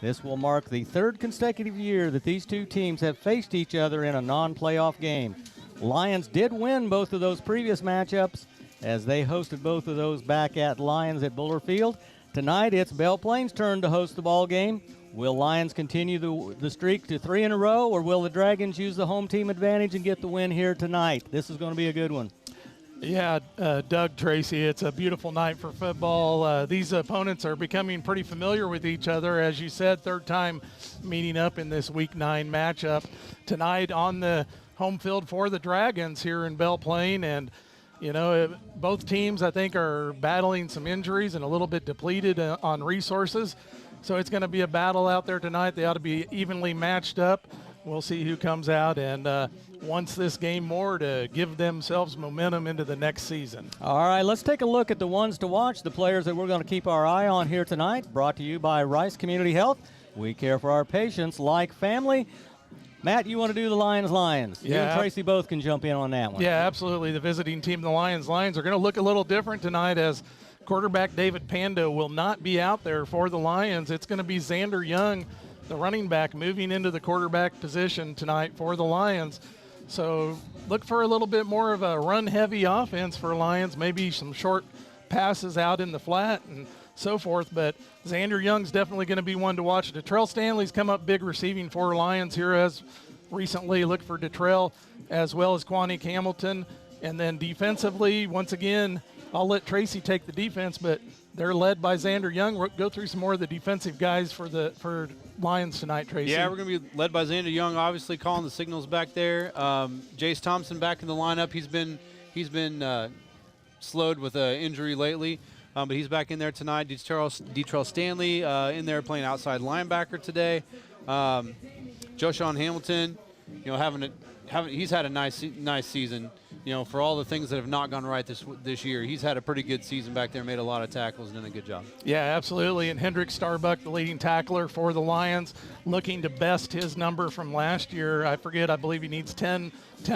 This will mark the third consecutive year that these two teams have faced each other in a non-playoff game. Lyons did win both of those previous matchups as they hosted both of those back at Lyons at Buller Field. Tonight, it's Belle Plaine's turn to host the ball game. Will Lyons continue the streak to 3 in a row, or will the Dragons use the home team advantage and get the win here tonight? This is going to be a good one. Yeah, Doug, Tracy, it's a beautiful night for football. These opponents are becoming pretty familiar with each other. As you said, third time meeting up in this Week 9 matchup. Tonight on the home field for the Dragons here in Belle Plaine, and you know, both teams, I think, are battling some injuries and a little bit depleted on resources. So it's going to be a battle out there tonight. They ought to be evenly matched up. We'll see who comes out and wants this game more to give themselves momentum into the next season. All right, let's take a look at the ones to watch, the players that we're going to keep our eye on here tonight. Brought to you by Rice Community Health. We care for our patients like family. Matt, you want to do the Lions? Yeah. You and Tracy both can jump in on that one. Yeah, absolutely. The visiting team, the Lions are going to look a little different tonight as quarterback David Pando will not be out there for the Lions. It's going to be Xander Young, the running back, moving into the quarterback position tonight for the Lions. So look for a little bit more of a run-heavy offense for Lions, maybe some short passes out in the flat and so forth, but Xander Young's definitely going to be one to watch. Detrell Stanley's come up big receiving for Lions here as recently. Look for Detrell as well as Quanique Hamilton. And then defensively, once again, I'll let Tracy take the defense, but they're led by Xander Young. We'll go through some more of the defensive guys for Lions tonight, Tracy. Yeah, we're going to be led by Xander Young, obviously calling the signals back there. Jace Thompson back in the lineup. He's been slowed with an injury lately. But he's back in there tonight. Detrell Stanley in there playing outside linebacker today. Joshawn Hamilton, you know, he's had a nice season. You know, for all the things that have not gone right this year, he's had a pretty good season back there. Made a lot of tackles and done a good job. Yeah, absolutely. And Hendrick Starbuck, the leading tackler for the Lions, looking to best his number from last year. I believe he needs 10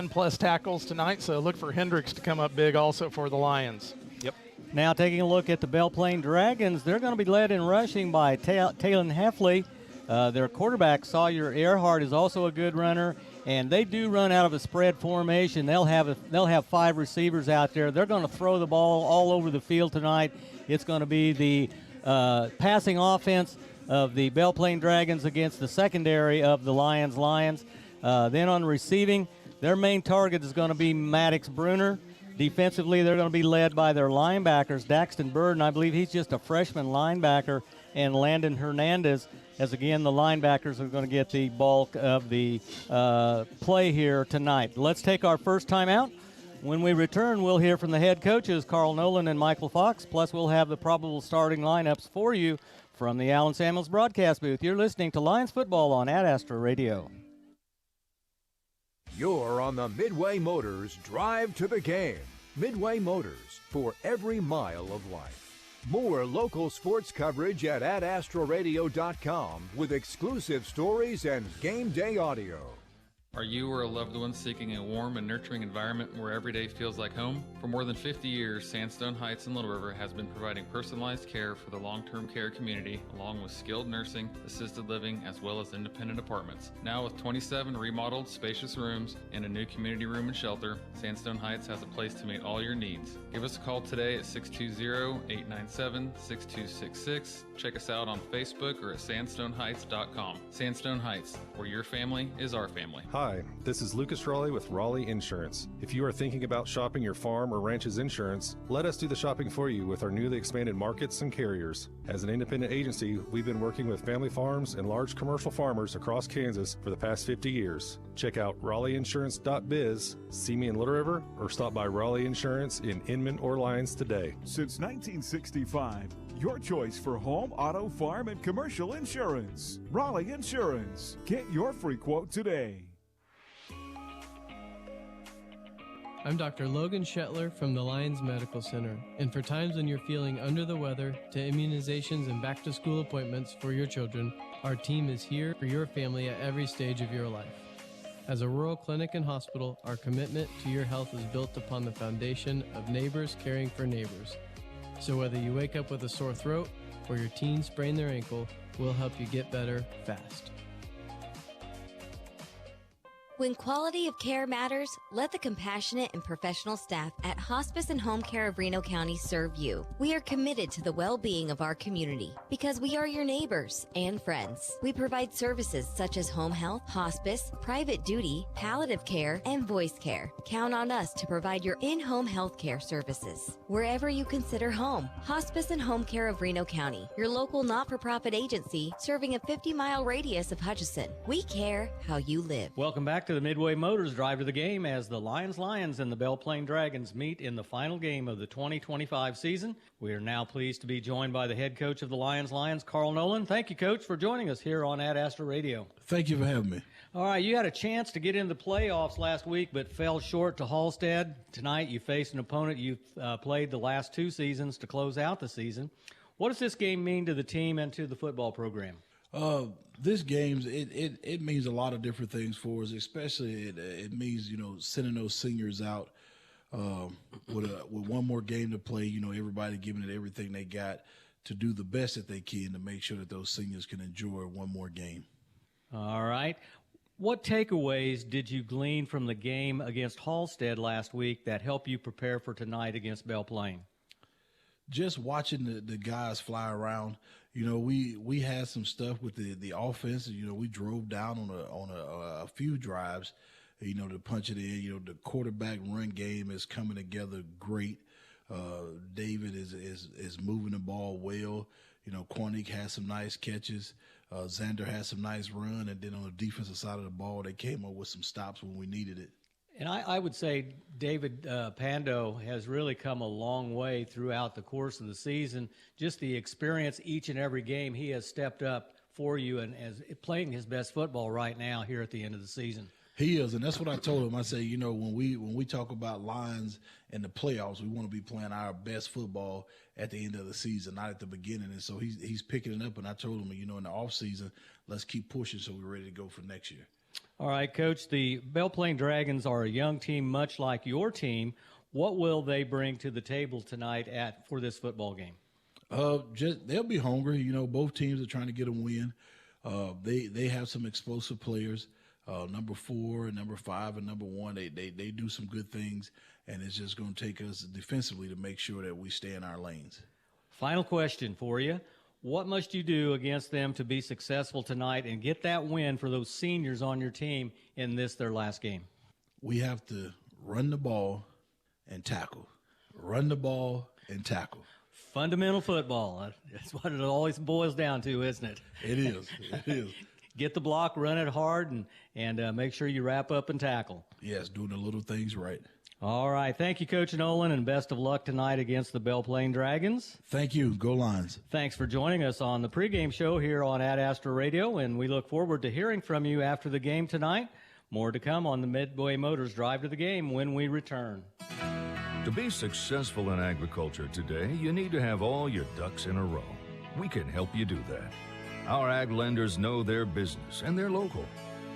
plus tackles tonight. So look for Hendricks to come up big also for the Lions. Yep. Now taking a look at the Belle Plaine Dragons, they're going to be led in rushing by Talon Heffley. Their quarterback, Sawyer Earhart, is also a good runner, and they do run out of a spread formation. They'll have 5 receivers out there. They're going to throw the ball all over the field tonight. It's going to be the passing offense of the Belle Plaine Dragons against the secondary of the Lions. Then on receiving, their main target is going to be Maddox Bruner. Defensively, they're going to be led by their linebackers, Daxton Burden. I believe he's just a freshman linebacker, and Landon Hernandez, as again, the linebackers are going to get the bulk of the play here tonight. Let's take our first time out. When we return, we'll hear from the head coaches, Carl Nolan and Michael Fox, plus we'll have the probable starting lineups for you from the Allen Samuels broadcast booth. You're listening to Lions football on Ad Astra Radio. You're on the Midway Motors Drive to the Game. Midway Motors, for every mile of life. More local sports coverage at adastraradio.com with exclusive stories and game day audio. Are you or a loved one seeking a warm and nurturing environment where every day feels like home? For more than 50 years, Sandstone Heights in Little River has been providing personalized care for the long-term care community, along with skilled nursing, assisted living, as well as independent apartments. Now with 27 remodeled, spacious rooms and a new community room and shelter, Sandstone Heights has a place to meet all your needs. Give us a call today at 620-897-6266. Check us out on Facebook or at sandstoneheights.com. Sandstone Heights, where your family is our family. Hi, this is Lucas Raleigh with Raleigh Insurance. If you are thinking about shopping your farm or ranch's insurance, let us do the shopping for you with our newly expanded markets and carriers. As an independent agency, we've been working with family farms and large commercial farmers across Kansas for the past 50 years. Check out RaleighInsurance.biz, see me in Little River, or stop by Raleigh Insurance in Inman or Lyons today. Since 1965, your choice for home, auto, farm, and commercial insurance. Raleigh Insurance. Get your free quote today. I'm Dr. Logan Shetler from the Lyons Medical Center, and for times when you're feeling under the weather, to immunizations and back-to-school appointments for your children, our team is here for your family at every stage of your life. As a rural clinic and hospital, our commitment to your health is built upon the foundation of neighbors caring for neighbors. So whether you wake up with a sore throat, or your teen sprained their ankle, we'll help you get better fast. When quality of care matters, let the compassionate and professional staff at Hospice and Home Care of Reno County serve you. We are committed to the well-being of our community because we are your neighbors and friends. We provide services such as home health, hospice, private duty, palliative care, and voice care. Count on us to provide your in-home health care services. Wherever you consider home, Hospice and Home Care of Reno County, your local not-for-profit agency serving a 50-mile radius of Hutchinson. We care how you live. Welcome back to the Midway Motors Drive to the Game as the Lions and the Belle Plaine Dragons meet in the final game of the 2025 season. We are now pleased to be joined by the head coach of the Lions, Carl Nolan. Thank you, Coach, for joining us here on Ad Astra Radio. Thank you for having me. All right, you had a chance to get in the playoffs last week but fell short to Halstead. Tonight you faced an opponent you've played the last 2 seasons to close out the season. What does this game mean to the team and to the football program? This game, it means a lot of different things for us, especially it means, sending those seniors out with one more game to play, everybody giving it everything they got to do the best that they can to make sure that those seniors can enjoy one more game. All right. What takeaways did you glean from the game against Halstead last week that help you prepare for tonight against Belle Plaine? Just watching the guys fly around. We had some stuff with the offense. We drove down on a few drives, to punch it in. The quarterback run game is coming together great. David is moving the ball well. Quanique has some nice catches. Xander has some nice run, and then on the defensive side of the ball, they came up with some stops when we needed it. And I would say David Pando has really come a long way throughout the course of the season. Just the experience each and every game, he has stepped up for you and is playing his best football right now here at the end of the season. He is, and that's what I told him. I say, when we talk about Lions and the playoffs, we want to be playing our best football at the end of the season, not at the beginning. And so he's picking it up, and I told him, in the offseason, let's keep pushing so we're ready to go for next year. All right, Coach, the Belle Plaine Dragons are a young team much like your team. What will they bring to the table tonight for this football game? They'll be hungry. Both teams are trying to get a win. They have some explosive players. Number 4 and number 5 and number 1, they do some good things, and it's just going to take us defensively to make sure that we stay in our lanes. Final question for you. What must you do against them to be successful tonight and get that win for those seniors on your team in their last game? We have to run the ball and tackle. Run the ball and tackle. Fundamental football. That's what it always boils down to, isn't it? It is. It is. Get the block, run it hard, and make sure you wrap up and tackle. Yes, doing the little things right. All right. Thank you, Coach Nolan, and best of luck tonight against the Belle Plaine Dragons. Thank you. Go Lions. Thanks for joining us on the pregame show here on Ad Astra Radio, and we look forward to hearing from you after the game tonight. More to come on the Midway Motors Drive to the Game when we return. To be successful in agriculture today, you need to have all your ducks in a row. We can help you do that. Our ag lenders know their business and they're local.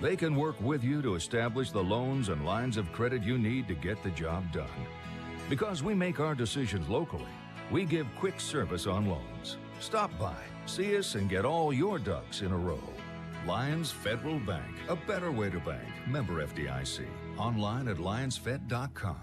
They can work with you to establish the loans and lines of credit you need to get the job done. Because we make our decisions locally, we give quick service on loans. Stop by, see us, and get all your ducks in a row. Lyons Federal Bank, a better way to bank. Member FDIC. Online at lionsfed.com.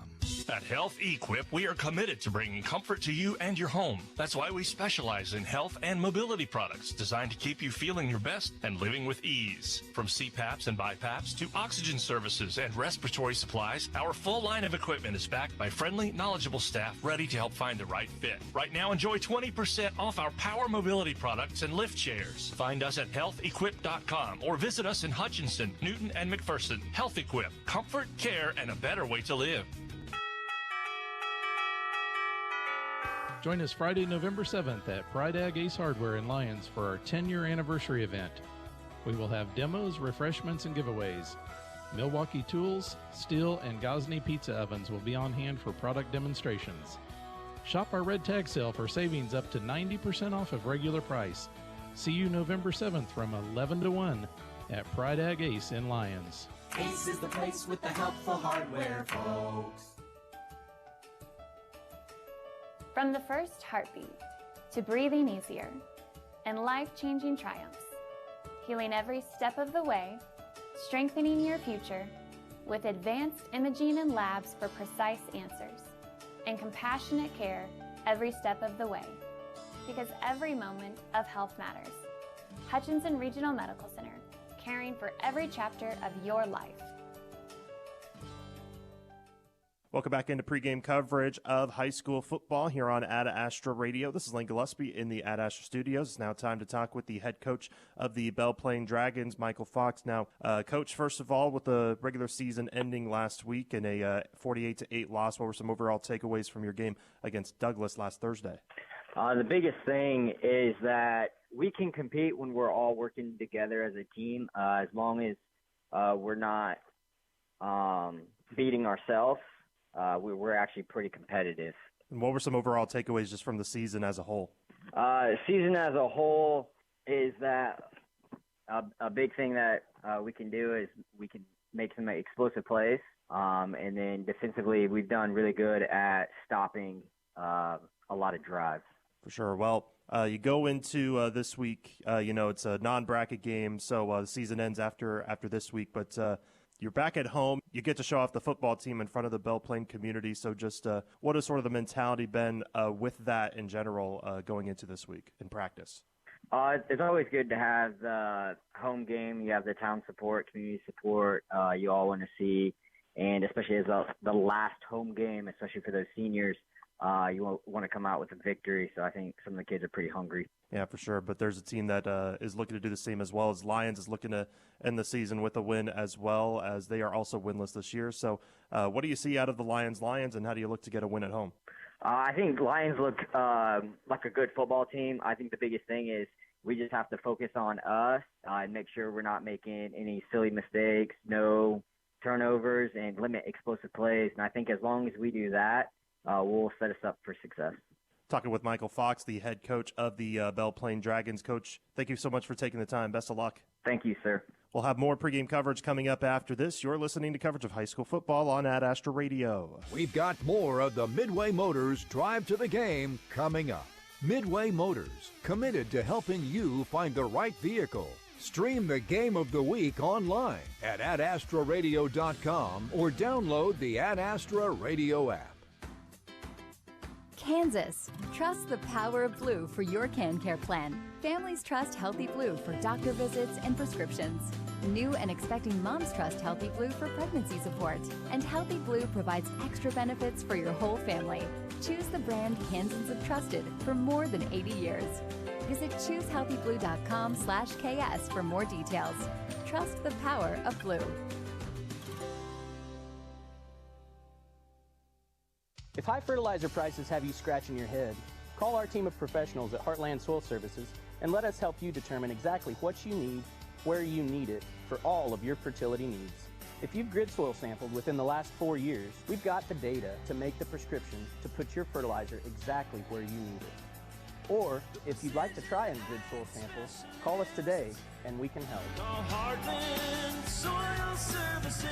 At Health Equip, we are committed to bringing comfort to you and your home. That's why we specialize in health and mobility products designed to keep you feeling your best and living with ease. From CPAPs and BiPAPs to oxygen services and respiratory supplies, our full line of equipment is backed by friendly, knowledgeable staff ready to help find the right fit. Right now, enjoy 20% off our power mobility products and lift chairs. Find us at healthequip.com or visit us in Hutchinson, Newton, and McPherson. Health Equip, comfort, care, and a better way to live. Join us Friday, November 7th at Pride Ag Ace Hardware in Lyons for our 10-year anniversary event. We will have demos, refreshments, and giveaways. Milwaukee tools, steel, and Gosney pizza ovens will be on hand for product demonstrations. Shop our red tag sale for savings up to 90% off of regular price. See you November 7th from 11 to 1 at Pride Ag Ace in Lyons. Ace is the place with the helpful hardware, folks. From the first heartbeat to breathing easier, and life-changing triumphs, healing every step of the way, strengthening your future with advanced imaging and labs for precise answers, and compassionate care every step of the way, because every moment of health matters. Hutchinson Regional Medical Center, caring for every chapter of your life. Welcome back into pregame coverage of high school football here on Ad Astra Radio. This is Lane Gillespie in the Ad Astra studios. It's now time to talk with the head coach of the Belle Plaine Dragons, Michael Fox. Now, Coach, first of all, with the regular season ending last week and a 48-8 loss, what were some overall takeaways from your game against Douglas last Thursday? The biggest thing is that we can compete when we're all working together as a team, as long as we're not beating ourselves. We're actually pretty competitive. And what were some overall takeaways just from the season as a whole? Season as a whole is that a big thing that we can do is we can make some explosive plays. And then defensively, we've done really good at stopping a lot of drives. For sure. Well, you go into this week, it's a non-bracket game, so the season ends after this week, but you're back at home. You get to show off the football team in front of the Belle Plaine community. So just what has sort of the mentality been with that in general going into this week in practice? It's always good to have the home game. You have the town support, community support you all want to see. And especially as the last home game, especially for those seniors, you want to come out with a victory. So I think some of the kids are pretty hungry. Yeah, for sure. But there's a team that is looking to do the same as well. As Lyons is looking to end the season with a win as well, as they are also winless this year. So what do you see out of the Lyons, and how do you look to get a win at home? I think Lions look like a good football team. I think the biggest thing is we just have to focus on us and make sure we're not making any silly mistakes, no turnovers, and limit explosive plays. And I think as long as we do that, we'll set us up for success. Talking with Michael Fox, the head coach of the Belle Plaine Dragons. Coach, thank you so much for taking the time. Best of luck. Thank you, sir. We'll have more pregame coverage coming up after this. You're listening to coverage of high school football on Ad Astra Radio. We've got more of the Midway Motors Drive to the Game coming up. Midway Motors, committed to helping you find the right vehicle. Stream the game of the week online at adastraradio.com or download the Ad Astra Radio app. Kansas. Trust the power of blue for your CanCare plan. Families trust Healthy Blue for doctor visits and prescriptions. New and expecting moms trust Healthy Blue for pregnancy support. And Healthy Blue provides extra benefits for your whole family. Choose the brand Kansans have trusted for more than 80 years. Visit choosehealthyblue.com/KS for more details. Trust the power of blue. If high fertilizer prices have you scratching your head, call our team of professionals at Heartland Soil Services and let us help you determine exactly what you need, where you need it, for all of your fertility needs. If you've grid soil sampled within the last 4 years, we've got the data to make the prescription to put your fertilizer exactly where you need it. Or, if you'd like to try a grid soil sample, call us today and we can help. Heartland Soil Services.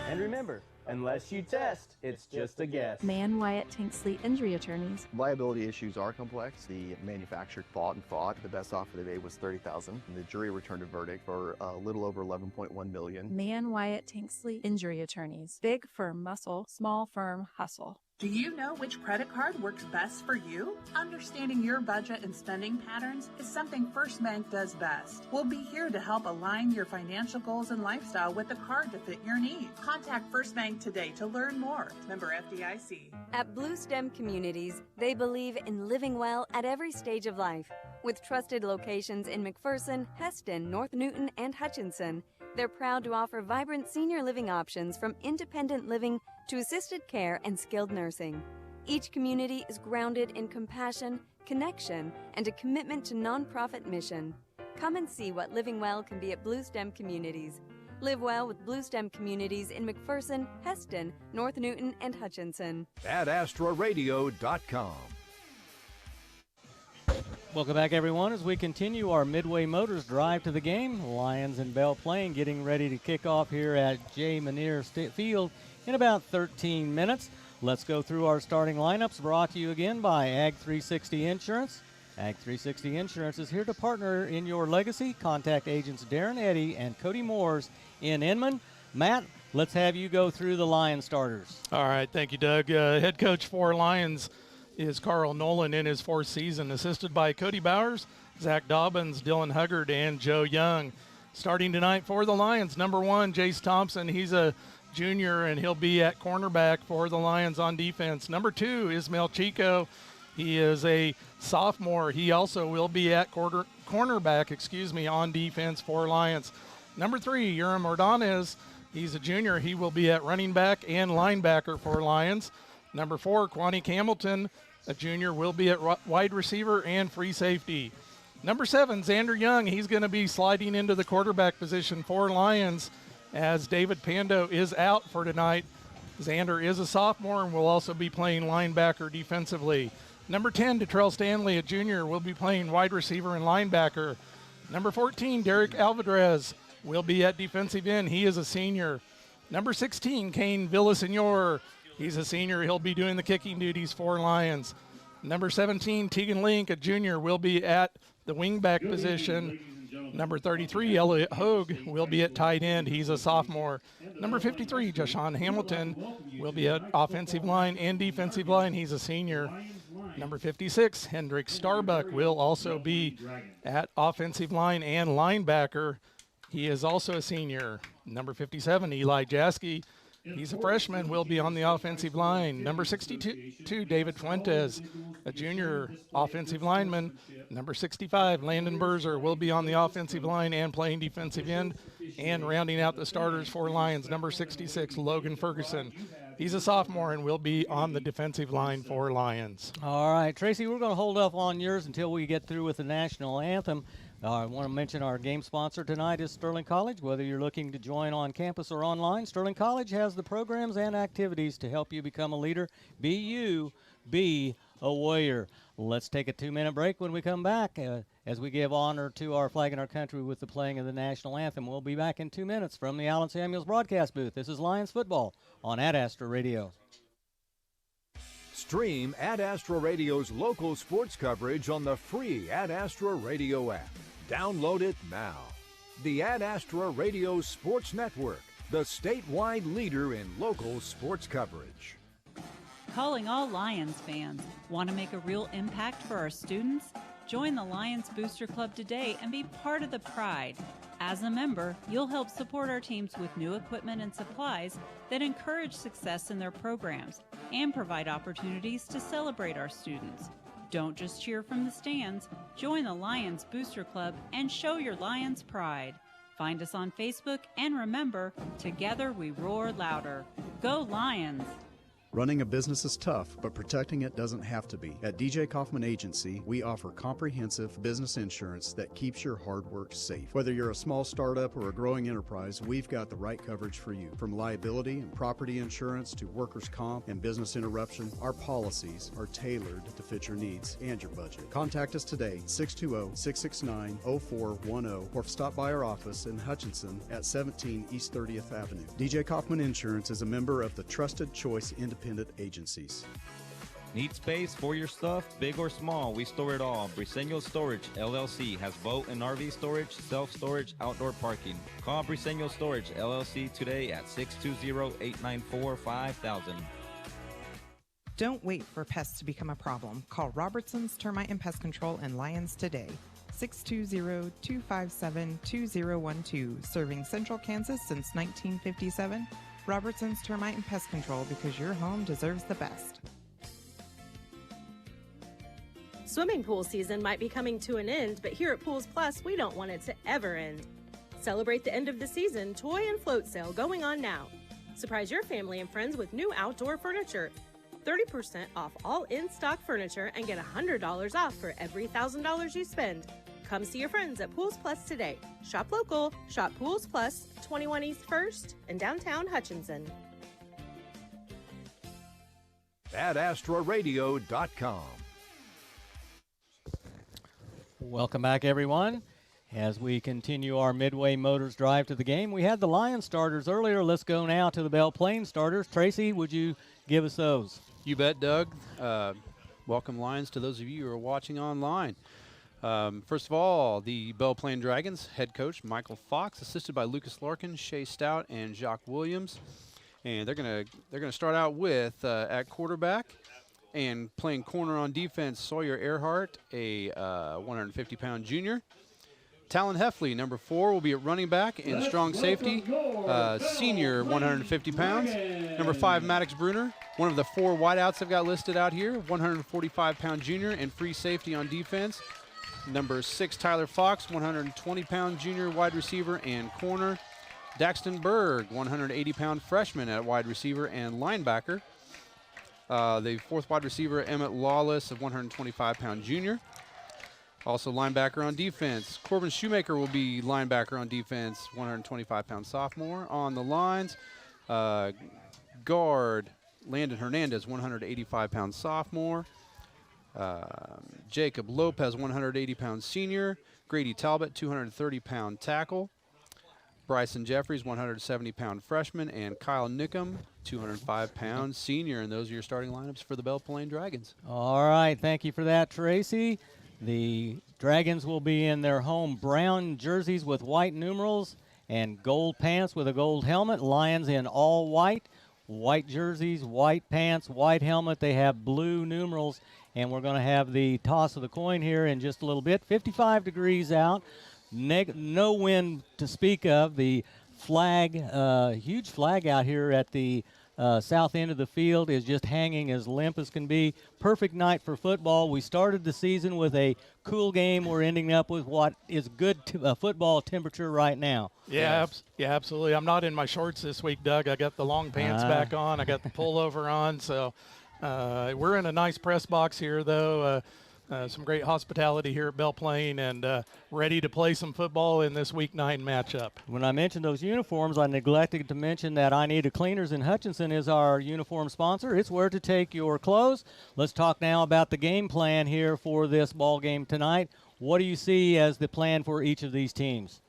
And remember, unless you test, it's just a guess. Man Wyatt Tanksley Injury Attorneys. Liability issues are complex. The manufacturer fought and fought. The best offer they made was $30,000. And the jury returned a verdict for a little over $11.1 million. Man Wyatt Tanksley Injury Attorneys. Big firm muscle, small firm hustle. Do you know which credit card works best for you? Understanding your budget and spending patterns is something First Bank does best. We'll be here to help align your financial goals and lifestyle with a card to fit your needs. Contact First Bank today to learn more. Member FDIC. At Blue Stem Communities, they believe in living well at every stage of life. With trusted locations in McPherson, Heston, North Newton, and Hutchinson, they're proud to offer vibrant senior living options from independent living to assisted care and skilled nursing. Each community is grounded in compassion, connection, and a commitment to nonprofit mission. Come and see what living well can be at Blue Stem Communities. Live well with Blue Stem Communities in McPherson, Heston, North Newton, and Hutchinson. AdAstraRadio.com. Welcome back, everyone, as we continue our Midway Motors Drive to the Game. Lions and Belle Plaine getting ready to kick off here at J. Manier Field in about 13 minutes. Let's go through our starting lineups, brought to you again by Ag 360 Insurance. Ag 360 Insurance is here to partner in your legacy. Contact agents Darren Eddy and Cody Moores in Inman. Matt, let's have you go through the Lion starters. All right, thank you, Doug. Head coach for Lions is Carl Nolan in his 4th season, assisted by Cody Bowers, Zach Dobbins, Dylan Huggard, and Joe Young. Starting tonight for the Lions, number 1, Jace Thompson. He's a junior, and he'll be at cornerback for the Lions on defense. Number 2, Ismael Chico. He is a sophomore. He also will be at cornerback, on defense for Lions. Number 3, Urim Ordonez. He's a junior. He will be at running back and linebacker for Lions. Number 4, Kwani Hamilton, a junior, will be at wide receiver and free safety. Number 7, Xander Young. He's going to be sliding into the quarterback position for Lions as David Pando is out for tonight. Xander is a sophomore and will also be playing linebacker defensively. Number 10, Detrell Stanley, a junior, will be playing wide receiver and linebacker. Number 14, Derek Alvarez, will be at defensive end. He is a senior. Number 16, Kane Villasenor. He's a senior. He'll be doing the kicking duties for Lions. Number 17, Tegan Link, a junior, will be at the wingback position. Number 33, Elliot Hogue, will be at tight end. He's a sophomore. Number 53, Jashawn Hamilton, will be at offensive line and defensive line. He's a senior. Number 56, Hendrik Starbuck, will also be at offensive line and linebacker. He is also a senior. Number 57, Eli Jaski. He's a freshman, will be on the offensive line. Number 62, David Fuentes, a junior offensive lineman. Number 65, Landon Berzer, will be on the offensive line and playing defensive end. And rounding out the starters for Lions, number 66, Logan Ferguson. He's a sophomore and will be on the defensive line for Lions. All right, Tracy, we're going to hold up on yours until we get through with the national anthem. I want to mention our game sponsor tonight is Sterling College. Whether you're looking to join on campus or online, Sterling College has the programs and activities to help you become a leader. Be you, be a warrior. Let's take a 2-minute break. When we come back, as we give honor to our flag and our country with the playing of the national anthem. We'll be back in 2 minutes from the Allen Samuels broadcast booth. This is Lions football on Ad Astra Radio. Stream Ad Astra Radio's local sports coverage on the free Ad Astra Radio app. Download it now. The Ad Astra Radio Sports Network, the statewide leader in local sports coverage. Calling all Lions fans. Want to make a real impact for our students? Join the Lions Booster Club today and be part of the pride. As a member, you'll help support our teams with new equipment and supplies that encourage success in their programs and provide opportunities to celebrate our students. Don't just cheer from the stands. Join the Lions Booster Club and show your Lions pride. Find us on Facebook and remember, together we roar louder. Go Lions! Running a business is tough, but protecting it doesn't have to be. At DJ Kaufman Agency, we offer comprehensive business insurance that keeps your hard work safe. Whether you're a small startup or a growing enterprise, we've got the right coverage for you. From liability and property insurance to workers' comp and business interruption, our policies are tailored to fit your needs and your budget. Contact us today, 620-669-0410, or stop by our office in Hutchinson at 17 East 30th Avenue. DJ Kaufman Insurance is a member of the Trusted Choice Independent Agencies. Need space for your stuff, big or small? We store it all. Briseño Storage LLC has boat and RV storage, self-storage, outdoor parking. Call Briseño Storage LLC today at 620-894-5000. Don't wait for pests to become a problem. Call Robertson's Termite and Pest Control in Lyons today. 620-257-2012. Serving Central Kansas since 1957. Robertson's Termite and Pest Control, because your home deserves the best. Swimming pool season might be coming to an end, but here at Pools Plus, we don't want it to ever end. Celebrate the end of the season toy and float sale going on now. Surprise your family and friends with new outdoor furniture. 30% off all in-stock furniture and get $100 off for every $1,000 you spend. Come see your friends at Pools Plus today. Shop local, shop Pools Plus, 21 East 1st in downtown Hutchinson. AdAstraRadio.com. Welcome back, everyone. As we continue our Midway Motors drive to the game, we had the Lions starters earlier. Let's go now to the Belle Plaine starters. Tracy, would you give us those? You bet, Doug. Welcome, Lions, to those of you who are watching online. First of all, the Belle Plaine Dragons head coach Michael Fox, assisted by Lucas Larkin, Shea Stout, and Jacques Williams. And they're gonna start out with at quarterback and playing corner on defense, Sawyer Earhart, a 150-pound junior. Talon Heffley, number 4, will be at running back and strong safety, senior, 150 pounds. Number 5, Maddox Bruner, one of the 4 wideouts I've got listed out here, 145-pound junior and free safety on defense. Number 6, Tyler Fox, 120-pound junior wide receiver and corner. Daxton Berg, 180-pound freshman at wide receiver and linebacker. The 4th wide receiver, Emmett Lawless, a 125-pound junior. Also linebacker on defense, Corbin Shoemaker will be linebacker on defense, 125-pound sophomore. On the lines, guard Landon Hernandez, 185-pound sophomore. Jacob Lopez, 180-pound senior. Grady Talbot, 230-pound tackle. Bryson Jeffries, 170-pound freshman. And Kyle Nickham, 205-pound senior. And those are your starting lineups for the Belle Plaine Dragons. All right, thank you for that, Tracy. The Dragons will be in their home brown jerseys with white numerals and gold pants with a gold helmet. Lions in all white, white jerseys, white pants, white helmet. They have blue numerals, and we're going to have the toss of the coin here in just a little bit. 55 degrees out, no wind to speak of. The flag, huge flag out here at the south end of the field is just hanging as limp as can be. Perfect night for football. We started the season with a cool game. We're ending up with what is good football temperature right now. Yeah, absolutely. I'm not in my shorts this week, Doug. I got the long pants back on. I got the pullover on. So we're in a nice press box here, though. Some great hospitality here at Belle Plaine, and ready to play some football in this Week 9 matchup. When I mentioned those uniforms, I neglected to mention that I Need a Cleaners in Hutchinson is our uniform sponsor. It's where to take your clothes. Let's talk now about the game plan here for this ball game tonight. What do you see as the plan for each of these teams?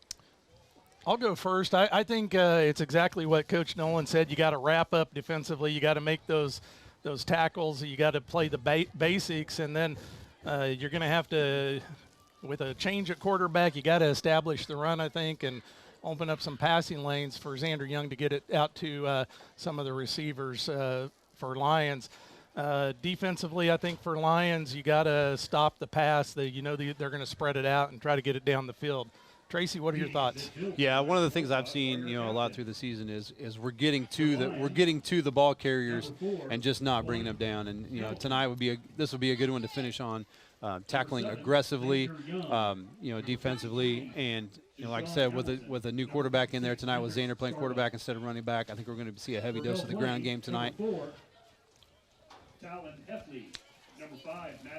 I'll go first. I think it's exactly what Coach Nolan said. You got to wrap up defensively. You got to make those tackles. You got to play the basics, and then you're going to have to, with a change at quarterback, you got to establish the run, I think, and open up some passing lanes for Xander Young to get it out to some of the receivers for Lions. Defensively, I think for Lions, you got to stop the pass. They're going to spread it out and try to get it down the field. Tracy, what are your thoughts? Yeah, one of the things I've seen, a lot through the season is we're getting to the ball carriers and just not bringing them down. And tonight this would be a good one to finish on, tackling aggressively, defensively, and like I said, with a new quarterback in there tonight, with Xander playing quarterback instead of running back, I think we're going to see a heavy dose of the ground game tonight.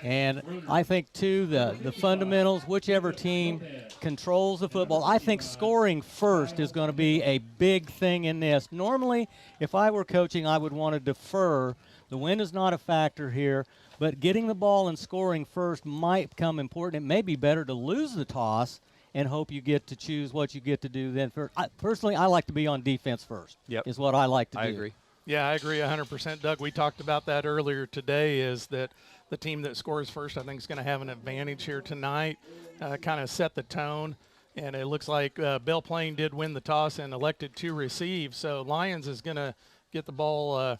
And I think, too, the fundamentals, whichever team controls the football, I think scoring first is going to be a big thing in this. Normally, if I were coaching, I would want to defer. The wind is not a factor here, but getting the ball and scoring first might become important. It may be better to lose the toss and hope you get to choose what you get to do then. Personally, I like to be on defense first. Yep. Is what I like to do. I agree. Yeah, I agree 100%, Doug. We talked about that earlier today, is that the team that scores first, I think, is going to have an advantage here tonight, kind of set the tone. And it looks like Belle Plaine did win the toss and elected to receive. So Lyons is going to get the ball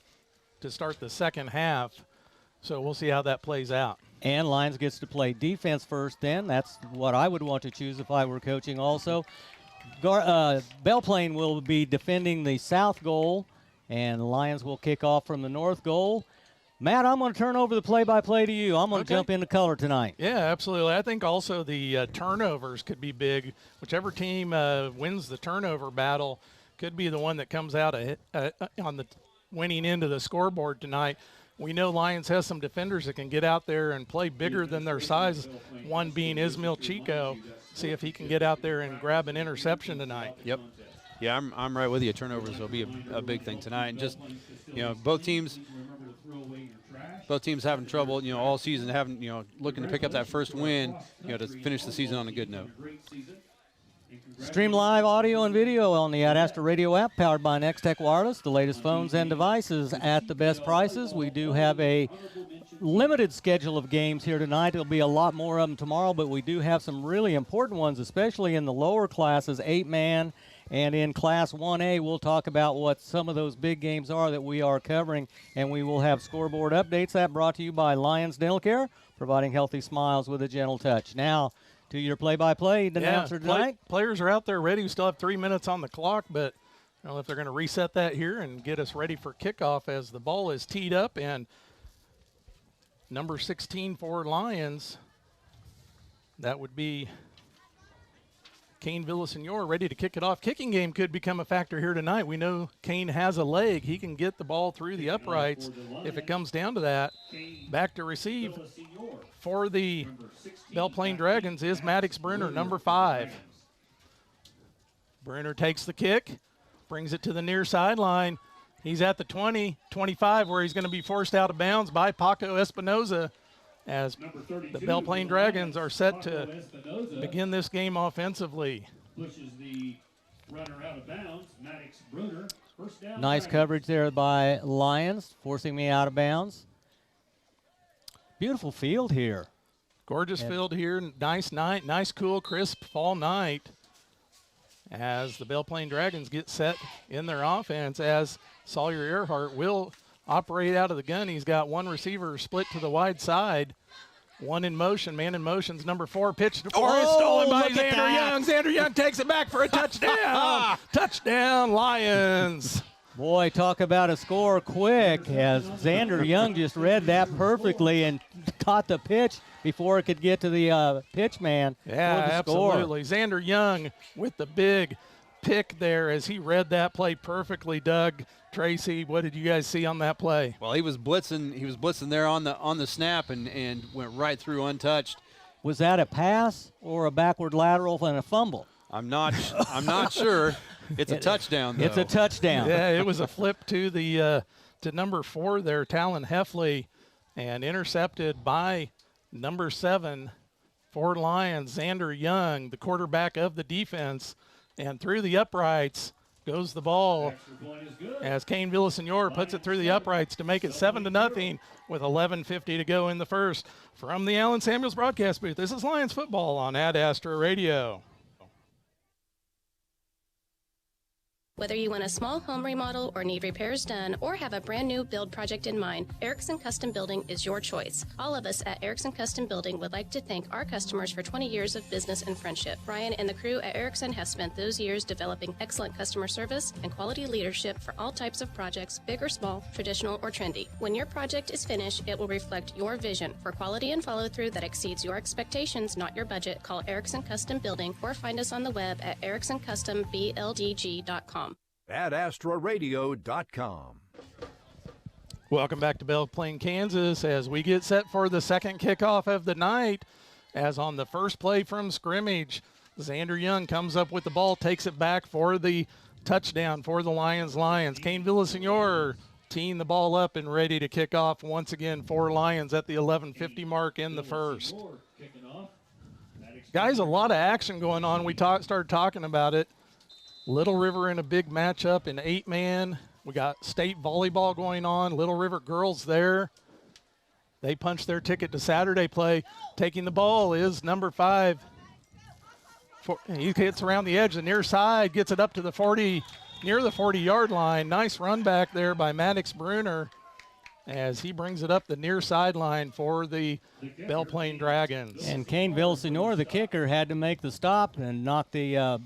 to start the second half. So we'll see how that plays out. And Lyons gets to play defense first then. That's what I would want to choose if I were coaching also. Belle Plaine will be defending the south goal, and the Lions will kick off from the north goal. Matt, I'm going to turn over the play-by-play to you. I'm going to jump into color tonight. Yeah, absolutely. I think also the turnovers could be big. Whichever team wins the turnover battle could be the one that comes out on the winning end of the scoreboard tonight. We know Lyons has some defenders that can get out there and play bigger than their size, one being Ismail Chico. See if he can get out there and grab an interception tonight. Yep. Yeah, I'm right with you. Turnovers will be a big thing tonight. And just, both teams having trouble, all season, looking to pick up that first win, to finish the season on a good note. Stream live audio and video on the Ad Astra Radio app, powered by Nextech Wireless, the latest phones and devices at the best prices. We do have a limited schedule of games here tonight. There'll be a lot more of them tomorrow, but we do have some really important ones, especially in the lower classes, 8-man, and in Class 1A. We'll talk about what some of those big games are that we are covering, and we will have scoreboard updates. That brought to you by Lyons Dental Care, providing healthy smiles with a gentle touch. Now, to your play-by-play announcer tonight. Players are out there ready. We still have 3 minutes on the clock, but I don't know if they're going to reset that here and get us ready for kickoff as the ball is teed up. And number 16 for Lyons, that would be Kane Villasenor, ready to kick it off. Kicking game could become a factor here tonight. We know Kane has a leg. He can get the ball through the uprights if it comes down to that. Back to receive for the Belle Plaine Dragons is Maddox Bruner, number 5. Bruner takes the kick, brings it to the near sideline. He's at the 20, 25, where he's going to be forced out of bounds by Paco Espinoza, as the Belle Plaine Dragons are set to begin this game offensively. Pushes the runner out of bounds. Maddox Bruner, first down. Nice coverage there by Lyons, forcing me out of bounds. Beautiful field here. Gorgeous field here. Nice night, nice cool, crisp fall night, as the Belle Plaine Dragons get set in their offense, as Sawyer Earhart will operate out of the gun. He's got one receiver split to the wide side. One in motion. Man in motion's number 4. Pitch to Forrest. Stolen by Xander Young. Xander Young takes it back for a touchdown. Touchdown, Lions. Boy, talk about a score quick, as Xander Young just read that perfectly and caught the pitch before it could get to the pitch man. Yeah, absolutely. Xander Young with the big pick there as he read that play perfectly. Doug, Tracy, what did you guys see on that play? Well, he was blitzing. He was blitzing there on the snap and went right through untouched. Was that a pass or a backward lateral and a fumble? I'm not sure. It's a touchdown, though. It's a touchdown. Yeah, it was a flip to the to number 4 there, Talon Heffley, and intercepted by number 7 for Lions, Xander Young, the quarterback of the defense, and through the uprights goes the ball as Kane Villasenor puts it through the uprights to make it 7-0 with 11:50 to go in the first. From the Allen Samuels broadcast booth, this is Lions football on Ad Astra Radio. Whether you want a small home remodel or need repairs done or have a brand new build project in mind, Erickson Custom Building is your choice. All of us at Erickson Custom Building would like to thank our customers for 20 years of business and friendship. Brian and the crew at Erickson have spent those years developing excellent customer service and quality leadership for all types of projects, big or small, traditional or trendy. When your project is finished, it will reflect your vision for quality and follow-through that exceeds your expectations, not your budget. Call Erickson Custom Building or find us on the web at ericksoncustomBLDG.com. AdAstraRadio.com. Welcome back to Belle Plaine, Kansas, as we get set for the second kickoff of the night. As on the first play from scrimmage, Xander Young comes up with the ball, takes it back for the touchdown for the Lions. Kane Villasenor teeing the ball up and ready to kick off once again for Lions at the 11:50 mark in the first. Guys, a lot of action going on. We started talking about it. Little River in a big matchup in 8-man. We got state volleyball going on. Little River girls there. They punched their ticket to Saturday play. Taking the ball is number 5. He hits around the edge, the near side, gets it up to the 40, near the 40-yard line. Nice run back there by Maddox Bruner as he brings it up the near sideline for the Belle Plaine Dragons. And Kane Villasenor, the kicker, had to make the stop and knock the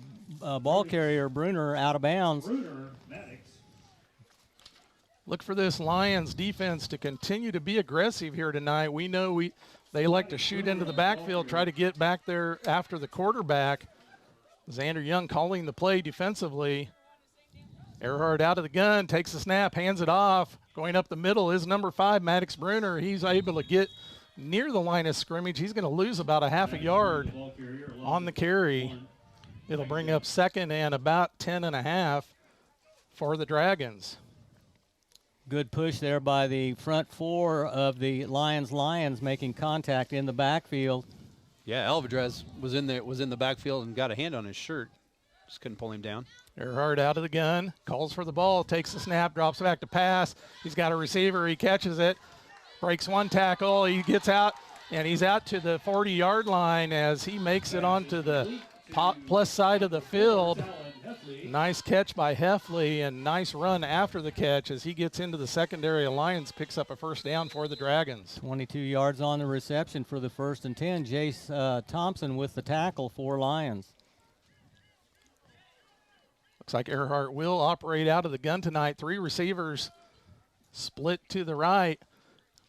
ball carrier Bruner out of bounds. Look for this Lions defense to continue to be aggressive here tonight. We know they like to shoot into the backfield, try to get back there after the quarterback. Xander Young calling the play defensively. Earhart out of the gun, takes the snap, hands it off. Going up the middle is number 5, Maddox Bruner. He's able to get near the line of scrimmage. He's going to lose about a half a yard on the carry. It'll bring up second and about 10.5 for the Dragons. Good push there by the front 4 of the Lions making contact in the backfield. Yeah, Alvarez was in the backfield and got a hand on his shirt. Just couldn't pull him down. Earhart out of the gun, calls for the ball, takes the snap, drops back to pass. He's got a receiver, he catches it. breaks one tackle. He gets out, and he's out to the 40-yard line as he makes it onto the plus side of the field. Nice catch by Heffley, and nice run after the catch as he gets into the secondary. Lyons picks up a first down for the Dragons. 22 yards on the reception for the 1st and 10. Jace Thompson with the tackle for Lyons. Looks like Earhart will operate out of the gun tonight. 3 receivers split to the right.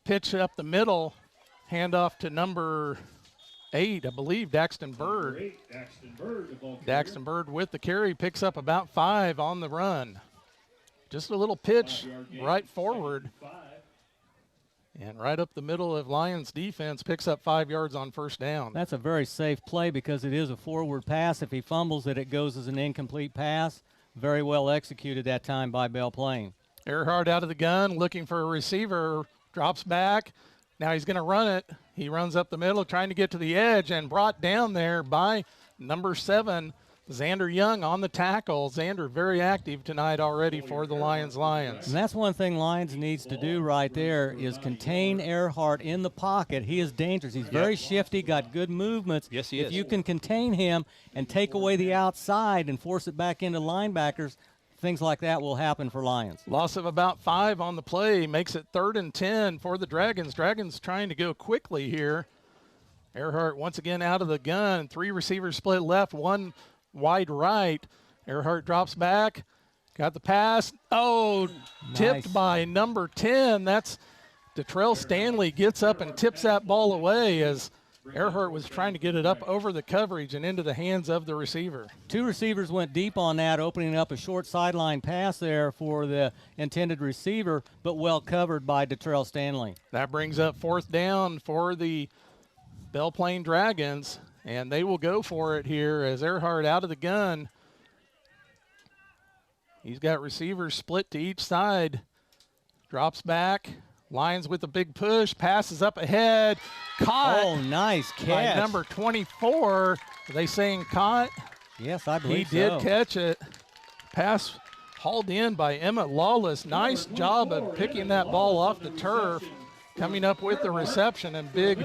Pitch up the middle. Handoff to number 8, I believe, Daxton Bird. Daxton Bird with the carry, picks up about 5 on the run. Just a little pitch right forward. And right up the middle of Lyons defense, picks up 5 yards on first down. That's a very safe play because it is a forward pass. If he fumbles it, it goes as an incomplete pass. Very well executed that time by Belle Plaine. Earhart out of the gun, looking for a receiver, drops back. Now he's going to run it. He runs up the middle, trying to get to the edge, and brought down there by number 7, Xander Young on the tackle. Xander very active tonight already for the Lyons. And that's one thing Lyons needs to do right there is contain Earhart in the pocket. He is dangerous. He's very shifty, got good movements. Yes, he is. If you can contain him and take away the outside and force it back into linebackers, things like that will happen for Lyons. Loss of about 5 on the play makes it 3rd and 10 for the Dragons. Dragons trying to go quickly here. Earhart once again out of the gun. 3 receivers split left, 1 wide right. Earhart drops back, got the pass. Oh, nice. Tipped by number 10. That's Detrell Stanley gets up and tips that ball away as Earhart was trying to get it up over the coverage and into the hands of the receiver. 2 receivers went deep on that, opening up a short sideline pass there for the intended receiver, but well covered by Detrell Stanley. That brings up 4th down for the Belle Plaine Dragons, and they will go for it here as Earhart out of the gun. He's got receivers split to each side. Drops back. Lyons with a big push, passes up ahead, caught. Oh, nice catch. By number 24. Are they saying caught? Yes, I believe he did catch it. Pass hauled in by Emmett Lawless. Nice job of picking that ball off the turf, coming up with the reception, and big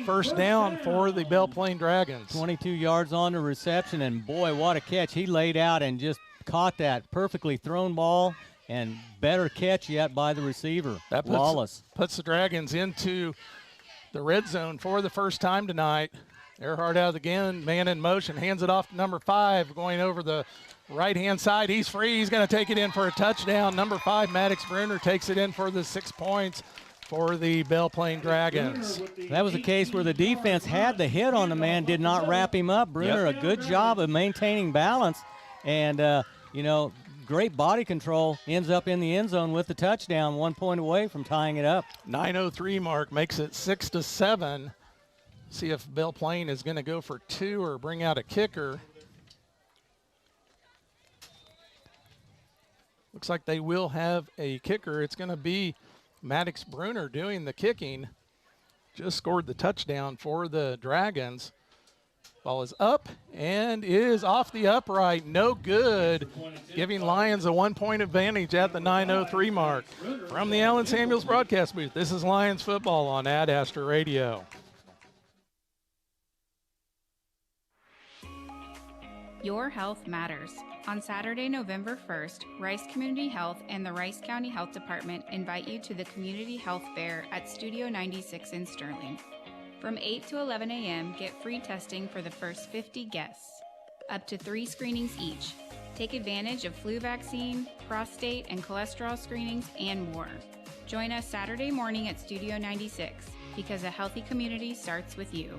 first down for the Belle Plaine Dragons. 22 yards on the reception, and boy, what a catch. He laid out and just caught that perfectly thrown ball. And better catch yet by the receiver, Lawless. Puts the Dragons into the red zone for the first time tonight. Earhart out of the gun, man in motion, hands it off to number 5, going over the right-hand side. He's free. He's going to take it in for a touchdown. Number 5, Maddox Bruner, takes it in for the 6 points for the Belle Plaine Dragons. That was a case where the defense had the hit on the man, did not wrap him up. Bruner, a good job of maintaining balance. And, great body control, ends up in the end zone with the touchdown, 1 point away from tying it up. 9:03 mark makes it 6-7. See if Belle Plaine is going to go for 2 or bring out a kicker. Looks like they will have a kicker. It's going to be Maddox Bruner doing the kicking. Just scored the touchdown for the Dragons. Ball is up and is off the upright. No good, giving Lyons a 1 point advantage at the 9:03 mark. From the Allen Samuels broadcast booth, this is Lyons football on Ad Astra Radio. Your health matters. On Saturday, November 1st, Rice Community Health and the Rice County Health Department invite you to the Community Health Fair at Studio 96 in Sterling. From 8 to 11 a.m., get free testing for the first 50 guests. Up to 3 screenings each. Take advantage of flu vaccine, prostate, and cholesterol screenings, and more. Join us Saturday morning at Studio 96, because a healthy community starts with you.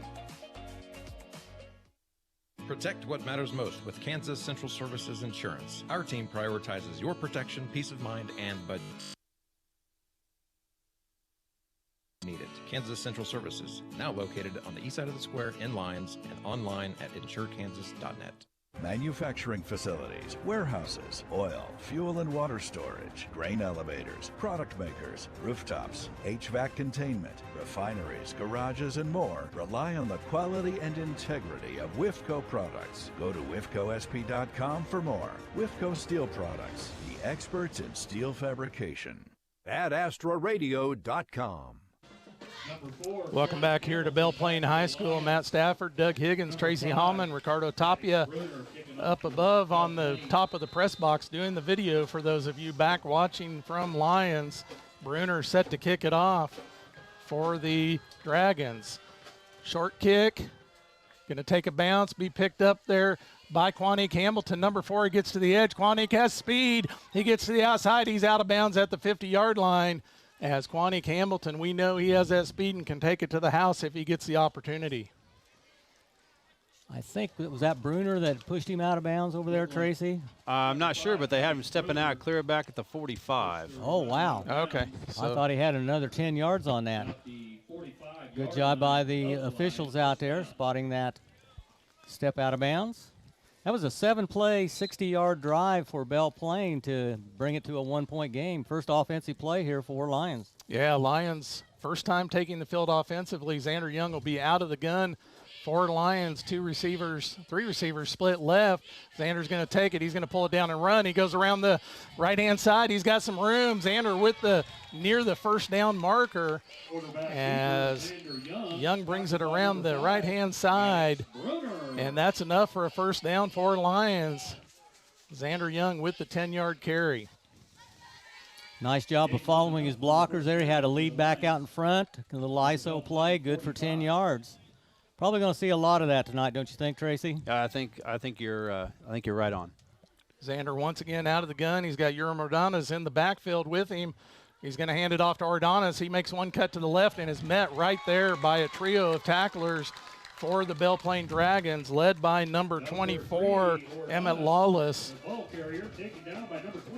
Protect what matters most with Kansas Central Services Insurance. Our team prioritizes your protection, peace of mind, and budget. Needed. Kansas Central Services, now located on the east side of the square in Lyons and online at insurekansas.net. Manufacturing facilities, warehouses, oil, fuel and water storage, grain elevators, product makers, rooftops, HVAC containment, refineries, garages, and more rely on the quality and integrity of WIFCO products. Go to WIFCOSP.com for more. WIFCO Steel Products, the experts in steel fabrication. AdAstraRadio.com. Welcome back here to Belle Plaine High School. Matt Stafford, Doug Higgins, Tracy Hallman, Ricardo Tapia up above on the top of the press box doing the video for those of you back watching from Lyons. Bruner set to kick it off for the Dragons. Short kick, going to take a bounce, be picked up there by Quanique Hamilton. Number 4, he gets to the edge. Quanique has speed. He gets to the outside. He's out of bounds at the 50-yard line. As Quanique Hamilton, we know he has that speed and can take it to the house if he gets the opportunity. I think it was that Bruner that pushed him out of bounds over there, Tracy? I'm not sure, but they had him stepping out, clear back at the 45. Oh, wow. Okay. I thought he had another 10 yards on that. Good job by the officials out there spotting that step out of bounds. That was a 7-play, 60-yard drive for Belle Plaine to bring it to a 1-point game. First offensive play here for Lyons. Yeah, Lyons, first time taking the field offensively. Xander Young will be out of the gun for Lyons. 3 receivers split left. Xander's going to take it. He's going to pull it down and run. He goes around the right-hand side. He's got some room. Xander with the near the first down marker as Young brings it around the right-hand side. And that's enough for a first down for Lyons. Xander Young with the 10-yard carry. Nice job of following his blockers there. He had a lead back out in front. A little ISO play, good for 10 yards. Probably going to see a lot of that tonight, don't you think, Tracy? I think you're right on. Xander once again out of the gun. He's got Urim Ordonez in the backfield with him. He's going to hand it off to Ordonez. He makes one cut to the left and is met right there by a trio of tacklers for the Belle Plaine Dragons, led by number 24, Emmett Lawless.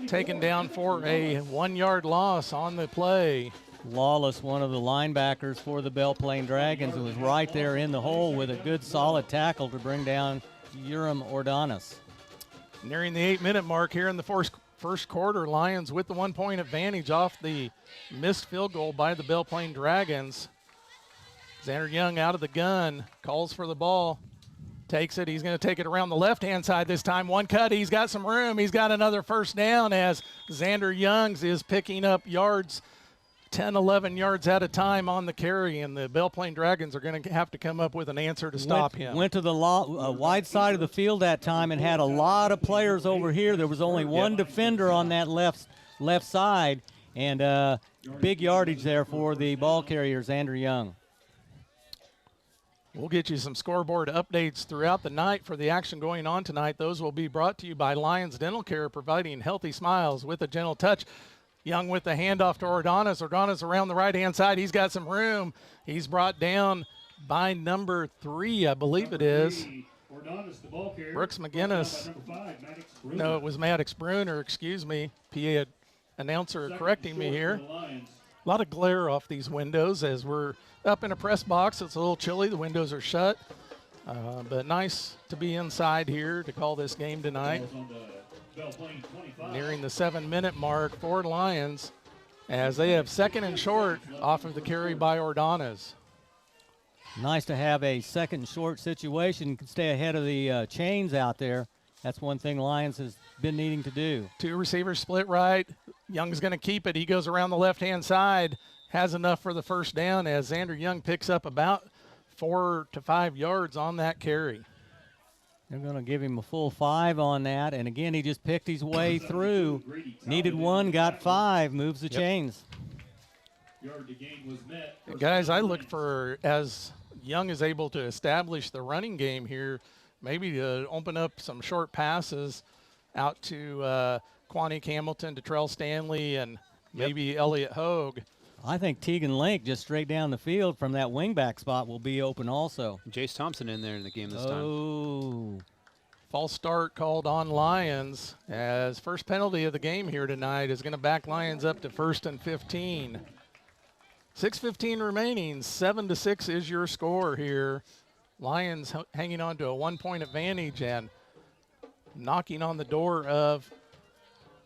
Taken down for a 1-yard loss on the play. Lawless, one of the linebackers for the Belle Plaine Dragons, who was right there in the hole with a good solid tackle to bring down Urim Ordonez. Nearing the 8-minute mark here in the first quarter, Lyons with the 1-point advantage off the missed field goal by the Belle Plaine Dragons. Xander Young out of the gun, calls for the ball, takes it. He's going to take it around the left-hand side this time. One cut, he's got some room. He's got another first down as Xander Youngs is picking up yards, 10, 11 yards at a time on the carry, and the Belle Plaine Dragons are going to have to come up with an answer to stop him. Went to the wide side of the field that time and had a lot of players over here. There was only one defender on that left side, and big yardage there for the ball carrier, Xander Young. We'll get you some scoreboard updates throughout the night for the action going on tonight. Those will be brought to you by Lyons Dental Care, providing healthy smiles with a gentle touch. Young with the handoff to Ordonez. Ordonez around the right-hand side. He's got some room. He's brought down by number 3, I believe it is. Brooks McGinnis. No, it was Maddox Bruner, excuse me. PA announcer correcting me here. A lot of glare off these windows as we're up in a press box. It's a little chilly. The windows are shut. But nice to be inside here to call this game tonight. Nearing the 7-minute mark for Lyons as they have second and short off of the carry by Ordonez. Nice to have a second and short situation. You can stay ahead of the chains out there. That's one thing Lyons has been needing to do. 2 receivers split right. Young's going to keep it. He goes around the left-hand side. Has enough for the first down as Xander Young picks up about 4 to 5 yards on that carry. They're going to give him a full 5 on that. And again, he just picked his way through. Needed 1, got 5, moves the chains. And guys, I look for, as Young is able to establish the running game here, maybe to open up some short passes out to Quanique Hamilton, to Trell Stanley, and maybe Elliott Hogue. I think Tegan Link just straight down the field from that wingback spot will be open also. Jace Thompson in there in the game this time. Oh. False start called on Lyons as first penalty of the game here tonight is going to back Lyons up to 1st and 15. 6:15 remaining, 7-6 is your score here. Lyons hanging on to a 1-point advantage and knocking on the door of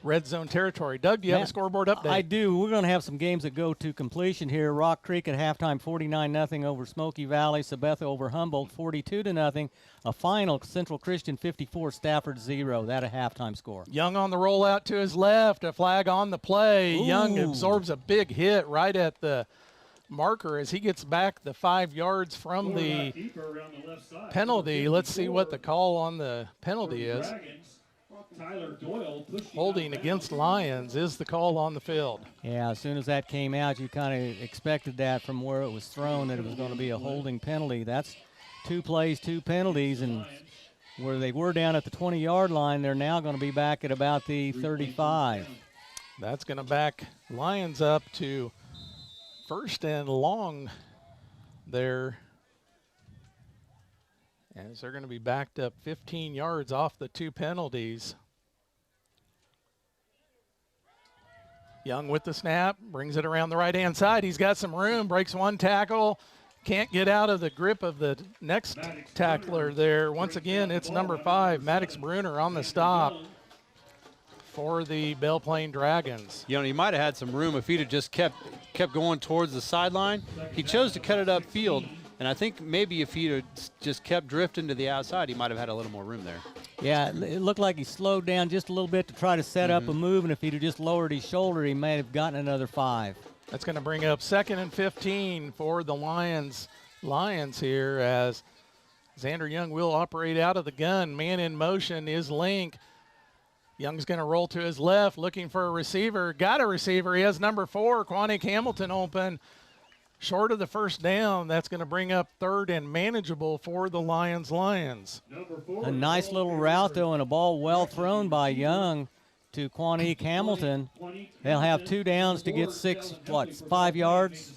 red zone territory. Doug, do you have a scoreboard update? I do. We're going to have some games that go to completion here. Rock Creek at halftime, 49-0 over Smoky Valley. Sabetha over Humboldt, 42-0. A final, Central Christian 54, Stafford 0. That a halftime score. Young on the rollout to his left. A flag on the play. Ooh. Young absorbs a big hit right at the marker as he gets back the 5 yards from the penalty. Let's see what the call on the penalty is. Holding against Lyons is the call on the field. Yeah, as soon as that came out, you kind of expected that from where it was thrown, that it was going to be a holding penalty. That's 2 plays, 2 penalties, and where they were down at the 20-yard line, they're now going to be back at about the 35. That's going to back Lyons up to 1st and long there, as they're going to be backed up 15 yards off the 2 penalties. Young with the snap, brings it around the right-hand side. He's got some room, breaks 1 tackle, can't get out of the grip of the next tackler there. Once again, it's number 5, Maddox Bruner, on the stop for the Belle Plaine Dragons. You know, he might have had some room if he'd have just kept going towards the sideline. He chose to cut it upfield, and I think maybe if he'd have just kept drifting to the outside, he might have had a little more room there. Yeah, it looked like he slowed down just a little bit to try to set up a move, and if he'd have just lowered his shoulder, he may have gotten another 5. That's going to bring up 2nd and 15 for the Lions here, as Xander Young will operate out of the gun. Man in motion is Link. Young's going to roll to his left, looking for a receiver. Got a receiver. He has number 4, Quanique Hamilton, open. Short of the 1st down. That's going to bring up 3rd and manageable for the Lions. A nice little route, though, and a ball well thrown by Young to Quanique Hamilton. They'll have 2 downs to get 5 yards?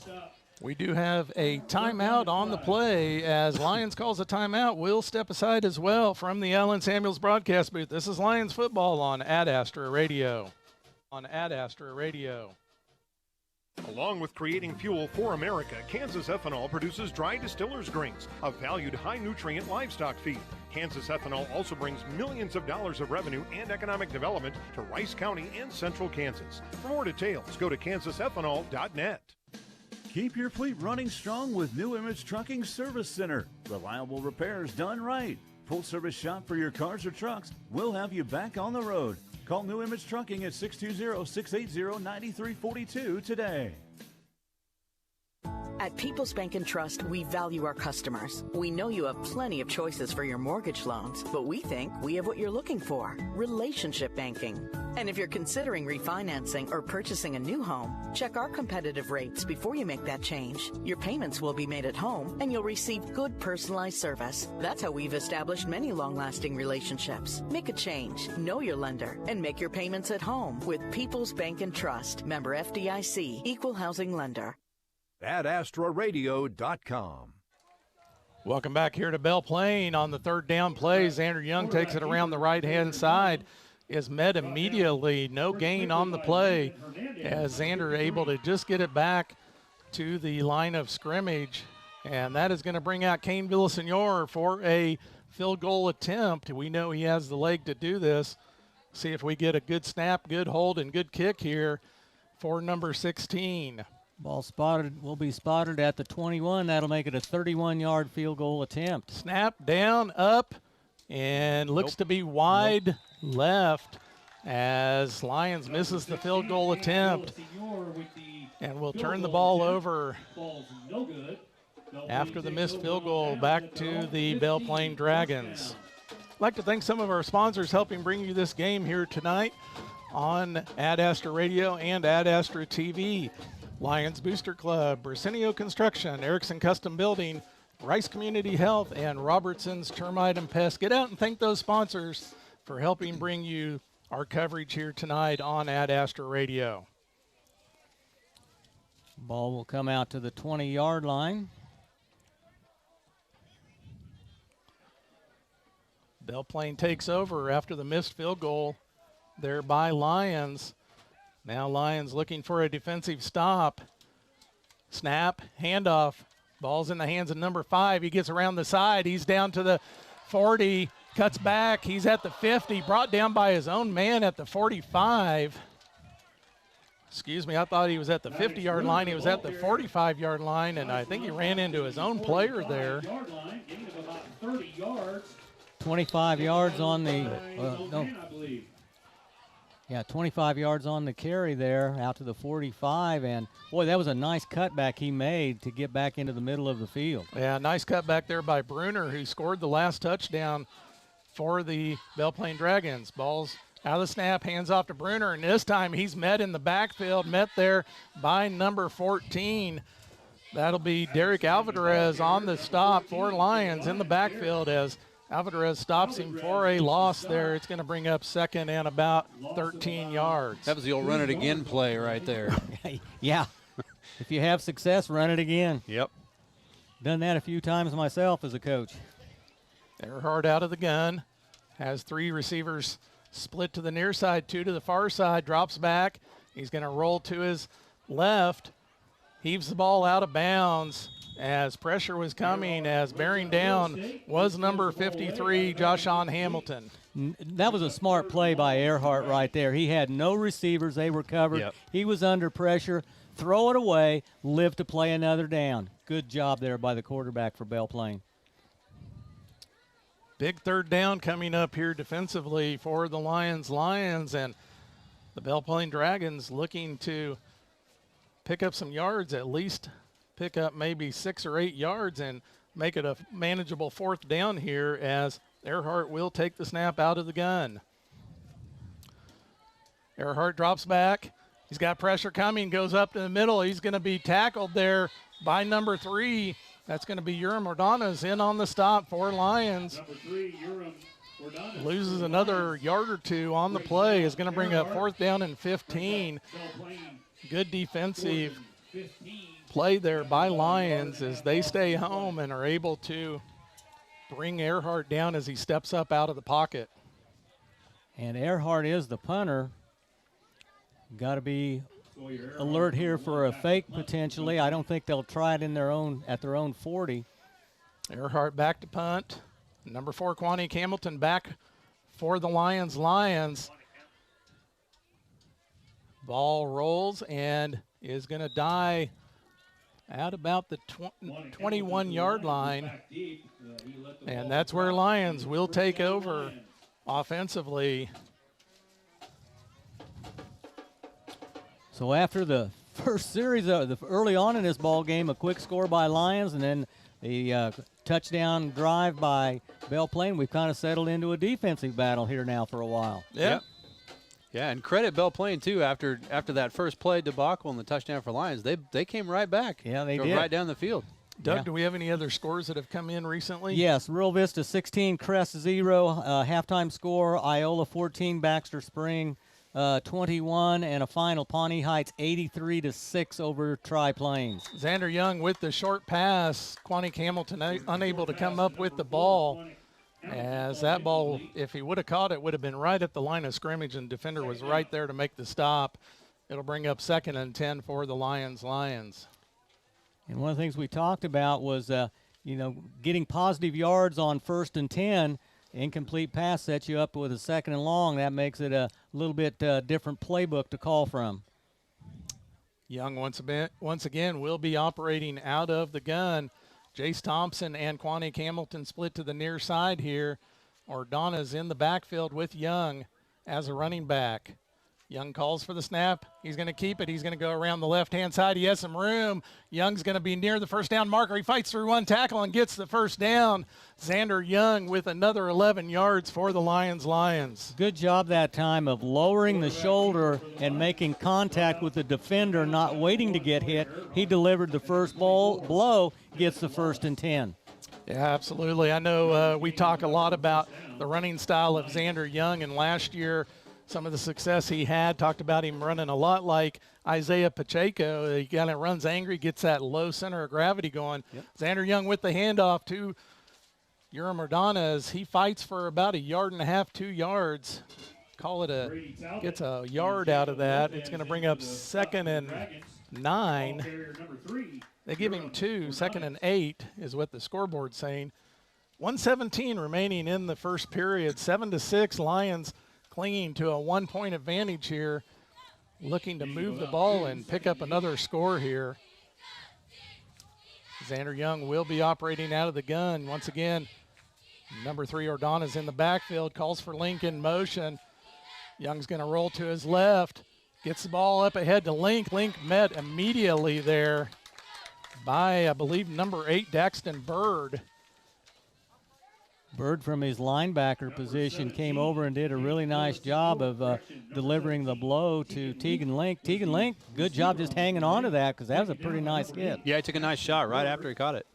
We do have a timeout on the play. As Lions calls a timeout, we'll step aside as well from the Allen Samuels broadcast booth. This is Lions football on Ad Astra Radio. Along with creating fuel for America, Kansas Ethanol produces dry distillers grains, a valued high-nutrient livestock feed. Kansas Ethanol also brings millions of dollars of revenue and economic development to Rice County and Central Kansas. For more details, go to kansasethanol.net. Keep your fleet running strong with New Image Trucking Service Center. Reliable repairs done right. Full service shop for your cars or trucks. We'll have you back on the road. Call New Image Trucking at 620-680-9342 today. At People's Bank and Trust, we value our customers. We know you have plenty of choices for your mortgage loans, but we think we have what you're looking for: relationship banking. And if you're considering refinancing or purchasing a new home, check our competitive rates before you make that change. Your payments will be made at home, and you'll receive good personalized service. That's how we've established many long-lasting relationships. Make a change, know your lender, and make your payments at home with People's Bank and Trust. Member FDIC, Equal Housing Lender. AdAstraRadio.com. Welcome back here to Belle Plaine on the 3rd down play. Xander Young takes it around the right-hand side. Is met immediately. No gain on the play, as Xander able to just get it back to the line of scrimmage. And that is going to bring out Kane Villasenor for a field goal attempt. We know he has the leg to do this. See if we get a good snap, good hold, and good kick here for number 16. Ball spotted, will be spotted at the 21. That'll make it a 31-yard field goal attempt. Snap, down, up, and looks to be wide left, as Lyons misses the field goal attempt. And we'll turn the ball over after the missed field goal back to the Belle Plaine Dragons. I'd like to thank some of our sponsors helping bring you this game here tonight on Ad Astra Radio and Ad Astra TV. Lyons Booster Club, Brasenio Construction, Erickson Custom Building, Rice Community Health, and Robertson's Termite and Pest. Get out and thank those sponsors for helping bring you our coverage here tonight on Ad Astra Radio. Ball will come out to the 20-yard line. Belle Plaine takes over after the missed field goal there by Lyons. Now Lyons looking for a defensive stop. Snap, handoff. Ball's in the hands of number 5. He gets around the side. He's down to the 40, cuts back. He's at the 50, brought down by his own man at the 45. Excuse me, I thought he was at the 50-yard line. He was at the 45-yard line, and I think he ran into his own player there. 25 yards on the Yeah, 25 yards on the carry there, out to the 45, and boy, that was a nice cutback he made to get back into the middle of the field. Yeah, nice cutback there by Bruner, who scored the last touchdown for the Belle Plaine Dragons. Ball's out of the snap, hands off to Bruner, and this time he's met in the backfield, met there by number 14. That'll be Derek Alvarez on the stop for Lyons in the backfield as Alvarez stops him for a loss there. It's going to bring up second and about 13 yards. That was the old run it again play right there. Yeah. If you have success, run it again. Yep. Done that a few times myself as a coach. Earhart out of the gun. Has 3 receivers split to the near side, 2 to the far side. Drops back. He's going to roll to his left. Heaves the ball out of bounds as pressure was coming, as bearing down was number 53, Joshawn Hamilton. That was a smart play by Earhart right there. He had no receivers. They were covered. Yep. He was under pressure. Throw it away, live to play another down. Good job there by the quarterback for Belle Plaine. Big third down coming up here defensively for the Lyons, and the Belle Plaine Dragons looking to pick up some yards, at least pick up maybe 6 or 8 yards and make it a manageable fourth down here as Earhart will take the snap out of the gun. Earhart drops back. He's got pressure coming, goes up to the middle. He's going to be tackled there by number 3. That's going to be Urim Ordonez in on the stop for Lyons. Number 3, Urim Ordonez. Loses another yard or 2 on the play. Is going to bring up fourth down and 15. Good defensive play there by Lyons as they stay home and are able to bring Earhart down as he steps up out of the pocket. And Earhart is the punter. Got to be alert here for a fake potentially. I don't think they'll try it in at their own 40. Earhart back to punt. Number 4, Quanique Hamilton back for the Lyons. Ball rolls and is going to die at about the 21-yard line. And that's where Lyons will take over offensively. So after the first series, early on in this ball game, a quick score by Lyons, and then the touchdown drive by Belle Plaine, we've kind of settled into a defensive battle here now for a while. Yeah. Yeah, and credit Belle Plaine, too, after that first play debacle and the touchdown for Lyons. They came right back. Yeah, they Drove did. right down the field. Doug, do we have any other scores that have come in recently? Yes, Rural Vista 16, Crest 0, halftime score, Iola 14, Baxter Spring 21, and a final Pawnee Heights 83-6 over Tri-Plains. Xander Young with the short pass. Quanique Hamilton unable to come up with the ball. As that ball, if he would have caught it, would have been right at the line of scrimmage, and defender was right there to make the stop. It'll bring up 2nd and 10 for the Lyons. And one of the things we talked about was, getting positive yards on 1st and 10. Incomplete pass sets you up with a 2nd and long. That makes it a little bit different playbook to call from. Young once again will be operating out of the gun. Jace Thompson and Quanique Hamilton split to the near side here. Ordonez in the backfield with Young as a running back. Young calls for the snap. He's going to keep it. He's going to go around the left-hand side. He has some room. Young's going to be near the first down marker. He fights through one tackle and gets the first down. Xander Young with another 11 yards for the Lyons. Good job that time of lowering the shoulder and making contact with the defender, not waiting to get hit. He delivered the first blow, gets the 1st and 10. Yeah, absolutely. I know we talk a lot about the running style of Xander Young, and last year some of the success he had, talked about him running a lot like Isaiah Pacheco. He kind of runs angry, gets that low center of gravity going. Yep. Xander Young with the handoff to Urim Ordonez. He fights for about 1.5 yards, 2 yards. Gets a yard out of that. It's going to bring up 2nd and 9. They give him 2. 2nd and 8 is what the scoreboard's saying. 1:17 remaining in the first period. 7-6 Lyons clinging to a 1-point advantage here, looking to move the ball and pick up another score here. Xander Young will be operating out of the gun. Once again, number 3 Ordonez in the backfield, calls for Lincoln motion. Young's going to roll to his left. Gets the ball up ahead to Link. Link met immediately there by, I believe, number 8, Daxton Bird. Bird from his linebacker position came over and did a really nice job of delivering the blow to Tegan Link. Tegan Link, good job just hanging on to that because that was a pretty nice hit. Yeah, he took a nice shot right after he caught it.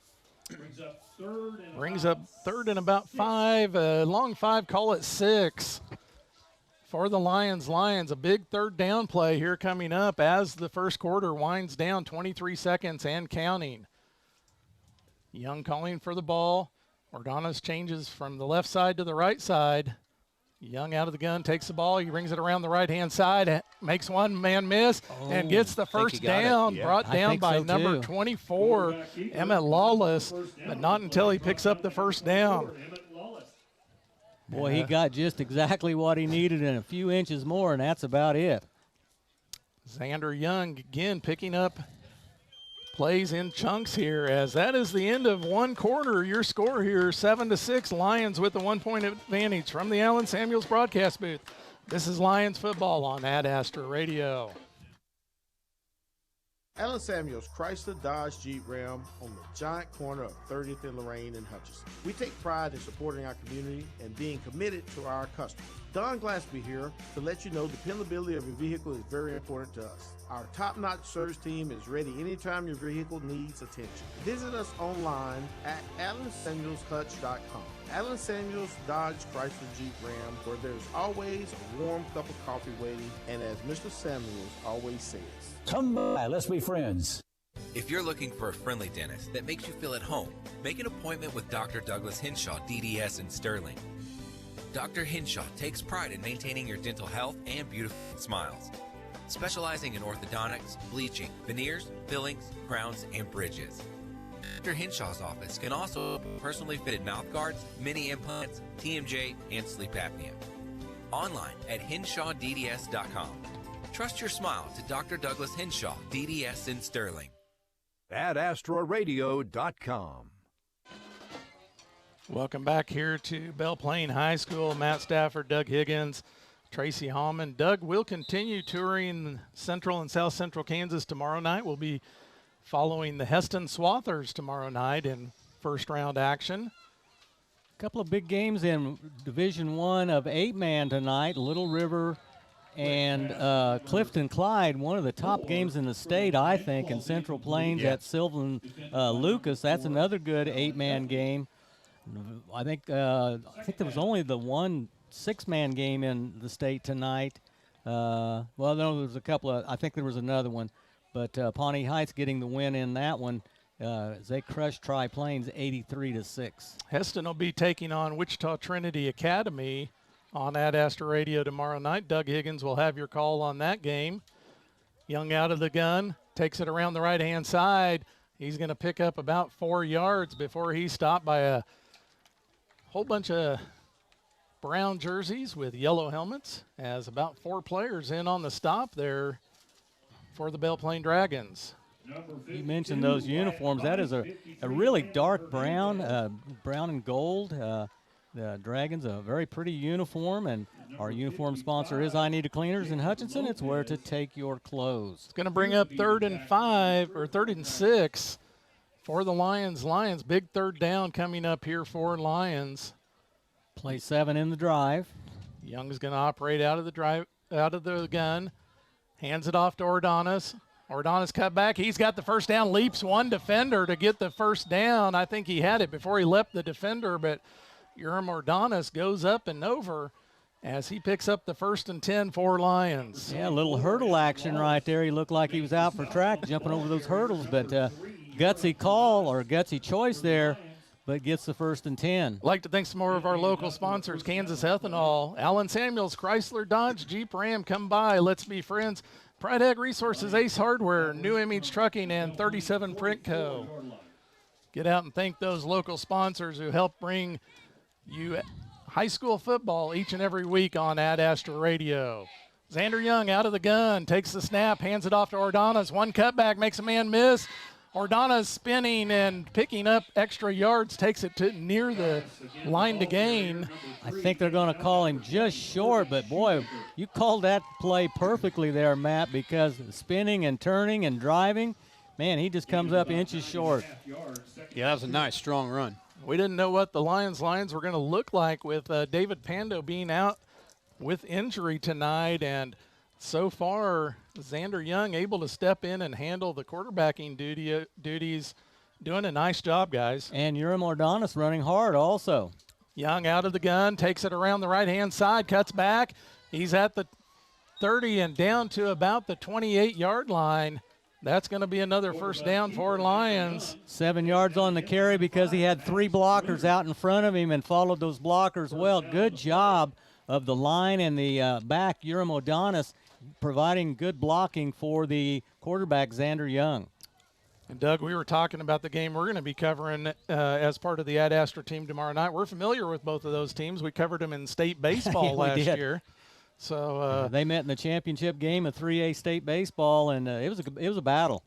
Brings up third and about 5, long 5, call it 6. For the Lions, a big third down play here coming up as the first quarter winds down, 23 seconds and counting. Young calling for the ball. Ordonez changes from the left side to the right side. Young out of the gun, takes the ball. He brings it around the right-hand side, makes one man miss, and gets the first down, brought down by number 24, Emmett Lawless, but not until he picks up the first down. Boy, he got just exactly what he needed and a few inches more, and that's about it. Xander Young again picking up plays in chunks here, as that is the end of one quarter. Your score here, 7-6, Lions with the 1-point advantage from the Allen Samuels broadcast booth. This is Lions football on Ad Astra Radio. Allen Samuels Chrysler Dodge Jeep Ram on the giant corner of 30th and Lorraine and Hutchinson. We take pride in supporting our community and being committed to our customers. Don Glassby here to let you know dependability of your vehicle is very important to us. Our top-notch service team is ready anytime your vehicle needs attention. Visit us online at AllenSamuelsHutch.com. Allen Samuels Dodge Chrysler Jeep Ram, where there's always a warm cup of coffee waiting, and as Mr. Samuels always says, come by, let's be friends. If you're looking for a friendly dentist that makes you feel at home, make an appointment with Dr. Douglas Henshaw, DDS in Sterling. Dr. Henshaw takes pride in maintaining your dental health and beautiful smiles. Specializing in orthodontics, bleaching, veneers, fillings, crowns, and bridges. Dr. Henshaw's office can also personally fitted mouth guards, mini implants, TMJ, and sleep apnea. Online at HenshawDDS.com. Trust your smile to Dr. Douglas Henshaw, DDS in Sterling. AdAstraRadio.com. Welcome back here to Belle Plaine High School. Matt Stafford, Doug Higgins, Tracy Hallman. Doug will continue touring Central and South Central Kansas tomorrow night. We'll be following the Heston Swathers tomorrow night in first-round action. A couple of big games in Division I of 8-man tonight. Little River and Clifton Clyde, one of the top games in the state, I think, in Central Plains at Sylvan Lucas. That's another good 8-man game. I think there was only the one 6-man game in the state tonight. Well, no, there was a couple of, I think there was another one. But Pawnee Heights getting the win in that one as they crushed Tri-Plains 83-6. Heston will be taking on Wichita Trinity Academy on Ad Astra Radio tomorrow night. Doug Higgins will have your call on that game. Young out of the gun, takes it around the right-hand side. He's going to pick up about 4 yards before he's stopped by a whole bunch of brown jerseys with yellow helmets, as about 4 players in on the stop there for the Belle Plaine Dragons. You mentioned those uniforms. That is a really dark brown, brown and gold. The Dragons, a very pretty uniform, and our uniform sponsor is I Need a Cleaners in Hutchinson. It's where to take your clothes. It's going to bring up 3rd and 5, or 3rd and 6 for the Lions. Lions, big third down coming up here for Lions. Play 7 in the drive. Young's going to operate out of the gun. Hands it off to Ordonez. Ordonez cut back. He's got the first down, leaps one defender to get the first down. I think he had it before he leapt the defender, but Urim Ordonez goes up and over as he picks up the 1st and 10 for Lions. Yeah, a little hurdle action right there. He looked like he was out for track jumping over those hurdles, but gutsy call or gutsy choice there, but gets the 1st and 10. I'd like to thank some more of our local sponsors, Kansas Ethanol, Allen Samuels, Chrysler, Dodge, Jeep, Ram. Come by. Let's be friends. Pride Ag Resources, Ace Hardware, New Image Trucking, and 37 Print Co. Get out and thank those local sponsors who help bring you high school football each and every week on Ad Astra Radio. Xander Young out of the gun, takes the snap, hands it off to Ordonez. One cutback, makes a man miss. Ordonez spinning and picking up extra yards, takes it to near the line to gain. I think they're going to call him just short, but boy, you called that play perfectly there, Matt, because spinning and turning and driving, man, he just comes up inches short. Yeah, that was a nice, strong run. We didn't know what the Lions were going to look like with David Pando being out with injury tonight, and so far, Xander Young able to step in and handle the quarterbacking duties, doing a nice job, guys. And Urim Ordonez running hard also. Young out of the gun, takes it around the right-hand side, cuts back. He's at the 30 and down to about the 28-yard line. That's going to be another first down for Lions. 7 yards on the carry because he had 3 blockers out in front of him and followed those blockers well. Good job of the line and the back, Urim Ordonez, providing good blocking for the quarterback, Xander Young. And Doug, we were talking about the game we're going to be covering as part of the Ad Astra team tomorrow night. We're familiar with both of those teams. We covered them in state baseball last year. So they met in the championship game of 3A state baseball, and it was a battle.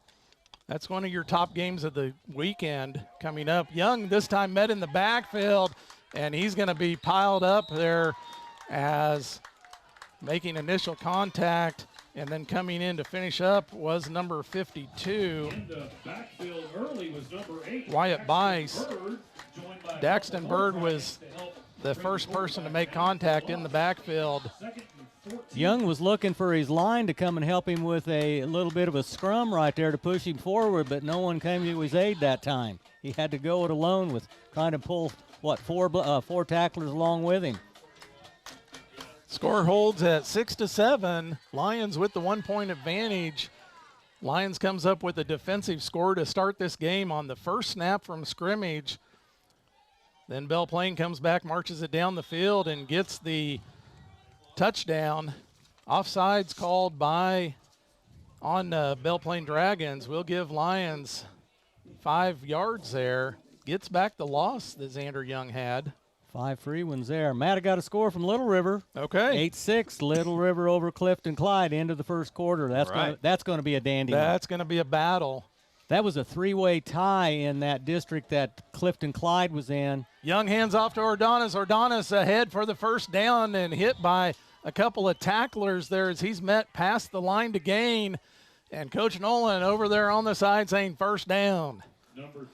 That's one of your top games of the weekend coming up. Young this time met in the backfield, and he's going to be piled up there as making initial contact, and then coming in to finish up was number 52. In the backfield early was number 8. Wyatt Bice. Daxton Bird was the first person to make contact in the backfield. Young was looking for his line to come and help him with a little bit of a scrum right there to push him forward, but no one came to his aid that time. He had to go it alone with trying to pull, four tacklers along with him. Score holds at 6-7. Lions with the 1-point advantage. Lions comes up with a defensive score to start this game on the first snap from scrimmage. Then Belle Plaine comes back, marches it down the field, and gets the touchdown. Offsides called on Belle Plaine Dragons. We'll give Lions 5 yards there. Gets back the loss that Xander Young had. 5 free ones there. Matt got a score from Little River. Okay. 8-6, Little River over Clifton Clyde into the first quarter. That's going to be a dandy. That's going to be a battle. That was a 3-way tie in that district that Clifton Clyde was in. Young hands off to Ordonez. Ordonez ahead for the first down and hit by a couple of tacklers there as he's met past the line to gain. And Coach Nolan over there on the side saying first down.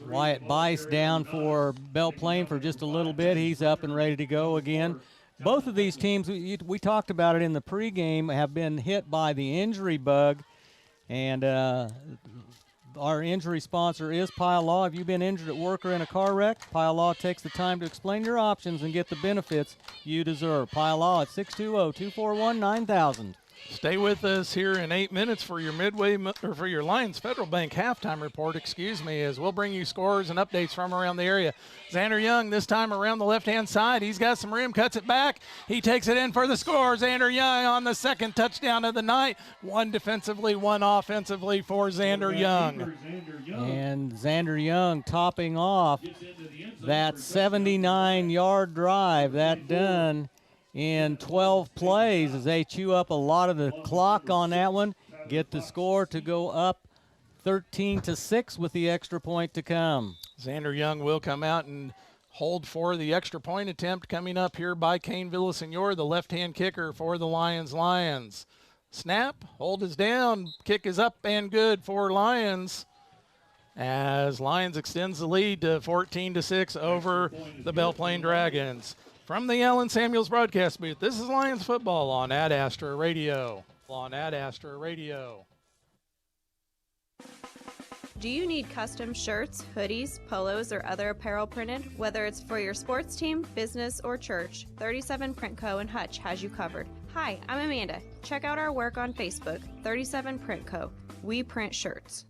Wyatt Bice down for Belle Plaine for just a little bit. He's up and ready to go again. Both of these teams, we talked about it in the pregame, have been hit by the injury bug. And our injury sponsor is Pile Law. Have you been injured at work or in a car wreck? Pile Law takes the time to explain your options and get the benefits you deserve. Pile Law at 620-241-9000. Stay with us here in 8 minutes for your for your Lions Federal Bank halftime report, as we'll bring you scores and updates from around the area. Xander Young this time around the left-hand side. He's got some room, cuts it back. He takes it in for the score. Xander Young on the second touchdown of the night. 1 defensively, 1 offensively for Xander Young. And Xander Young topping off that 79-yard drive. That done in 12 plays as they chew up a lot of the clock on that one. Get the score to go up 13-6 with the extra point to come. Xander Young will come out and hold for the extra point attempt coming up here by Kane Villasenor, the left-hand kicker for the Lions. Snap, hold is down, kick is up and good for Lions. As Lions extends the lead to 14-6 over the Belle Plaine Dragons. From the Allen Samuels broadcast booth, this is Lions football on Ad Astra Radio. Do you need custom shirts, hoodies, polos, or other apparel printed? Whether it's for your sports team, business, or church, 37 Print Co. in Hutch has you covered. Hi, I'm Amanda. Check out our work on Facebook, 37 Print Co. We print shirts.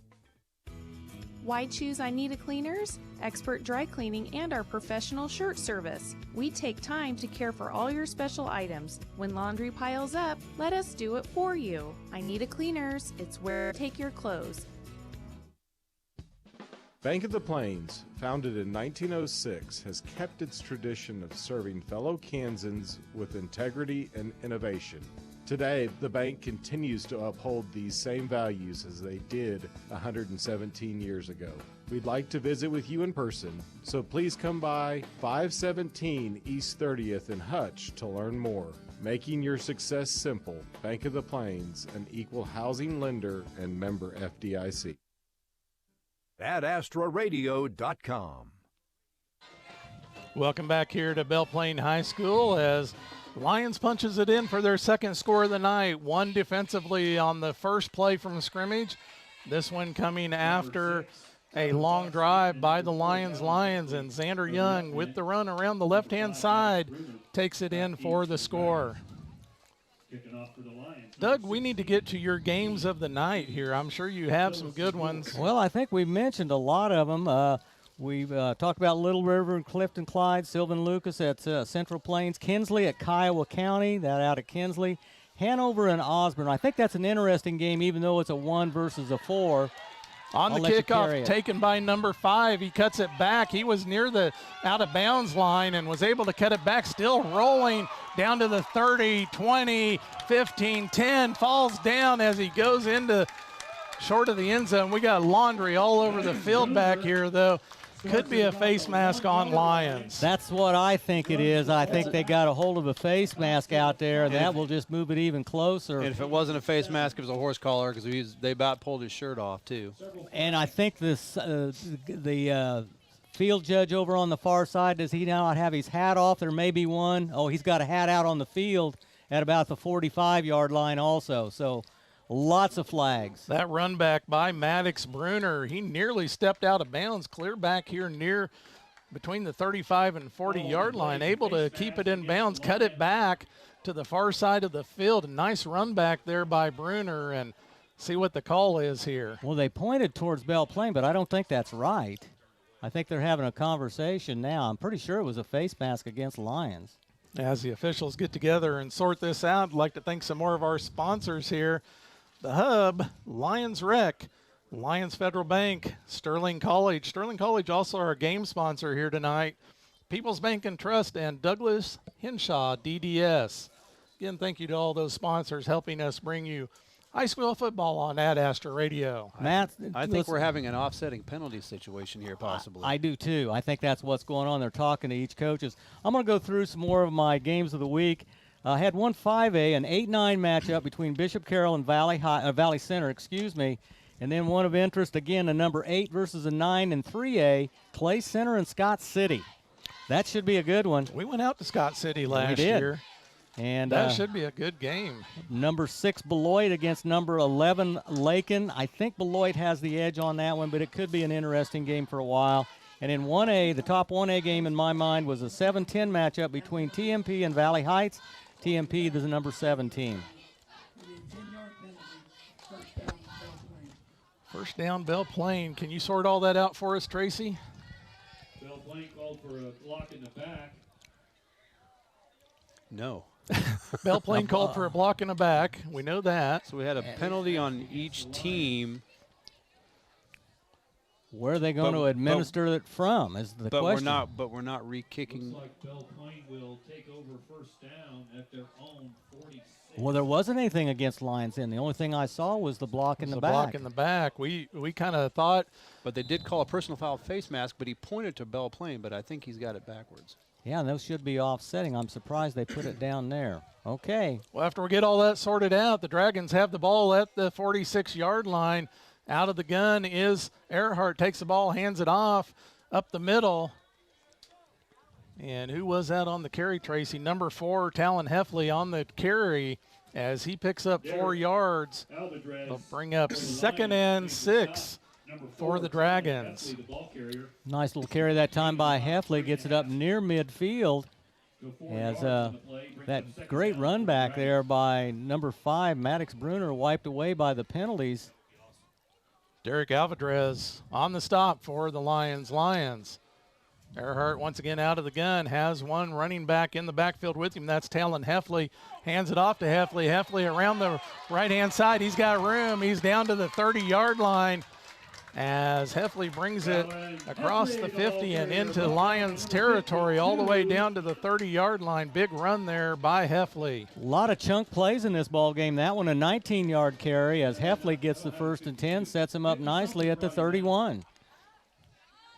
Why choose I Need a Cleaners? Expert dry cleaning and our professional shirt service. We take time to care for all your special items. When laundry piles up, let us do it for you. I Need a Cleaners. It's where to take your clothes. Bank of the Plains, founded in 1906, has kept its tradition of serving fellow Kansans with integrity and innovation. Today, the bank continues to uphold these same values as they did 117 years ago. We'd like to visit with you in person, so please come by 517 East 30th in Hutch to learn more. Making your success simple, Bank of the Plains, an equal housing lender and member FDIC. AdAstraRadio.com. Welcome back here to Belle Plaine High School as Lyons punches it in for their second score of the night. One defensively on the first play from scrimmage. This one coming after a long drive by the Lyons, and Xander Young with the run around the left-hand side takes it in for the score. Doug, we need to get to your games of the night here. I'm sure you have some good ones. Well, I think we mentioned a lot of them. We've talked about Little River and Clifton Clyde, Sylvan Lucas at Central Plains, Kinsley at Kiowa County, that out at Kinsley, Hanover and Osborne. I think that's an interesting game, even though it's a 1 versus a 4. On the kickoff, taken by number 5. He cuts it back. He was near the out-of-bounds line and was able to cut it back, still rolling down to the 30, 20, 15, 10. Falls down as he goes into short of the end zone. We got laundry all over the field back here, though. Could be a face mask on Lyons. That's what I think it is. I think they got a hold of a face mask out there, and that will just move it even closer. And if it wasn't a face mask, it was a horse collar because they about pulled his shirt off, too. And I think this the field judge over on the far side, does he not have his hat off? There may be one. Oh, he's got a hat out on the field at about the 45-yard line also. So lots of flags. That run back by Maddox Bruner, he nearly stepped out of bounds, clear back here near between the 35 and 40-yard line, able to keep it in bounds, cut it back to the far side of the field. A nice run back there by Bruner, and see what the call is here. Well, they pointed towards Belle Plaine, but I don't think that's right. I think they're having a conversation now. I'm pretty sure it was a face mask against Lyons. As the officials get together and sort this out, I'd like to thank some more of our sponsors here. The Hub, Lyons Rec, Lyons Federal Bank, Sterling College. Sterling College also our game sponsor here tonight. People's Bank and Trust and Douglas Henshaw DDS. Again, thank you to all those sponsors helping us bring you high school football on Ad Astra Radio. Matt, I think we're having an offsetting penalty situation here possibly. I do too. I think that's what's going on. They're talking to each coaches. I'm going to go through some more of my games of the week. I had one 5A, an 8-9 matchup between Bishop Carroll and Valley Center, and then one of interest, again, a number 8 versus a 9 in 3A, Clay Center and Scott City. That should be a good one. We went out to Scott City last year. And that should be a good game. Number 6 Beloit against number 11 Lakin. I think Beloit has the edge on that one, but it could be an interesting game for a while. And in 1A, the top 1A game in my mind was a 7-10 matchup between TMP and Valley Heights. TMP is the number 17. First down, Belle Plaine. Can you sort all that out for us, Tracy? Belle Plaine called for a block in the back. No. Belle Plaine called for a block in the back. We know that. So we had a penalty on each team. Where are they going to administer it from is the question. We're not re-kicking. Looks like Belle Plaine will take over first down at their own 46. Well, there wasn't anything against Lyons in. The only thing I saw was the block in the back. Block in the back. We kind of thought. But they did call a personal foul face mask, but he pointed to Belle Plaine, but I think he's got it backwards. Yeah, and those should be offsetting. I'm surprised they put it down there. Okay. Well, after we get all that sorted out, the Dragons have the ball at the 46-yard line. Out of the gun is Earhart, takes the ball, hands it off up the middle. And who was that on the carry, Tracy? Number 4, Talon Heffley on the carry as he picks up 4 yards. They'll bring up 2nd and 6 for the Dragons. Nice little carry that time by Heffley. Gets it up near midfield. As that great run back there by number 5, Maddox Bruner, wiped away by the penalties. Derek Alvarez on the stop for the Lyons. Earhart once again out of the gun, has one running back in the backfield with him. That's Talon Heffley. Hands it off to Heffley. Heffley around the right-hand side. He's got room. He's down to the 30-yard line. as Heffley brings it across the 50 and into Lyons territory all the way down to the 30-yard line. Big run there by Heffley. A lot of chunk plays in this ball game. That one a 19-yard carry as Heffley gets the 1st and 10, sets him up nicely at the 31.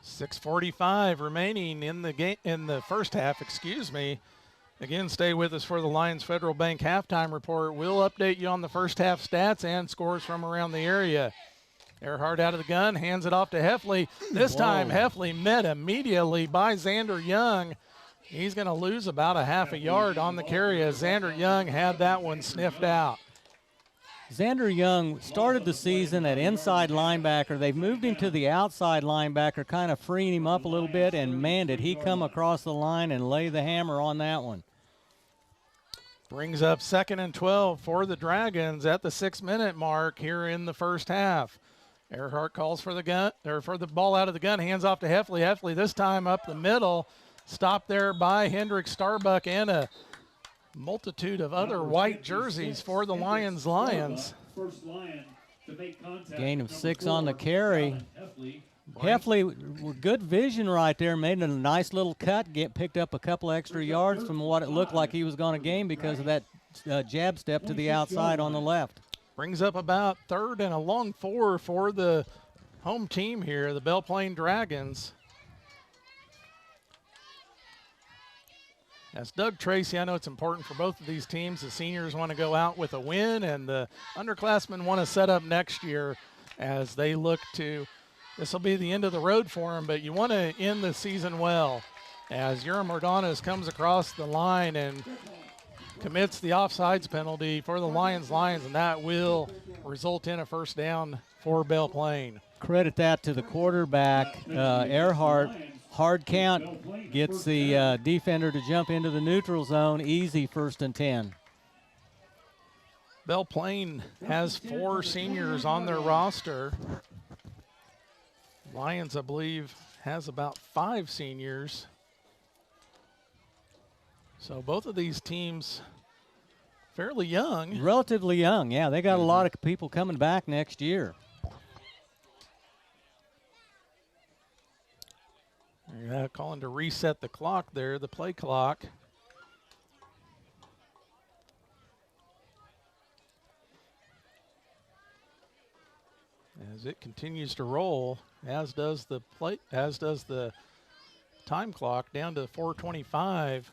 6:45 remaining in the game, in the first half, excuse me. Again, stay with us for the Lyons Federal Bank halftime report. We'll update you on the first half stats and scores from around the area. Earhart out of the gun, hands it off to Heffley. This time, Heffley met immediately by Xander Young. He's going to lose about a half a yard on the carry as Xander Young had that one sniffed out. Xander Young started the season at inside linebacker. They've moved him to the outside linebacker, kind of freeing him up a little bit, and man, did he come across the line and lay the hammer on that one. Brings up 2nd and 12 for the Dragons at the 6-minute mark here in the first half. Earhart calls for the gun, or for the ball out of the gun, hands off to Heffley. Heffley this time up the middle, stopped there by Hendrick Starbuck and a multitude of other white jerseys for the Lyons Lions. Gain of 6 on the carry. Heffley, with good vision right there, made a nice little cut, picked up a couple extra yards from what it looked like he was going to gain because of that jab step to the outside on the left. Brings up about 3rd and a long 4 for the home team here, the Belle Plaine Dragons. As Doug Tracy, I know it's important for both of these teams. The seniors want to go out with a win, and the underclassmen want to set up next year as they look to, this will be the end of the road for them, but you want to end the season well. As Urim Ordonis comes across the line and commits the offsides penalty for the Lyons, and that will result in a first down for Belle Plaine. Credit that to the quarterback, Earhart. Hard count, gets the defender to jump into the neutral zone. Easy 1st and 10. Belle Plaine has 4 seniors on their roster. Lyons, I believe, has about 5 seniors. So both of these teams fairly young. Relatively young, yeah. They got a lot of people coming back next year. Yeah, calling to reset the clock there, the play clock. As it continues to roll, as does the time clock down to 4:25.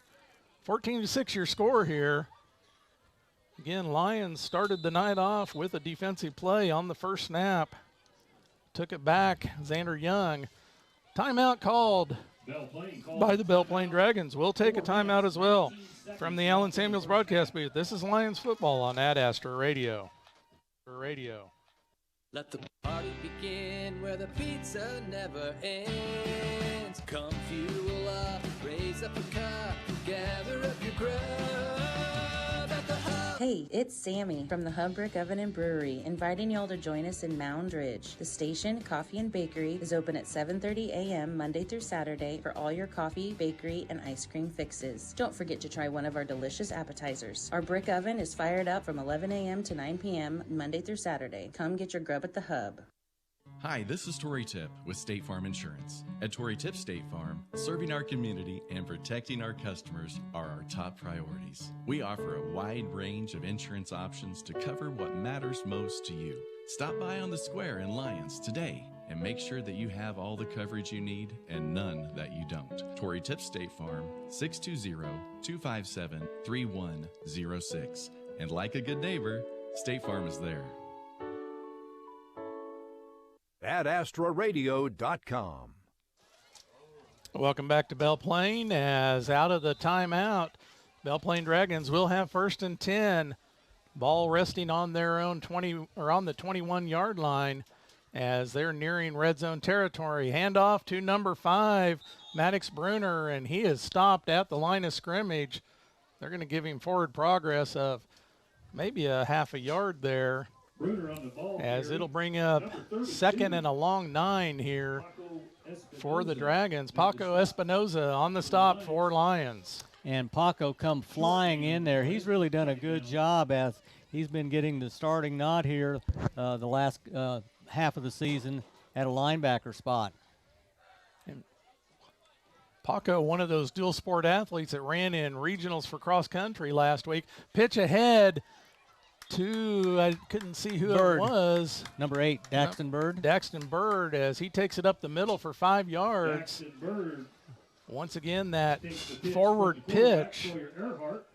14-6 your score here. Again, Lyons started the night off with a defensive play on the first snap. Took it back, Xander Young. Timeout called by the Belle Plaine Dragons. We'll take a timeout as well from the Allen Samuels broadcast booth. This is Lyons football on Ad Astra Radio. Let the party begin where the pizza never ends. Come fuel up, raise up a cup, gather up your grub at the hub. Hey, it's Sammy from the Hub Brick Oven and Brewery, inviting y'all to join us in Mound Ridge. The station, Coffee and Bakery, is open at 7:30 a.m. Monday through Saturday for all your coffee, bakery, and ice cream fixes. Don't forget to try one of our delicious appetizers. Our brick oven is fired up from 11 a.m. to 9 p.m. Monday through Saturday. Come get your grub at the Hub. Hi, this is Tori Tip with State Farm Insurance. At Tori Tip State Farm, serving our community and protecting our customers are our top priorities. We offer a wide range of insurance options to cover what matters most to you. Stop by on the square in Lyons today and make sure that you have all the coverage you need and none that you don't. Tori Tip State Farm, 620-257-3106. And like a good neighbor, State Farm is there. AdAstraRadio.com. Welcome back to Belle Plaine. As out of the timeout, Belle Plaine Dragons will have 1st and 10. Ball resting on their own 20 or on the 21-yard line as they're nearing red zone territory. Handoff to number 5, Maddox Bruner, and he is stopped at the line of scrimmage. They're going to give him forward progress of maybe a half a yard there, as it'll bring up 2nd and a long 9 here for the Dragons. Paco Espinoza on the stop for Lyons. And Paco come flying in there. He's really done a good job as he's been getting the starting nod here the last half of the season. at a linebacker spot. Paco, one of those dual sport athletes that ran in regionals for cross country last week. Pitch ahead to, I couldn't see who Bird. it was. Number 8, Daxton Bird. Daxton Bird, as he takes it up the middle for 5 yards. Daxton Bird Once again, that takes the pitch forward for the quarterback, pitch Sawyer Earhart.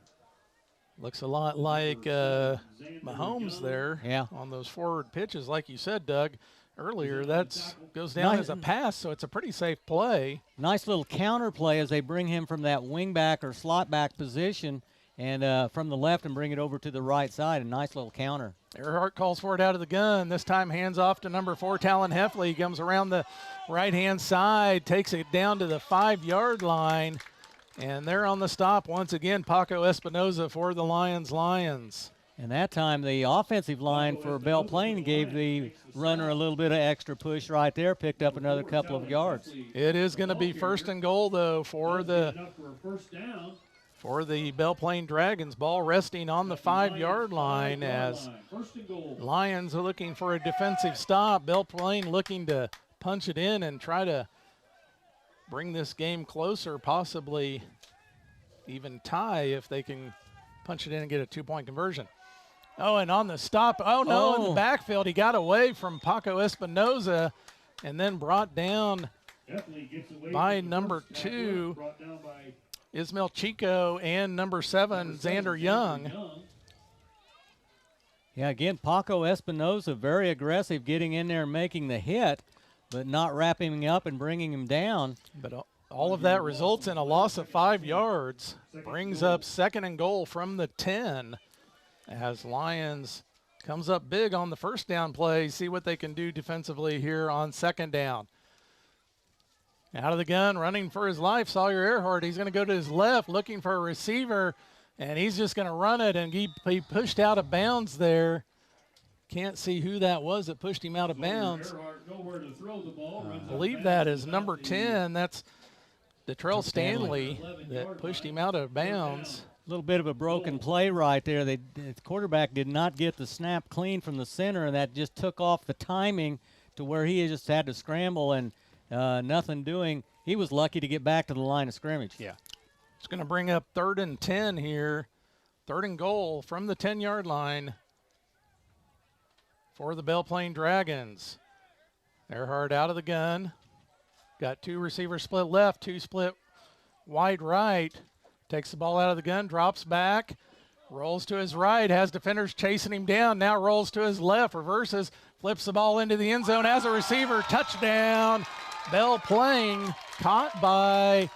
looks a lot like Mahomes there on those forward pitches. Like you said, Doug, earlier, that goes down as a pass, so it's a pretty safe play. Nice little counter play as they bring him from that wing back or slot back position and from the left and bring it over to the right side. A nice little counter. Earhart calls for it out of the gun. This time hands off to number 4, Talon Heffley. He comes around the right-hand side, takes it down to the 5-yard line, and they're on the stop once again. Paco Espinoza for the Lions. And that time the offensive line for Belle Plaine gave the runner a little bit of extra push right there, picked up another couple of yards. It is going to be 1st and goal, though, for the Belle Plaine Dragons. Ball resting on the 5-yard line as Lions are looking for a defensive stop. Belle Plaine looking to punch it in and try to bring this game closer, possibly even tie if they can punch it in and get a 2-point conversion. Oh, and on the stop, in the backfield, he got away from Paco Espinoza and then brought down by number 2, Ismael Chico, and number 7, Xander Young. Yeah, again, Paco Espinoza, very aggressive, getting in there and making the hit, but not wrapping him up and bringing him down. But all of that results in a loss of 5 yards, brings up 2nd and goal from the 10. As Lions comes up big on the first down play, see what they can do defensively here on 2nd down. Out of the gun, running for his life, Sawyer Earhart. He's going to go to his left, looking for a receiver, and he's just going to run it, and he pushed out of bounds there. Can't see who that was that pushed him out of bounds. I believe that is number 10. That's Detrell Stanley that pushed him out of bounds. A little bit of a broken play right there. The quarterback did not get the snap clean from the center, and that just took off the timing to where he just had to scramble and nothing doing. He was lucky to get back to the line of scrimmage. Yeah. It's going to bring up 3rd and 10 here. 3rd and goal from the 10-yard line for the Belle Plaine Dragons. Earhart out of the gun. Got 2 receivers split left, 2 split wide right. Takes the ball out of the gun, drops back, rolls to his right, has defenders chasing him down, now rolls to his left, reverses, flips the ball into the end zone as a receiver, touchdown, Belle Plaine, caught by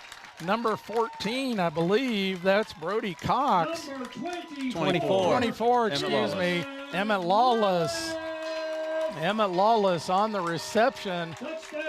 number 14, I believe. That's Brody Cox. Number 24, excuse me. Emmett Lawless. Emmett Lawless on the reception,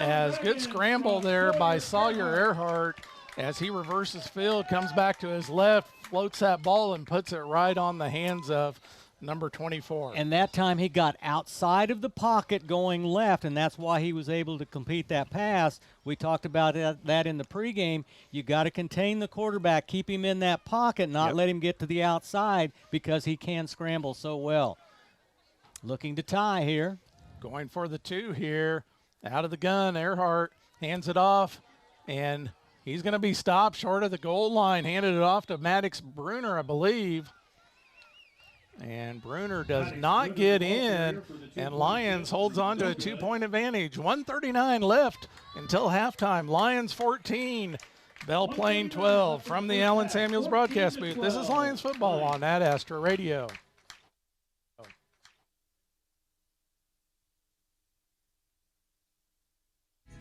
as good scramble there by Sawyer Earhart. As he reverses field, comes back to his left, floats that ball and puts it right on the hands of number 24. And that time he got outside of the pocket going left, and that's why he was able to complete that pass. We talked about that in the pregame. You got to contain the quarterback, keep him in that pocket, not let him get to the outside because he can scramble so well. Looking to tie here. Going for the 2 here. Out of the gun, Earhart hands it off, and he's going to be stopped short of the goal line. Handed it off to Maddox Bruner, I believe. And Bruner does not get in, and Lyons holds on to a 2-point advantage. 1:39 left until halftime. Lions 14, Belle Plaine 12. From the Allen Samuels broadcast booth, this is Lions football on Ad Astra Radio.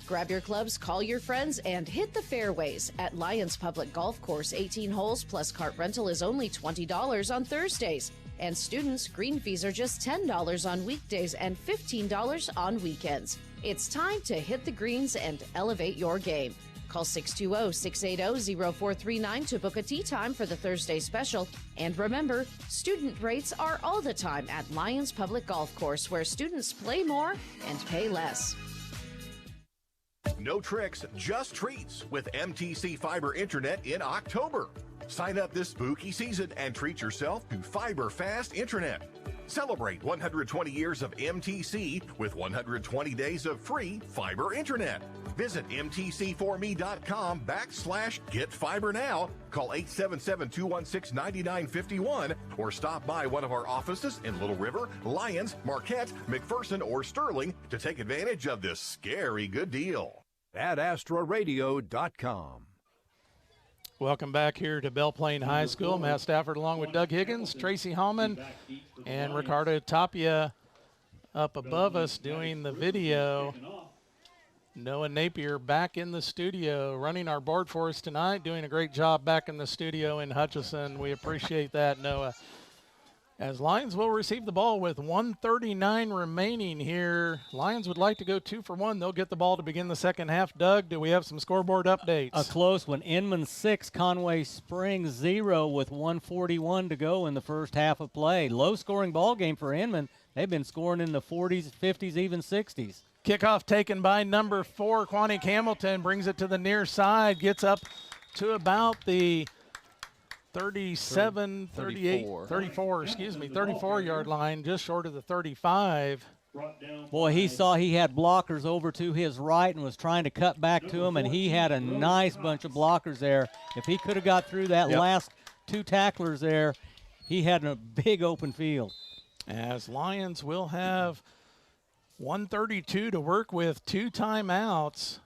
Grab your clubs, call your friends, and hit the fairways. At Lyons Public Golf Course, 18 holes plus cart rental is only $20 on Thursdays. And students, green fees are just $10 on weekdays and $15 on weekends. It's time to hit the greens and elevate your game. Call 620-680-0439 to book a tee time for the Thursday special. And remember, student rates are all the time at Lyons Public Golf Course, where students play more and pay less. No tricks, just treats with MTC Fiber Internet in October. Sign up this spooky season and treat yourself to Fiber Fast Internet. Celebrate 120 years of MTC with 120 days of free fiber internet. Visit mtc4me.com/get fiber now. Call 877-216-9951 or stop by one of our offices in Little River, Lyons, Marquette, McPherson, or Sterling to take advantage of this scary good deal. AdAstraRadio.com. Welcome back here to Belle Plaine High School. Matt Stafford along with Doug Higgins, Tracy Hallman, and Ricardo Tapia up above us doing the video. Noah Napier back in the studio running our board for us tonight, doing a great job back in the studio in Hutchinson. We appreciate that, Noah. As Lyons will receive the ball with 1:39 remaining here. Lyons would like to go 2 for 1. They'll get the ball to begin the second half. Doug, do we have some scoreboard updates? A close one. Inman 6, Conway Springs 0 with 1:41 to go in the first half of play. Low-scoring ball game for Inman. They've been scoring in the 40s, 50s, even 60s. Kickoff taken by number 4, Quanique Hamilton, brings it to the near side, gets up to about the 34-yard line, just short of the 35. Boy, he saw he had blockers over to his right and was trying to cut back to him, and he had a nice bunch of blockers there. If he could have got through that last 2 tacklers there, he had a big open field. As Lyons will have 1:32 to work with, 2 timeouts.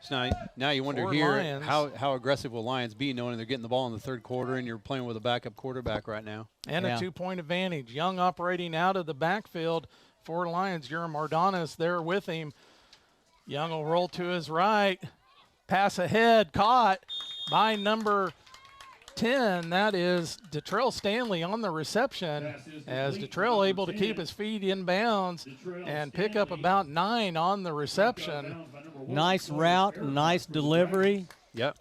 So now you wonder for here, Lyons. how aggressive will Lyons be knowing they're getting the ball in the third quarter and you're playing with a backup quarterback right now? And a 2-point advantage. Young operating out of the backfield for Lyons. Jerem Mardonis there with him. Young will roll to his right. Pass ahead, caught by number 10. That is Detrell Stanley on the reception, as Detrell able to keep his feet in bounds and pick up about 9 on the reception. Nice route, nice delivery. Yep.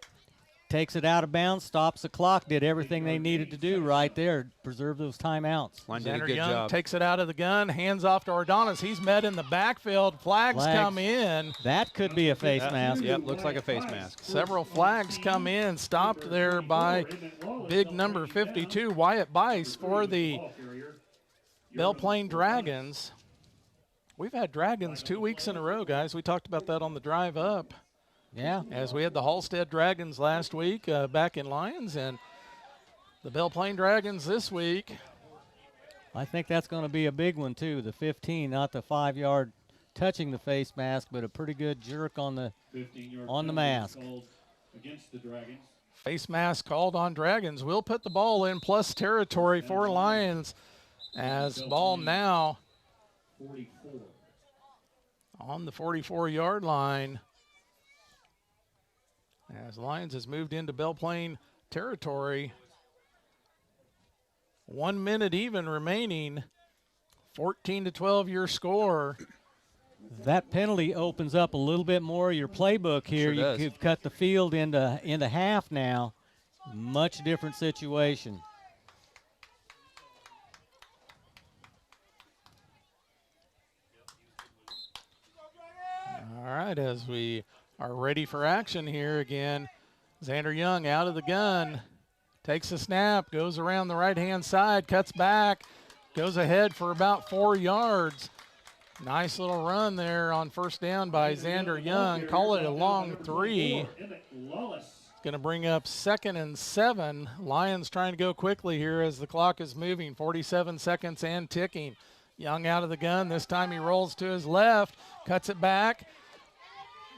Takes it out of bounds, stops the clock, did everything they needed to do right there, preserve those timeouts. Xander Young takes it out of the gun, hands off to Ardonis. He's met in the backfield. Flags come in. That could be a face mask. Yep, looks like a face mask. Several flags come in, stopped there by big number 52, Wyatt Bice, for the Belle Plaine Dragons. We've had Dragons 2 weeks in a row, guys. We talked about that on the drive up. Yeah. As we had the Halstead Dragons last week back in Lyons, and the Belle Plaine Dragons this week. I think that's going to be a big one, too. The 15, not the 5-yard touching the face mask, but a pretty good jerk on the mask. Against the Dragons. Face mask called on Dragons. We'll put the ball in plus territory for Lyons, as ball now 44. on the 44-yard line. As Lyons has moved into Belle Plaine territory. 1 minute even remaining. 14-12 your score. That penalty opens up a little bit more of your playbook here. Sure does. You've cut the field into half now. Much different situation. All right, as we are ready for action here again. Xander Young out of the gun, takes a snap, goes around the right-hand side, cuts back, goes ahead for about 4 yards. Nice little run there on first down by Xander Young. Call it a long 3. Going to bring up 2nd and 7. Lyons trying to go quickly here as the clock is moving. 47 seconds and ticking. Young out of the gun. This time he rolls to his left, cuts it back,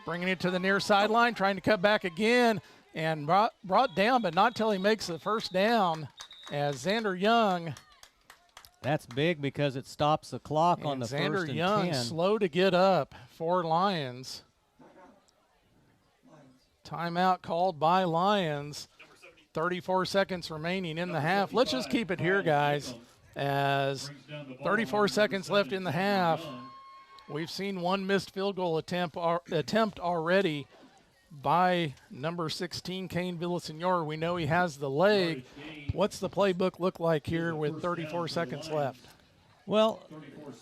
bringing it to the near sideline, trying to cut back again, and brought down, but not till he makes the first down, as Xander Young. That's big because it stops the clock on the Xander first and Young 10. slow to get up for Lyons. Timeout called by Lyons. 34 seconds remaining in the half. Let's just keep it here, guys, as 34 seconds left in the half. We've seen 1 missed field goal attempt already by number 16, Kane Villasenor. We know he has the leg. What's the playbook look like here with 34 seconds left? Well,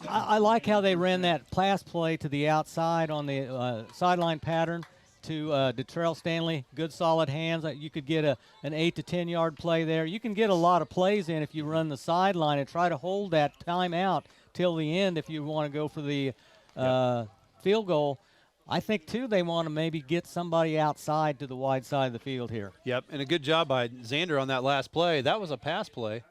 I like how they ran that pass play to the outside on the sideline pattern. to Detrell Stanley. Good solid hands. You could get an 8 to 10 yard play there. You can get a lot of plays in if you run the sideline and try to hold that timeout till the end if you want to go for the field goal. I think, too, they want to maybe get somebody outside to the wide side of the field here. Yep, and a good job by Xander on that last play. That was a pass play,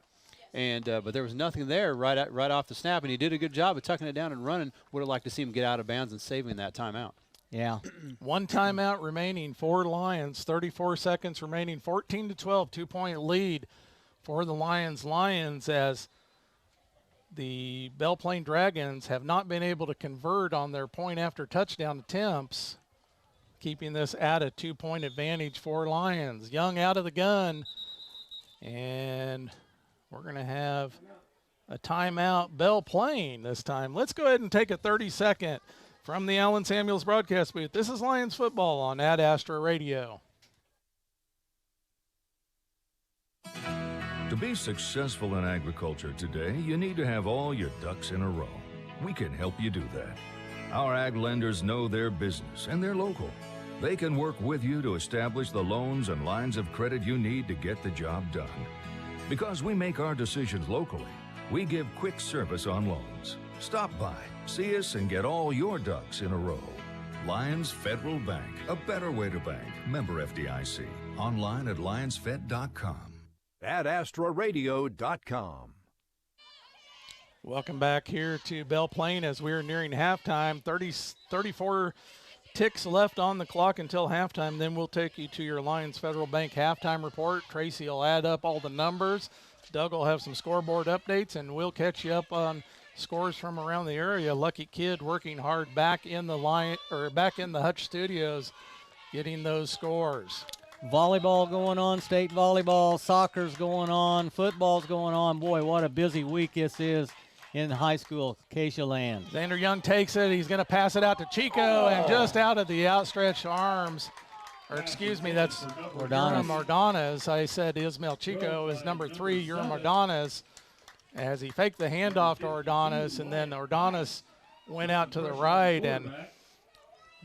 and but there was nothing there right off the snap, and he did a good job of tucking it down and running. Would have liked to see him get out of bounds and saving that timeout. Yeah. One timeout remaining for Lions. 34 seconds remaining. 14-12, 2-point lead for the Lions. Lions, as the Belle Plaine Dragons have not been able to convert on their point after touchdown attempts, keeping this at a 2-point advantage for Lions. Young out of the gun, and we're going to have a timeout, Belle Plaine this time. Let's go ahead and take a 30-second from the Allen Samuels broadcast booth. This is Lions football on Ad Astra Radio. To be successful in agriculture today, you need to have all your ducks in a row. We can help you do that. Our ag lenders know their business and they're local. They can work with you to establish the loans and lines of credit you need to get the job done. Because we make our decisions locally, we give quick service on loans. Stop by, see us, and get all your ducks in a row. Lyons Federal Bank, a better way to bank. Member FDIC. Online at lyonsfed.com. AdAstraRadio.com. Welcome back here to Belle Plaine as we're nearing halftime. 34 ticks left on the clock until halftime. Then we'll take you to your Lyons Federal Bank halftime report. Tracy will add up all the numbers. Doug will have some scoreboard updates, and we'll catch you up on scores from around the area. Lucky Kid working hard back in the Hutch Studios, getting those scores. Volleyball going on, state volleyball, soccer's going on, football's going on. Boy, what a busy week this is in high school, Acacia Land. Xander Young takes it. He's going to pass it out to Chico, and just out of the outstretched arms, or excuse me, that's Ordonez. I said Ismael Chico is number 3, Urim Ordonez, as he faked the handoff to Ordonez, and then Ordonez went out to the right, and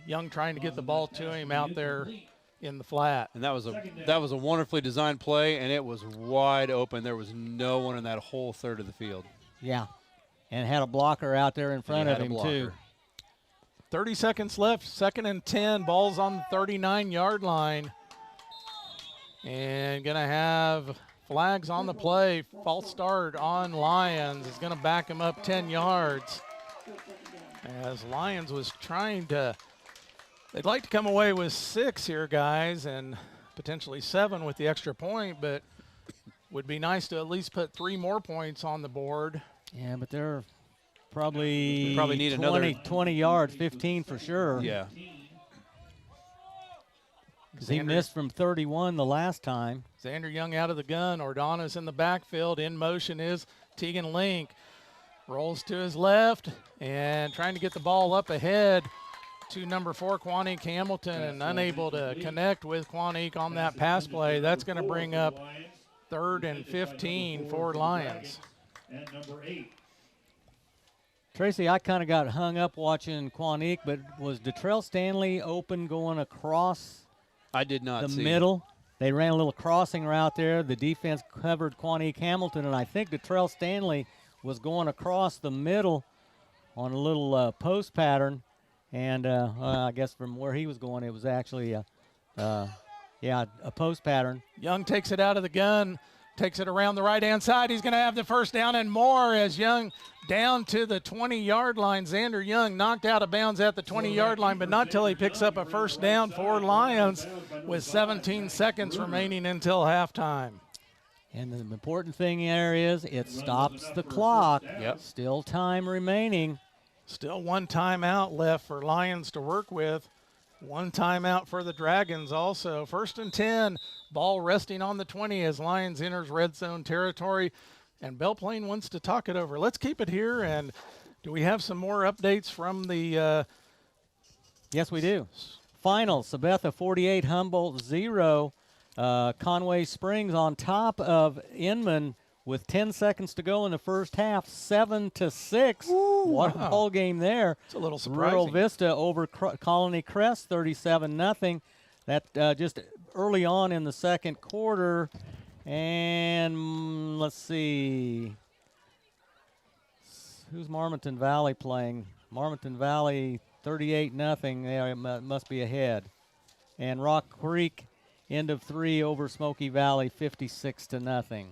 Young trying to get the ball to him out there in the flat. And that was a wonderfully designed play, and it was wide open. There was no one in that whole third of the field. Yeah, and had a blocker out there in front of him too. 30 seconds left, 2nd and 10. Ball's on the 39-yard line. And going to have flags on the play. False start on Lyons is going to back him up 10 yards. As Lyons was trying to, they'd like to come away with 6 here, guys, and potentially 7 with the extra point, but would be nice to at least put 3 more points on the board. Yeah, but they're probably need 20 yards, 15 for sure. Yeah. Because he missed from 31 the last time. Xander Young out of the gun. Ordonez in the backfield. In motion is Tegan Link. Rolls to his left and trying to get the ball up ahead to number 4, Quanique Hamilton, and unable to connect with Quanique on that pass play. That's going to bring up 3rd and 15 for Lyons. And number 8. Tracy, I kind of got hung up watching Quanique, but was Detrell Stanley open going across I did not see middle? They ran a little crossing route there. The defense covered Quanique Hamilton, and I think Detrell Stanley was going across the middle on a little post pattern. And I guess from where he was going, it was actually a post pattern. Young takes it out of the gun, takes it around the right-hand side. He's going to have the first down and more as Young down to the 20-yard line. Xander Young knocked out of bounds at the 20-yard line, but not till he picks up a first down for Lyons with 17 seconds remaining until halftime. And the important thing there is it stops the clock. Yep. Still time remaining. Still 1 timeout left for Lyons to work with. 1 timeout for the Dragons also. 1st and 10, ball resting on the 20 as Lyons enters red zone territory. And Belle Plaine wants to talk it over. Let's keep it here. And do we have some more updates from the Yes, we do. Final, Sabetha 48, Humboldt 0. Conway Springs on top of Inman with 10 seconds to go in the first half, 7-6. What a ball game there. It's a little surprising. Rural Vista over Colony Crest, 37-0. That just early on in the second quarter. And let's see. Who's Marmonton Valley playing? Marmonton Valley 38-0. They must be ahead. And Rock Creek, end of 3 over Smoky Valley, 56-0.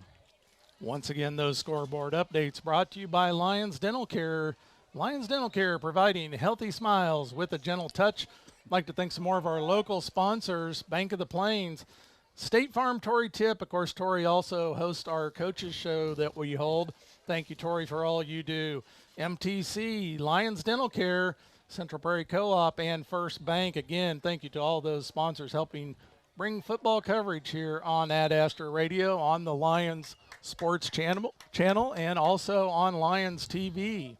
Once again, those scoreboard updates brought to you by Lyons Dental Care. Lyons Dental Care, providing healthy smiles with a gentle touch. I'd like to thank some more of our local sponsors, Bank of the Plains, State Farm, Tori Tip. Of course, Tori also hosts our coaches show that we hold. Thank you, Tori, for all you do. MTC, Lyons Dental Care, Central Prairie Co-op, and First Bank. Again, thank you to all those sponsors helping bring football coverage here on Ad Astra Radio, on the Lyons Sports channel, and also on Lyons TV.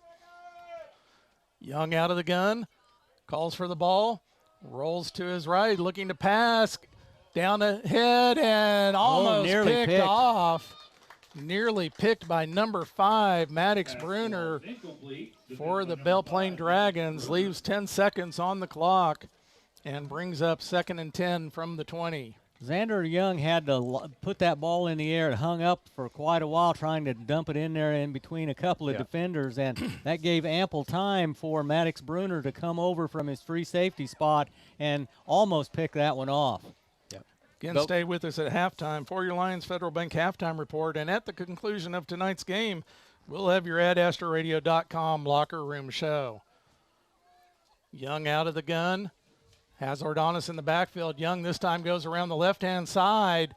Young out of the gun, calls for the ball, rolls to his right, looking to pass, down ahead, and almost picked off. Nearly picked by number 5, Maddox Bruner, for the Belle Plaine Dragons. Leaves 10 seconds on the clock and brings up 2nd and 10 from the 20. Xander Young had to put that ball in the air. It hung up for quite a while trying to dump it in there in between a couple of defenders, and that gave ample time for Maddox Bruner to come over from his free safety spot and almost pick that one off. Again, stay with us at halftime for your Lyons Federal Bank halftime report, and at the conclusion of tonight's game, we'll have your AdAstraRadio.com locker room show. Young out of the gun. Has Ordonis in the backfield. Young this time goes around the left-hand side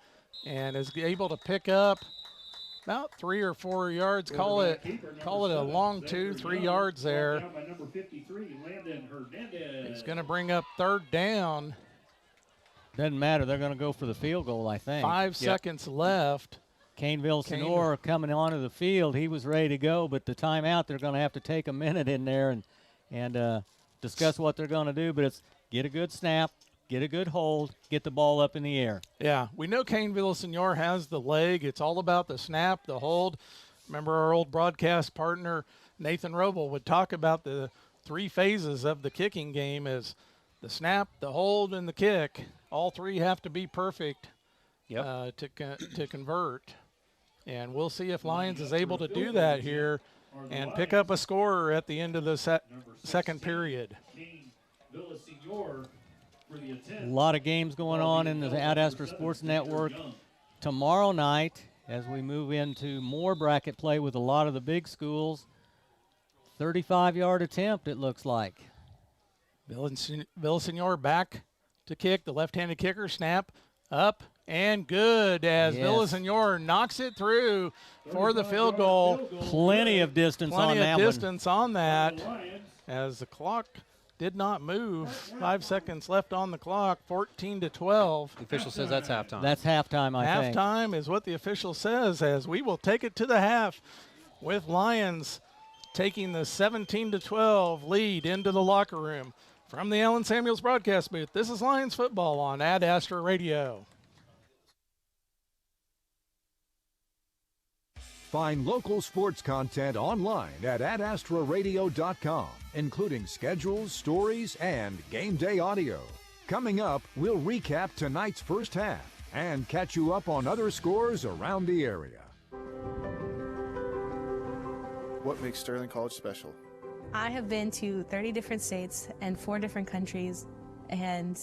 and is able to pick up about 3 or 4 yards. Call it a long 2-3 yards there. He's going to bring up 3rd down. Doesn't matter. They're going to go for the field goal, I think. 5 seconds left. Caneville Sonora coming onto the field. He was ready to go, but the timeout, they're going to have to take a minute in there and discuss what they're going to do. But it's get a good snap, get a good hold, get the ball up in the air. Yeah, we know Caneville Senor has the leg. It's all about the snap, the hold. Remember our old broadcast partner, Nathan Roble, would talk about the 3 phases of the kicking game as the snap, the hold, and the kick. All 3 have to be perfect to convert. And we'll see if Lyons is able to do that here and pick up a score at the end of the second period. A lot of games going on in the Ad Astra Sports Network tomorrow night as we move into more bracket play with a lot of the big schools. 35-yard attempt, it looks like. Villasenor back to kick. The left-handed kicker, snap, up, and good as Villasenor knocks it through for the field goal. Plenty of distance on that one. Plenty of distance on that as the clock did not move. 5 seconds left on the clock, 14-12. The official says that's halftime. That's halftime, I think. Halftime is what the official says, as we will take it to the half with Lyons taking the 17-12 lead into the locker room. From the Allen Samuels broadcast booth, this is Lyons football on Ad Astra Radio. Find local sports content online at adastraradio.com, including schedules, stories, and game day audio. Coming up, we'll recap tonight's first half and catch you up on other scores around the area. What makes Sterling College special? I have been to 30 different states and 4 different countries, and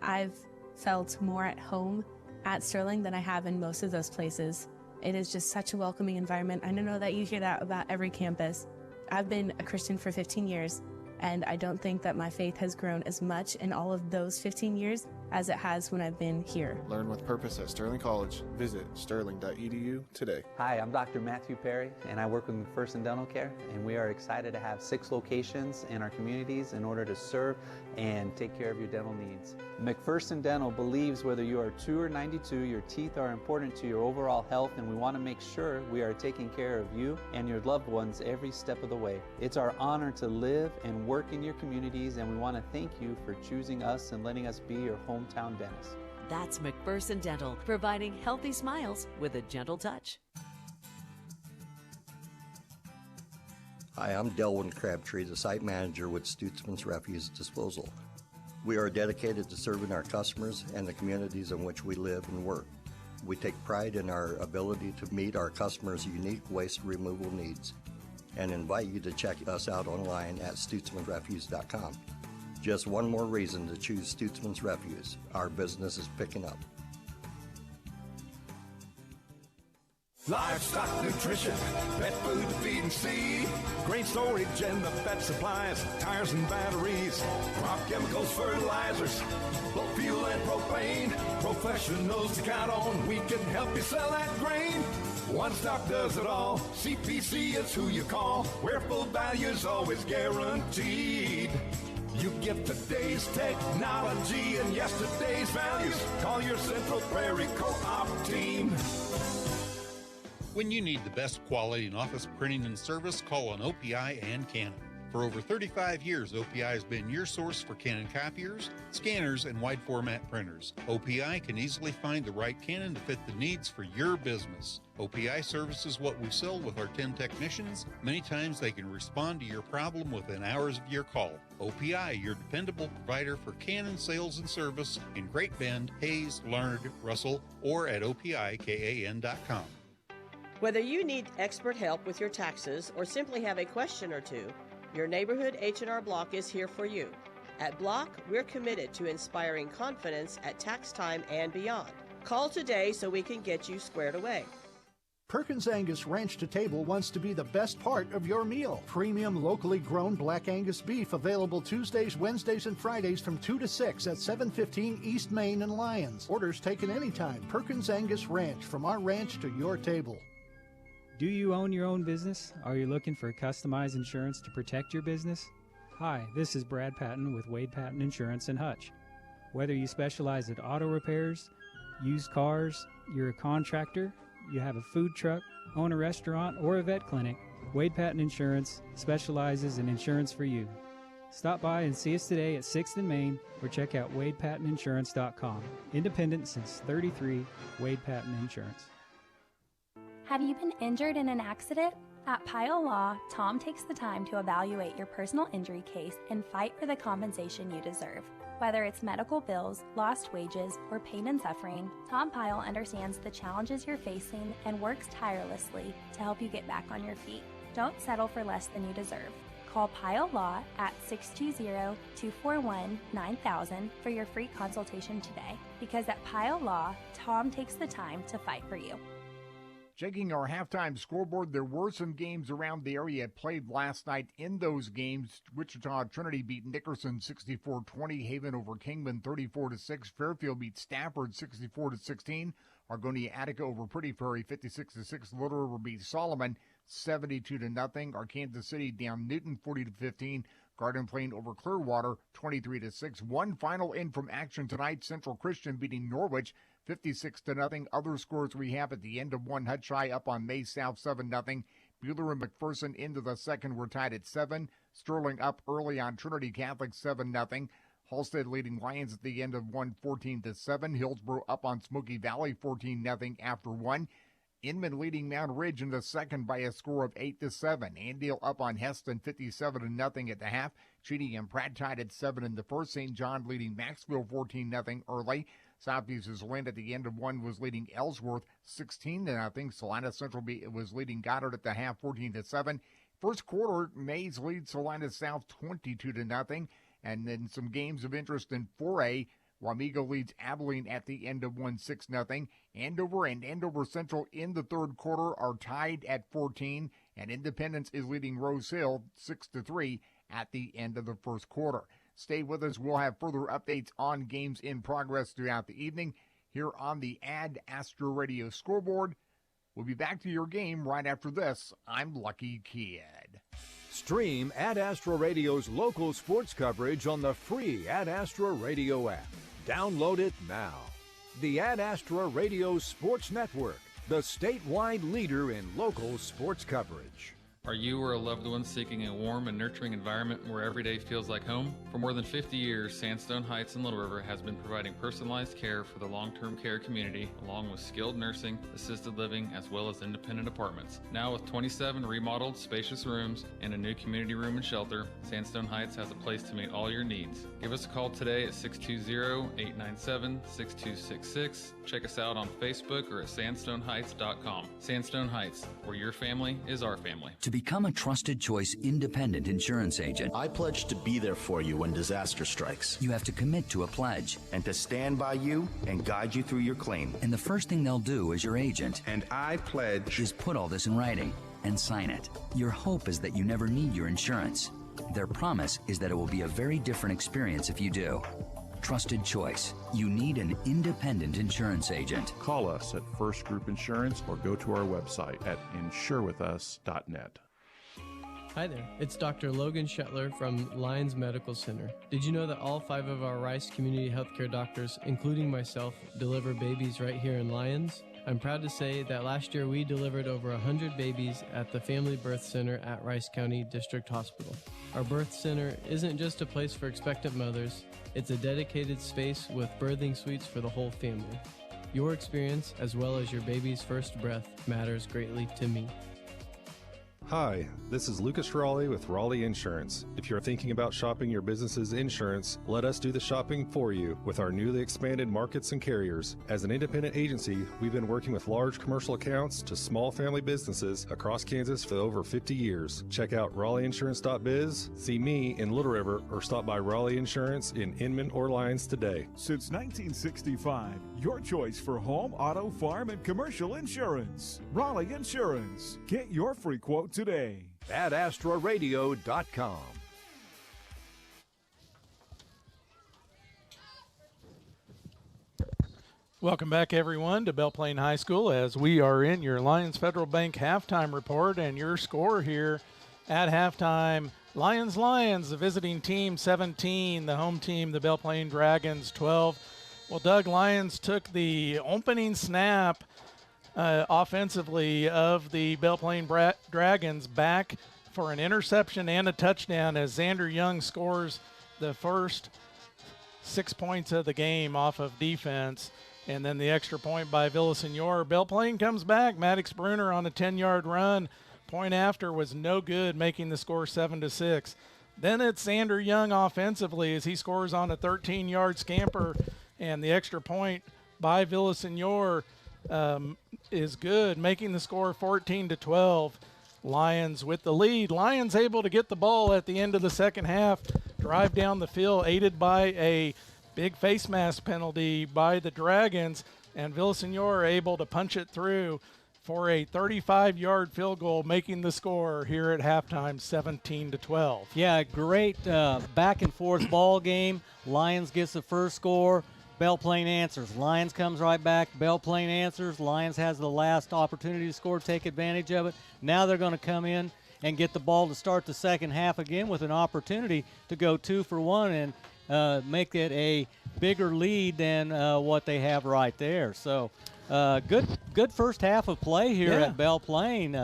I've felt more at home at Sterling than I have in most of those places. It is just such a welcoming environment. I know that you hear that about every campus. I've been a Christian for 15 years, and I don't think that my faith has grown as much in all of those 15 years as it has when I've been here. Learn with purpose at Sterling College. Visit sterling.edu today. Hi, I'm Dr. Matthew Perry, and I work with McPherson Dental Care, and we are excited to have 6 locations in our communities in order to serve and take care of your dental needs. McPherson Dental believes whether you are 2 or 92, your teeth are important to your overall health, and we want to make sure we are taking care of you and your loved ones every step of the way. It's our honor to live and work in your communities, and we want to thank you for choosing us and letting us be your hometown dentist. That's McPherson Dental, providing healthy smiles with a gentle touch. Hi, I'm Delwyn Crabtree, the site manager with Stutzman's Refuse Disposal. We are dedicated to serving our customers and the communities in which we live and work. We take pride in our ability to meet our customers' unique waste removal needs and invite you to check us out online at stutzmansrefuse.com. Just one more reason to choose Stutzman's Refuse. Our business is picking up. Livestock nutrition, pet food to feed and seed, grain storage and the vet supplies, tires and batteries, crop chemicals, fertilizers, both fuel and propane. Professionals to count on, we can help you sell that grain. One Stop does it all. CPC is who you call, where full value is always guaranteed. You get today's technology and yesterday's values. Call your Central Prairie Co-op team. When you need the best quality in office printing and service, call on OPI and Canon. For over 35 years, OPI has been your source for Canon copiers, scanners, and wide format printers. OPI can easily find the right Canon to fit the needs for your business. OPI services what we sell with our 10 technicians. Many times they can respond to your problem within hours of your call. OPI, your dependable provider for Canon sales and service in Great Bend, Hayes, Larned, Russell, or at OPIKAN.com. Whether you need expert help with your taxes or simply have a question or two, your neighborhood H&R Block is here for you. At Block, we're committed to inspiring confidence at tax time and beyond. Call today so we can get you squared away. Perkins Angus Ranch to Table wants to be the best part of your meal. Premium, locally grown Black Angus beef available Tuesdays, Wednesdays, and Fridays from 2 to 6 at 715 East Main in Lyons. Orders taken anytime. Perkins Angus Ranch, from our ranch to your table. Do you own your own business? Are you looking for customized insurance to protect your business? Hi, this is Brad Patton with Wade Patton Insurance in Hutch. Whether you specialize in auto repairs, used cars, you're a contractor, you have a food truck, own a restaurant, or a vet clinic, Wade Patton Insurance specializes in insurance for you. Stop by and see us today at 6th and Main or check out WadePattonInsurance.com. Independent since '33, Wade Patton Insurance. Have you been injured in an accident? At Pyle Law, Tom takes the time to evaluate your personal injury case and fight for the compensation you deserve. Whether it's medical bills, lost wages, or pain and suffering, Tom Pyle understands the challenges you're facing and works tirelessly to help you get back on your feet. Don't settle for less than you deserve. Call Pyle Law at 620-241-9000 for your free consultation today. Because at Pyle Law, Tom takes the time to fight for you. Checking our halftime scoreboard, there were some games around the area played last night. In those games, Wichita Trinity beat Nickerson 64-20, Haven over Kingman 34-6, Fairfield beat Stafford 64-16, Argonia Attica over Pretty Prairie 56-6, Little River beat Solomon 72-0, Arkansas City down Newton 40-15, Garden Plain over Clearwater 23-6. One final in from action tonight, Central Christian beating Norwich 56-0. Other scores we have at the end of one, Hutcheye up on May South 7-0. Bueller and McPherson into the second were tied at 7. Sterling up early on Trinity Catholic 7-0. Halstead leading Lyons at the end of one 14-7. Hillsborough up on Smoky Valley 14-0 after one. Inman leading Mount Ridge in the second by a score of 8-7. Andale up on Heston 57-0 at the half. Cheney and Pratt tied at 7 in the first. St. John leading Maxville 14-0 early. Southeast's Lynn at the end of one was leading Ellsworth 16-0. Salina Central was leading Goddard at the half 14-7. First quarter, Mays leads Salina South 22-0. And then some games of interest in 4A. Wamego leads Abilene at the end of one 6-0. Andover and Andover Central in the third quarter are tied at 14. And Independence is leading Rose Hill 6-3 at the end of the first quarter. Stay with us. We'll have further updates on games in progress throughout the evening here on the Ad Astra Radio scoreboard. We'll be back to your game right after this. I'm Lucky Kid. Stream Ad Astra Radio's local sports coverage on the free Ad Astra Radio app. Download it now. The Ad Astra Radio Sports Network, the statewide leader in local sports coverage. Are you or a loved one seeking a warm and nurturing environment where every day feels like home? For more than 50 years, Sandstone Heights in Little River has been providing personalized care for the long-term care community, along with skilled nursing, assisted living, as well as independent apartments. Now with 27 remodeled, spacious rooms and a new community room and shelter, Sandstone Heights has a place to meet all your needs. Give us a call today at 620-897-6266. Check us out on Facebook or at sandstoneheights.com. Sandstone Heights, where your family is our family. To become a trusted choice independent insurance agent, I pledge to be there for you when disaster strikes. You have to commit to a pledge. And to stand by you and guide you through your claim. And the first thing they'll do as your agent and I pledge is put all this in writing and sign it. Your hope is that you never need your insurance. Their promise is that it will be a very different experience if you do. Trusted choice. You need an independent insurance agent. Call us at First Group Insurance or go to our website at insurewithus.net. Hi there, it's Dr. Logan Shetler from Lyons Medical Center. Did you know that all 5 of our Rice Community Healthcare doctors, including myself, deliver babies right here in Lyons? I'm proud to say that last year we delivered over 100 babies at the Family Birth Center at Rice County District Hospital. Our birth center isn't just a place for expectant mothers, it's a dedicated space with birthing suites for the whole family. Your experience, as well as your baby's first breath, matters greatly to me. Hi, this is Lucas Raleigh with Raleigh Insurance. If you're thinking about shopping your business's insurance, let us do the shopping for you with our newly expanded markets and carriers. As an independent agency, we've been working with large commercial accounts to small family businesses across Kansas for over 50 years. Check out RaleighInsurance.biz, see me in Little River, or stop by Raleigh Insurance in Inman or Lyons today. Since 1965, your choice for home, auto, farm, and commercial insurance. Raleigh Insurance. Get your free quote today. AdAstraRadio.com. Welcome back, everyone, to Belle Plaine High School as we are in your Lyons Federal Bank halftime report and your score here at halftime. Lyons, the visiting team 17, the home team, the Belle Plaine Dragons 12. Well, Doug, Lyons took the opening snap offensively of the Belle Plaine Dragons back for an interception and a touchdown as Xander Young scores the first 6 points of the game off of defense. And then the extra point by Villasenor. Belle Plaine comes back. Maddox Bruner on a 10-yard run. Point after was no good, making the score 7-6. Then it's Xander Young offensively as he scores on a 13-yard scamper. And the extra point by Villasenor is good, making the score 14-12. Lyons with the lead. Lyons able to get the ball at the end of the second half, drive down the field, aided by a big face mask penalty by the Dragons, and Villasenor able to punch it through for a 35-yard field goal, making the score here at halftime 17-12. Yeah, great back and forth ball game. Lyons gets the first score. Belle Plaine answers. Lyons comes right back. Belle Plaine answers. Lyons has the last opportunity to score, take advantage of it. Now they're going to come in and get the ball to start the second half again with an opportunity to go 2 for 1 and make it a bigger lead than what they have right there. So good first half of play here at Belle Plaine.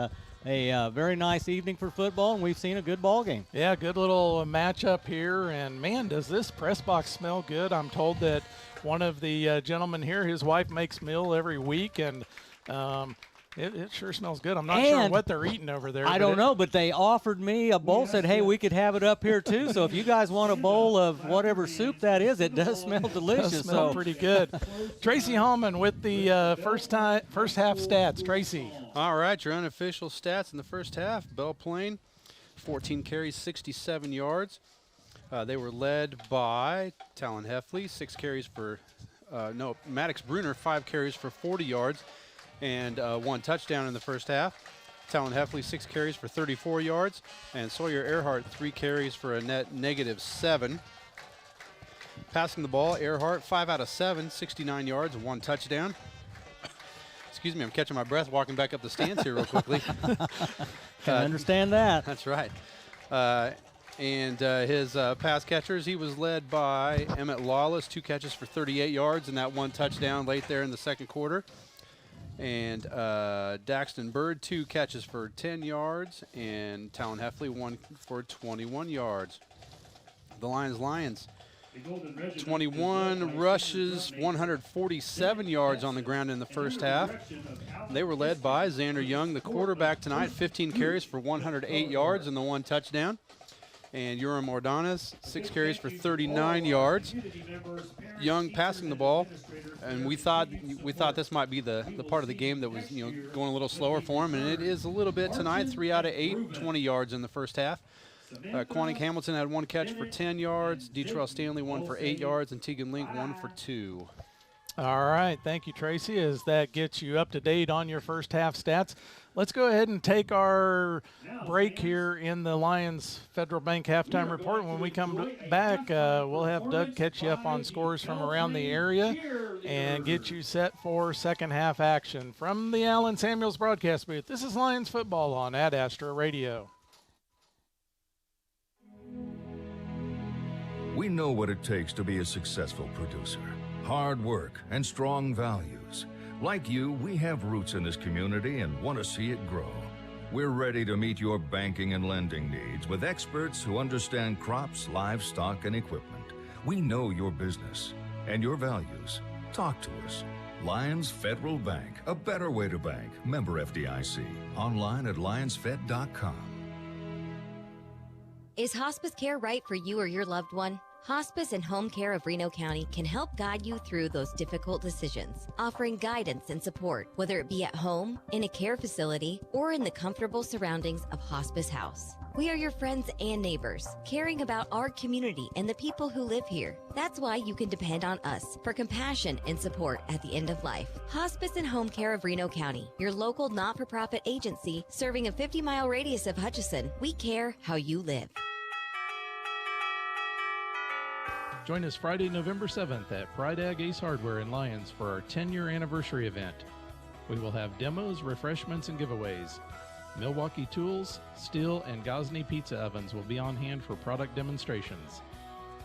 A very nice evening for football, and we've seen a good ball game. Yeah, good little matchup here, and man, does this press box smell good. I'm told that one of the gentlemen here, his wife makes meal every week, and it sure smells good. I'm not sure what they're eating over there. I don't know, but they offered me a bowl, said, hey, we could have it up here too. So if you guys want a bowl of whatever soup that is, it does smell delicious. Does smell pretty good. Tracy Hallman with the first half stats. Tracy. All right, your unofficial stats in the first half. Belle Plaine, 14 carries, 67 yards. They were led by Talon Heffley, 6 carries for Maddox Bruner, 5 carries for 40 yards. And 1 touchdown in the first half. Talon Heffley, 6 carries for 34 yards. And Sawyer Earhart, 3 carries for a net -7. Passing the ball, Earhart, 5 out of 7, 69 yards, 1 touchdown. Excuse me, I'm catching my breath walking back up the stands here real quickly. Can understand that. That's right. And his pass catchers, he was led by Emmett Lawless, 2 catches for 38 yards and that 1 touchdown late there in the second quarter. And Daxton Bird, 2 catches for 10 yards, and Talon Heffley, 1 for 21 yards. The Lions, 21 rushes, 147 yards on the ground in the first half. They were led by Xander Young, the quarterback tonight, 15 carries for 108 yards and the 1 touchdown. And Urim Ordonez, 6 carries for 39 yards. Young passing the ball, and we thought this might be the part of the game that was going a little slower for him, and it is a little bit tonight. 3 out of 8, 20 yards in the first half. Quantic Hamilton had 1 catch for 10 yards. Detrell Stanley 1 for 8 yards, and Tegan Link 1 for 2. All right, thank you, Tracy, as that gets you up to date on your first half stats. Let's go ahead and take our break here in the Lions Federal Bank halftime report. When we come back, we'll have Doug catch you up on scores from around the area and get you set for second half action. From the Allen Samuels broadcast booth, this is Lions football on Ad Astra Radio. We know what it takes to be a successful producer. Hard work and strong values. Like you, we have roots in this community and want to see it grow. We're ready to meet your banking and lending needs with experts who understand crops, livestock, and equipment. We know your business and your values. Talk to us. Lyons Federal Bank, a better way to bank. Member FDIC. Online at lionsfed.com. Is hospice care right for you or your loved one? Hospice and Home Care of Reno County can help guide you through those difficult decisions, offering guidance and support, whether it be at home, in a care facility, or in the comfortable surroundings of Hospice House. We are your friends and neighbors, caring about our community and the people who live here. That's why you can depend on us for compassion and support at the end of life. Hospice and Home Care of Reno County, your local not-for-profit agency serving a 50-mile radius of Hutchinson. We care how you live. Join us Friday, November 7th at Pride Ag Ace Hardware in Lyons for our 10-year anniversary event. We will have demos, refreshments, and giveaways. Milwaukee Tools, Steel, and Gosney Pizza Ovens will be on hand for product demonstrations.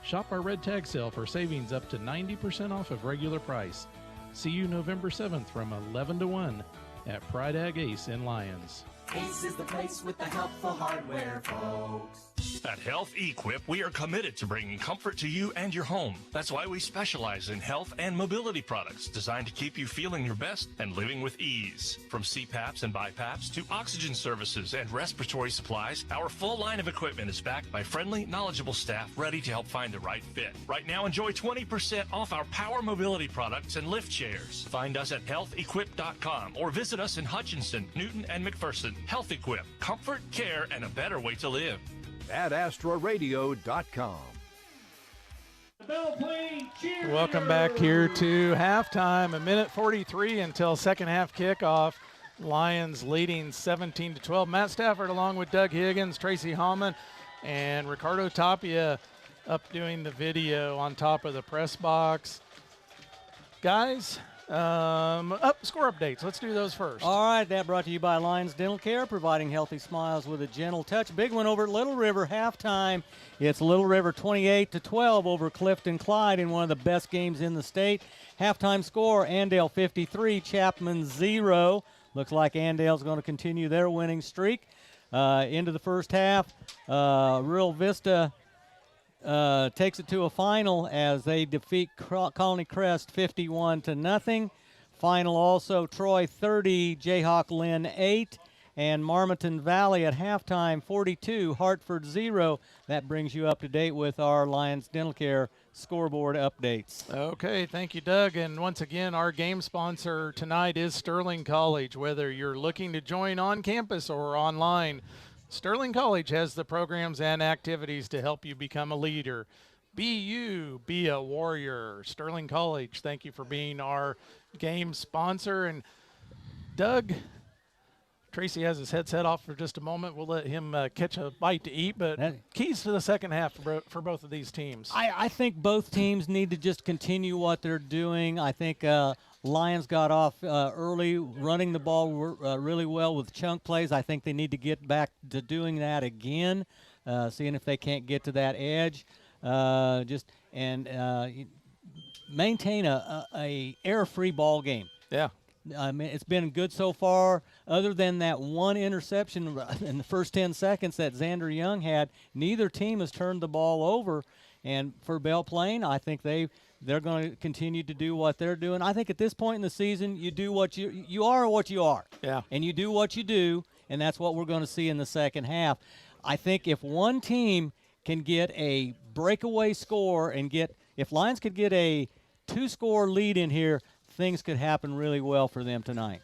Shop our Red Tag sale for savings up to 90% off of regular price. See you November 7th from 11 to 1 at Pride Ag Ace in Lyons. Ace is the place with the helpful hardware, folks. At Health Equip, we are committed to bringing comfort to you and your home. That's why we specialize in health and mobility products designed to keep you feeling your best and living with ease. From CPAPs and BiPAPs to oxygen services and respiratory supplies, our full line of equipment is backed by friendly, knowledgeable staff ready to help find the right fit. Right now, enjoy 20% off our power mobility products and lift chairs. Find us at healthequip.com or visit us in Hutchinson, Newton, and McPherson. Health Equip, comfort, care, and a better way to live. AdAstraRadio.com. Belle Plaine cheerleaders. Welcome back here to halftime. 1:43 until second half kickoff. Lions leading 17-12. Matt Stafford along with Doug Higgins, Tracy Hallman, and Ricardo Tapia up doing the video on top of the press box. Guys, score updates. Let's do those first. All right, that brought to you by Lyons Dental Care, providing healthy smiles with a gentle touch. Big one over at Little River, halftime. It's Little River 28-12 over Clifton Clyde in one of the best games in the state. Halftime score, Andale 53, Chapman 0. Looks like Andale's going to continue their winning streak. Into the first half, Real Vista takes it to a final as they defeat Colony Crest 51-0. Final also Troy 30, Jayhawk Lynn 8, and Marmaton Valley at halftime 42, Hartford 0. That brings you up to date with our Lions Dental Care scoreboard updates. Okay, thank you, Doug. And once again, our game sponsor tonight is Sterling College. Whether you're looking to join on campus or online, Sterling College has the programs and activities to help you become a leader. Be you, be a warrior. Sterling College, thank you for being our game sponsor. And Doug, Tracy has his headset off for just a moment. We'll let him catch a bite to eat, but keys to the second half for both of these teams. I think both teams need to just continue what they're doing. I think Lions got off early, running the ball really well with chunk plays. I think they need to get back to doing that again, seeing if they can't get to that edge. Maintain a error-free ball game. Yeah. I mean, it's been good so far. Other than that one interception in the first 10 seconds that Xander Young had, neither team has turned the ball over. And for Belle Plaine, I think they're going to continue to do what they're doing. I think at this point in the season, you do what you are what you are. Yeah. And you do what you do, and that's what we're going to see in the second half. I think if one team can get a breakaway score and if Lyons could get a 2-score lead in here, things could happen really well for them tonight.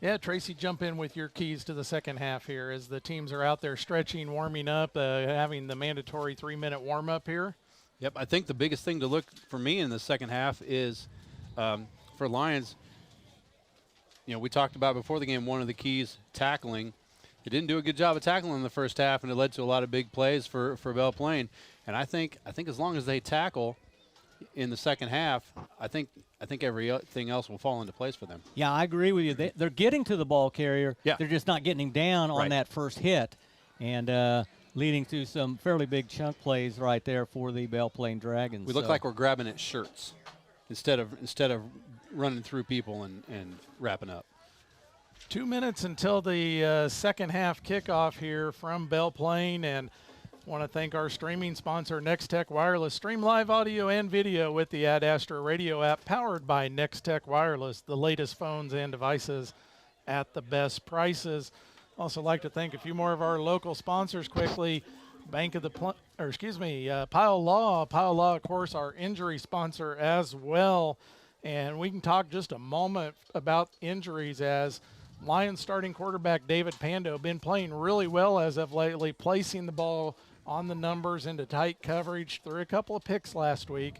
Yeah, Tracy, jump in with your keys to the second half here as the teams are out there stretching, warming up, having the mandatory 3-minute warm-up here. Yep, I think the biggest thing to look for me in the second half is for Lyons, we talked about before the game, one of the keys, tackling. They didn't do a good job of tackling in the first half, and it led to a lot of big plays for Belle Plaine. And I think as long as they tackle in the second half, I think everything else will fall into place for them. Yeah, I agree with you. They're getting to the ball carrier. Yeah. They're just not getting him down on Right. that first hit, and leading to some fairly big chunk plays right there for the Belle Plaine Dragons. We look like we're grabbing at shirts instead of running through people and wrapping up. 2 minutes until the second half kickoff here from Belle Plaine, and want to thank our streaming sponsor, Nextech Wireless. Stream live audio and video with the Ad Astra Radio app, powered by Nextech Wireless, the latest phones and devices at the best prices. Also like to thank a few more of our local sponsors quickly. Pile Law. Pile Law, of course, our injury sponsor as well. And we can talk just a moment about injuries as Lions starting quarterback David Pando been playing really well as of lately, placing the ball on the numbers into tight coverage, threw a couple of picks last week,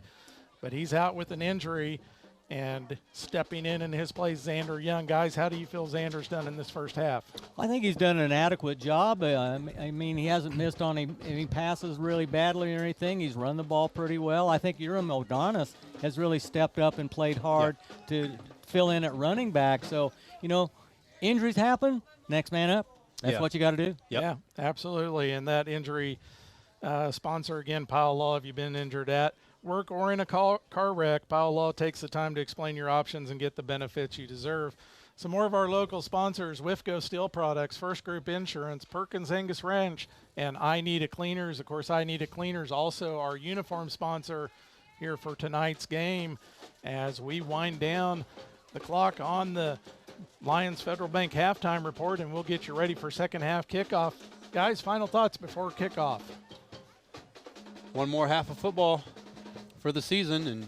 but he's out with an injury. And stepping in his place, Xander Young. Guys, how do you feel Xander's done in this first half? I think he's done an adequate job. I mean, he hasn't missed on any passes really badly or anything. He's run the ball pretty well. I think Urim O'Donis has really stepped up and played hard to fill in at running back. So, injuries happen, next man up. That's what you got to do. Yep. Yeah, absolutely. And that injury sponsor, again, Pile Law, have you been injured at work or in a car wreck, Pile Law takes the time to explain your options and get the benefits you deserve. Some more of our local sponsors: Wifco Steel Products, First Group Insurance, Perkins Angus Ranch, and I Need a Cleaners. Of course, I Need a Cleaners also our uniform sponsor here for tonight's game as we wind down the clock on the Lyons Federal Bank halftime report, and we'll get you ready for second half kickoff. Guys, final thoughts before kickoff. One more half of football for the season, and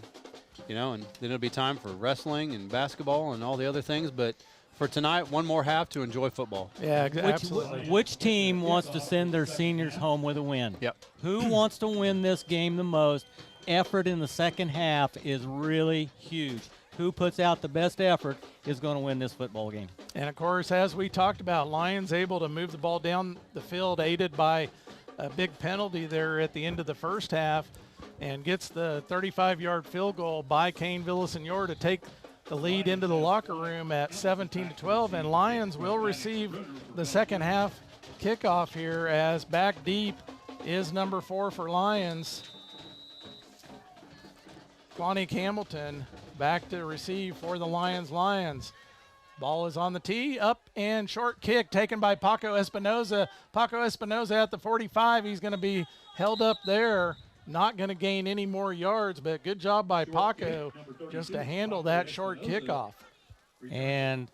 then it'll be time for wrestling and basketball and all the other things. But for tonight, one more half to enjoy football. Yeah, absolutely. Which team wants to send their seniors home with a win? Yep. Who wants to win this game the most? Effort in the second half is really huge. Who puts out the best effort is going to win this football game. And, of course, as we talked about, Lyons able to move the ball down the field, aided by a big penalty there at the end of the first half, and gets the 35-yard field goal by Kane Villasenor to take the lead into the locker room at 17-12. And Lyons will receive the second half kickoff here as back deep is number 4 for Lyons. Quanique Hamilton back to receive for the Lions. Ball is on the tee, up and short kick taken by Paco Espinoza. Paco Espinoza at the 45. He's going to be held up there. Not going to gain any more yards, but good job by Paco just to handle that short kickoff. And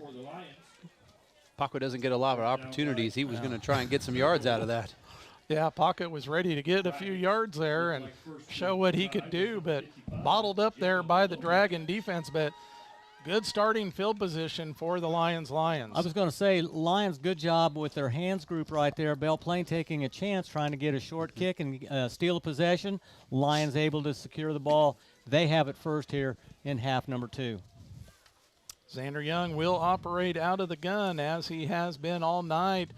Paco doesn't get a lot of opportunities. He was going to try and get some yards out of that. Yeah, Paco was ready to get a few yards there and show what he could do, but bottled up there by the Dragon defense. But good starting field position for the Lions. I was going to say, Lions, good job with their hands group right there. Belle Plaine taking a chance, trying to get a short kick and steal a possession. Lions able to secure the ball. They have it first here in half number 2. Xander Young will operate out of the gun as he has been all night.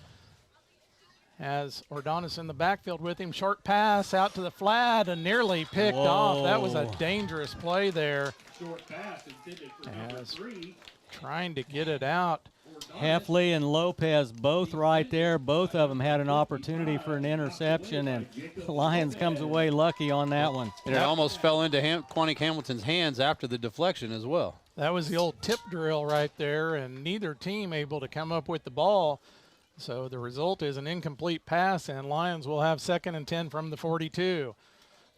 Has Ordonis in the backfield with him. Short pass out to the flat and nearly picked off. That was a dangerous play there. Short pass intended for number 3. Trying to get it out. Heffley and Lopez both right there. Both of them had an opportunity for an interception, and Lyons comes away lucky on that one. And it almost fell into Quanique Hamilton's hands after the deflection as well. That was the old tip drill right there, and neither team able to come up with the ball. So the result is an incomplete pass, and Lyons will have 2nd and 10 from the 42.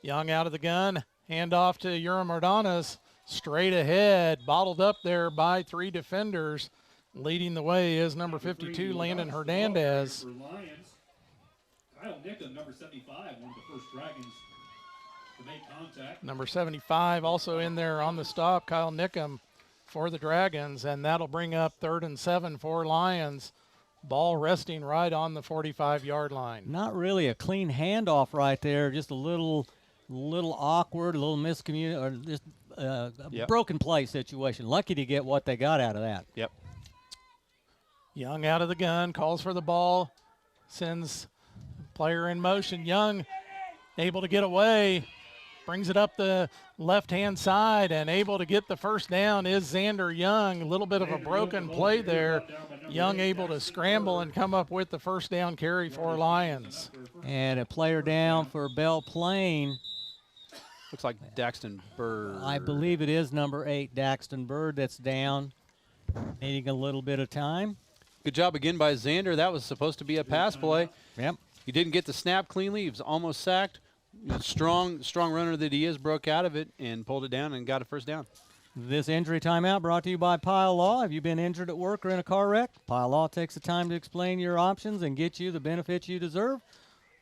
Young out of the gun, handoff to Urim Ordonis, straight ahead, bottled up there by 3 defenders. Leading the way is number 52, Landon Hernandez. For Lyons, Kyle Nickham, number 75, one of the first Dragons to make contact. Number 75 also in there on the stop, Kyle Nickham for the Dragons, and that'll bring up 3rd and 7 for Lyons. Ball resting right on the 45-yard line. Not really a clean handoff right there, just a little awkward, a little miscommunication, or just a broken play situation. Lucky to get what they got out of that. Yep. Young out of the gun, calls for the ball, sends player in motion. Young able to get away, brings it up the left-hand side, and able to get the first down is Xander Young. A little bit of a broken play there. Young able to scramble and come up with the first down carry for Lyons. And a player down for Belle Plaine. Looks like Daxton Bird. I believe it is number 8, Daxton Bird, that's down, needing a little bit of time. Good job again by Xander. That was supposed to be a pass play. Yep. He didn't get the snap cleanly. He was almost sacked. Strong runner that he is, broke out of it and pulled it down and got a first down. This injury timeout brought to you by Pile Law. Have you been injured at work or in a car wreck? Pile Law takes the time to explain your options and get you the benefits you deserve.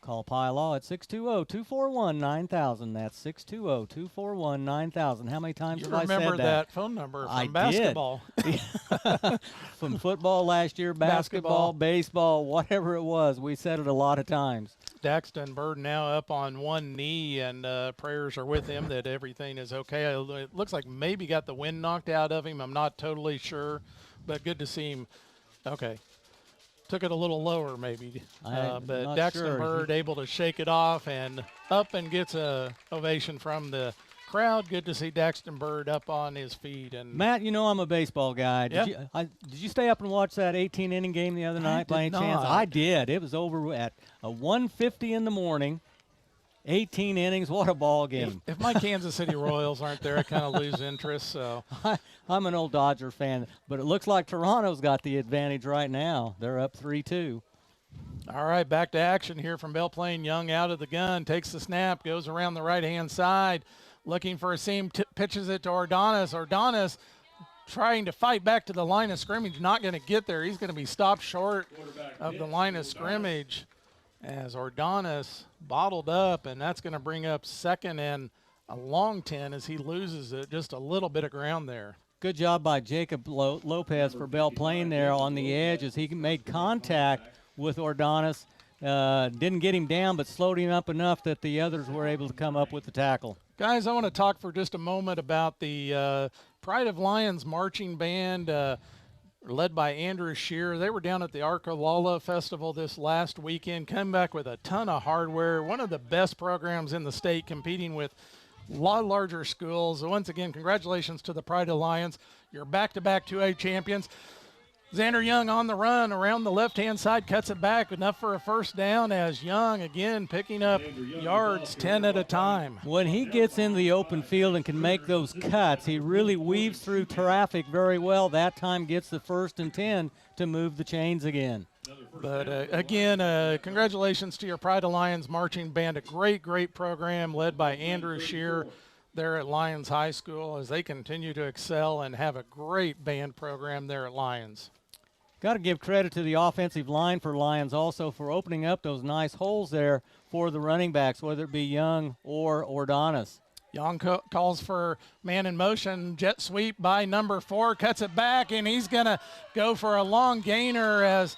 Call Pile Law at 620-241-9000. That's 620-241-9000. How many times have I said that? You remember that phone number from I basketball. Did. From football last year, basketball, baseball, whatever it was. We said it a lot of times. Daxton Bird now up on one knee, and prayers are with him that everything is okay. It looks like maybe got the wind knocked out of him. I'm not totally sure, but good to see him. Okay. Took it a little lower maybe, but Daxton Bird able to shake it off and up and gets a ovation from the crowd. Good to see Daxton Bird up on his feet. And Matt, you know I'm a baseball guy. Did you stay up and watch that 18-inning game the other night by any chance? I did. It was over at 1:50 in the morning. 18 innings, what a ball game. If my Kansas City Royals aren't there, I kind of lose interest. So I'm an old Dodger fan, but it looks like Toronto's got the advantage right now. They're up 3-2. All right, back to action here from Belle Plaine. Young out of the gun, takes the snap, goes around the right-hand side, looking for a seam, pitches it to Ordonis. Ordonis trying to fight back to the line of scrimmage, not going to get there. He's going to be stopped short of the line of scrimmage as Ordonis bottled up, and that's going to bring up 2nd and a long 10 as he loses it, just a little bit of ground there. Good job by Jacob Lopez for Belle Plaine there on the edge as he made contact with Ordonis. Didn't get him down, but slowed him up enough that the others were able to come up with the tackle. Guys, I want to talk for just a moment about the Pride of Lyons marching band led by Andrew Shear. They were down at the Arkalala Festival this last weekend, come back with a ton of hardware, one of the best programs in the state, competing with a lot larger schools. So once again, congratulations to the Pride of Lyons. You're back-to-back 2A champions. Xander Young on the run around the left-hand side, cuts it back, enough for a first down as Young again picking up yards 10 at a time. When he gets in the open field and can make those cuts, he really weaves through traffic very well. That time gets the 1st and 10 to move the chains again. But again, congratulations to your Pride of Lyons marching band, a great program led by Andrew Shear there at Lyons High School as they continue to excel and have a great band program there at Lyons. Got to give credit to the offensive line for Lyons also for opening up those nice holes there for the running backs, whether it be Young or Ordonis. Young calls for man in motion, jet sweep by number 4, cuts it back, and he's going to go for a long gainer as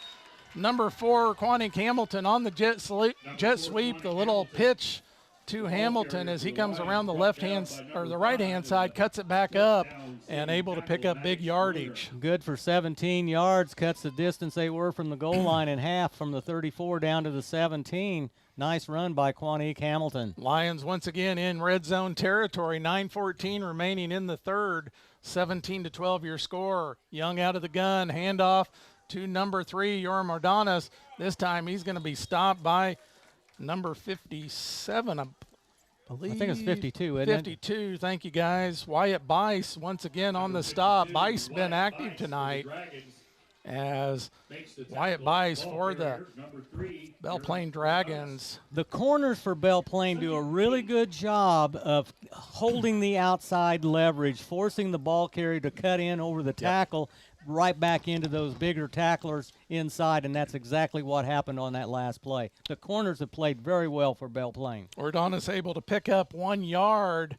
number 4, Quanique Hamilton on the jet sweep, the little pitch to Hamilton as he comes around the the right-hand side, cuts it back up, and able to pick up big yardage. Good for 17 yards, cuts the distance they were from the goal line in half, from the 34 down to the 17. Nice run by Quanique Hamilton. Lyons once again in red zone territory, 9:14 remaining in the third, 17-12 your score. Young out of the gun, handoff to number 3, Urim Ordonis. This time he's going to be stopped by number 57, believe. I think it's 52, isn't 52, thank you guys. Wyatt Bice once again on the stop. Bice been active tonight as Wyatt Bice for the Belle Plaine Dragons. The corners for Belle Plaine do a really good job of holding the outside leverage, forcing the ball carrier to cut in over the tackle, right back into those bigger tacklers inside, and that's exactly what happened on that last play. The corners have played very well for Belle Plaine. Ordonis able to pick up 1 yard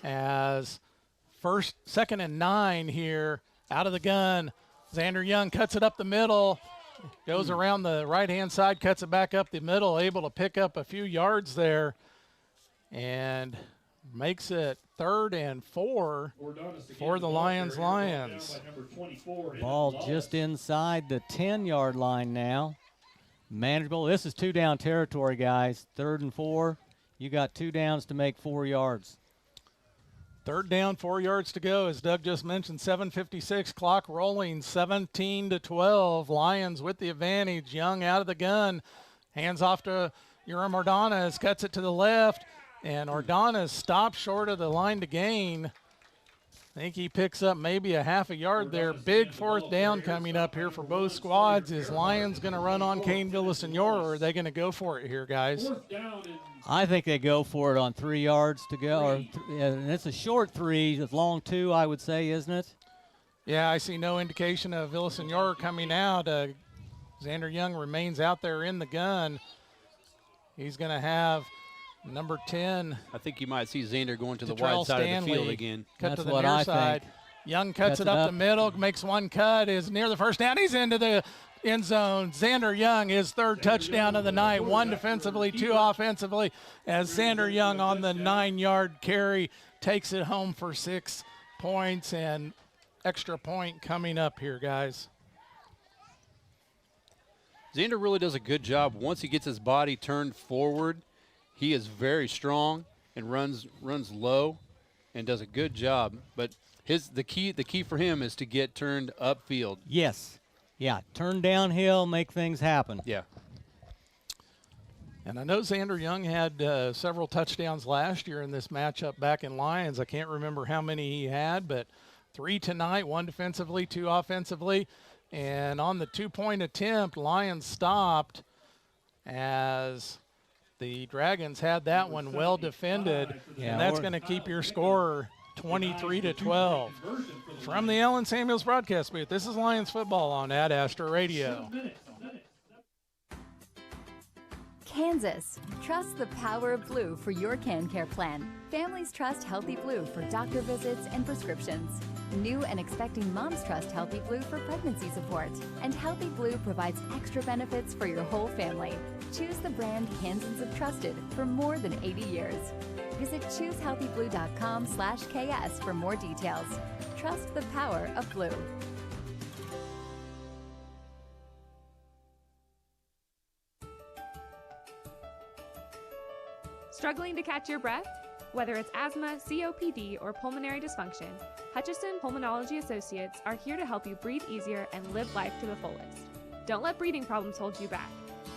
as second and 9 here out of the gun. Xander Young cuts it up the middle, goes around the right-hand side, cuts it back up the middle, able to pick up a few yards there, and makes it 3rd and 4 for the Lions. Ball just inside the 10-yard line now. Manageable. This is 2-down territory, guys. 3rd and 4. You got 2 downs to make 4 yards. 3rd down, 4 yards to go. As Doug just mentioned, 7:56, clock rolling, 17-12. Lions with the advantage. Young out of the gun. Hands off to Urim Ordonis. Cuts it to the left. And Ordonis stops short of the line to gain. I think he picks up maybe a half a yard there. Big 4th down coming up here for both squads. Is Lions going to run on Kane Villasenor, or are they going to go for it here, guys? I think they go for it on 3 yards to go. And it's a short 3, it's long 2, I would say, isn't it? Yeah, I see no indication of Villasenor coming out. Xander Young remains out there in the gun. He's going to have number 10. I think you might see Xander going to the Terrell wide side Stanley, of the field again. Cut to the near side. Young cuts it up the middle, makes 1 cut, is near the first down. He's into the end zone. Xander Young, his 3rd touchdown of the night. 1 defensively, 2 offensively, as Xander Young on the 9-yard carry takes it home for 6 points, and extra point coming up here, guys. Xander really does a good job. Once he gets his body turned forward, he is very strong and runs low and does a good job. But the key for him is to get turned upfield. Yes. Yeah, turn downhill, make things happen. Yeah. And I know Xander Young had several touchdowns last year in this matchup back in Lyons. I can't remember how many he had, but 3 tonight, 1 defensively, 2 offensively. And on the 2-point attempt, Lyons stopped as the Dragons had that one well defended, and that's going to keep your score 23-12. From the Allen Samuels broadcast booth, this is Lions football on Ad Astra Radio. Kansas. Trust the power of blue for your CanCare plan. Families trust Healthy Blue for doctor visits and prescriptions. New and expecting moms trust Healthy Blue for pregnancy support. And Healthy Blue provides extra benefits for your whole family. Choose the brand Kansans have trusted for more than 80 years. Visit choosehealthyblue.com/KS for more details. Trust the power of blue. Struggling to catch your breath? Whether it's asthma, COPD, or pulmonary dysfunction, Hutchison Pulmonology Associates are here to help you breathe easier and live life to the fullest. Don't let breathing problems hold you back.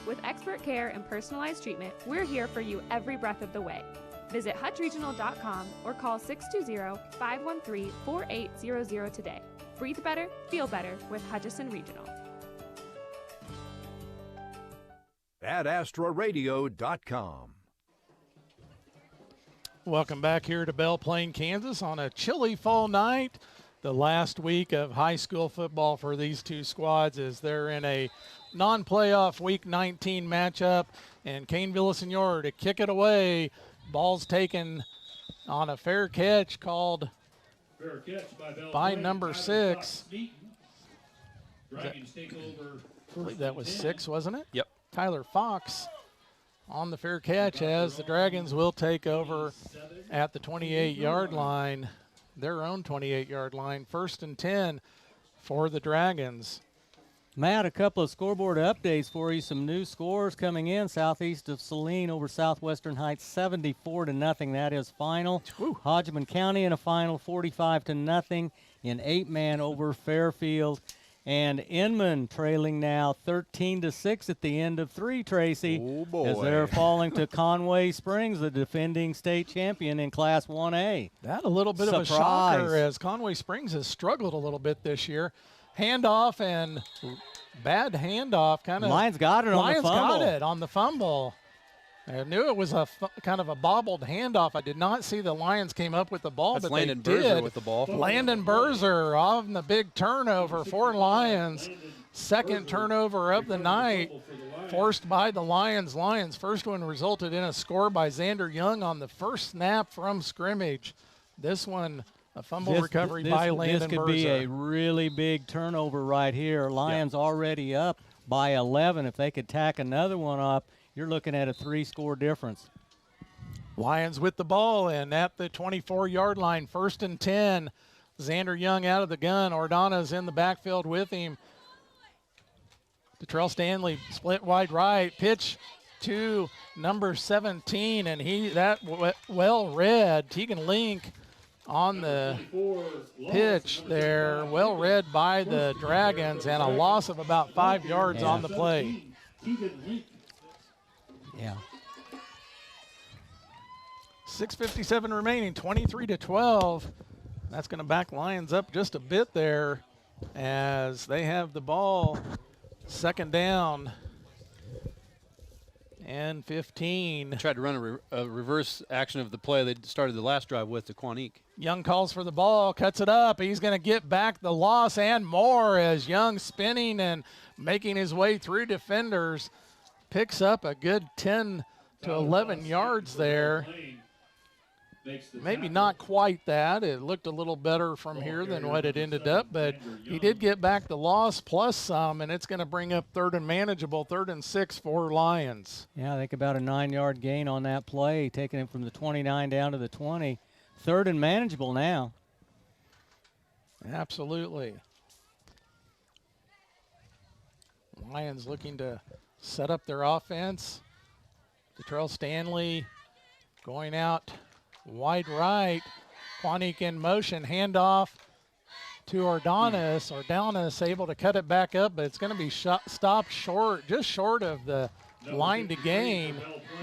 With expert care and personalized treatment, we're here for you every breath of the way. Visit hutchregional.com or call 620-513-4800 today. Breathe better, feel better with Hutchison Regional. AdAstraRadio.com. Welcome back here to Belle Plaine, Kansas on a chilly fall night. The last week of high school football for these two squads as they're in a non-playoff Week 19 matchup. And Kane Villasenor to kick it away. Ball's taken on a fair catch called by number 6. I believe that was 6, wasn't it? Yep. Tyler Fox on the fair catch as the Dragons will take over at the 28-yard line, their own 28-yard line. 1st and 10 for the Dragons. Matt, a couple of scoreboard updates for you. Some new scores coming in. Southeast of Saline over Southwestern Heights, 74-0. That is final. Hodgman County in a final, 45-0 in 8-man over Fairfield. And Inman trailing now 13-6 at the end of 3, Tracy. Oh, boy. As they're falling to Conway Springs, the defending state champion in Class 1A. That a little bit of a shocker as Conway Springs has struggled a little bit this year. Handoff and bad handoff. Lions got it on the fumble. Lions got it on the fumble. I knew it was a kind of a bobbled handoff. I did not see the Lions came up with the ball, That's but Landon they did. Berger with the ball. Landon Berger on the big turnover for Lions. Second turnover of the night forced by the Lions. Lions' first one resulted in a score by Xander Young on the first snap from scrimmage. This one, a fumble recovery by Landon Berger. This could be a really big turnover right here. Lions already up by 11. If they could tack another one up, you're looking at a 3-score difference. Lions with the ball and at the 24-yard line, 1st and 10. Xander Young out of the gun. Ordonez in the backfield with him. Detrell Stanley split wide right. Pitch to number 17, and well read. Tegan Link on the pitch there. Well read by the Dragons, and a loss of about 5 yards on the play. Yeah. 6:57 remaining, 23-12. That's going to back Lions up just a bit there as they have the ball. 2nd down and 15. Tried to run a reverse action of the play they started the last drive with to Quanique. Young calls for the ball, cuts it up. He's going to get back the loss and more as Young spinning and making his way through defenders. Picks up a good 10 to 11 yards there. Maybe not quite that. It looked a little better from here than what it ended up, but he did get back the loss plus some, and it's going to bring up 3rd and manageable, 3rd and 6 for Lions. Yeah, I think about a 9-yard gain on that play, taking him from the 29 down to the 20. 3rd and manageable now. Absolutely. Lions looking to set up their offense. Detrell Stanley going out wide right. Quanique in motion. Handoff to Ordonez. Ordonez able to cut it back up, but it's going to be stopped short, just short of the line to gain.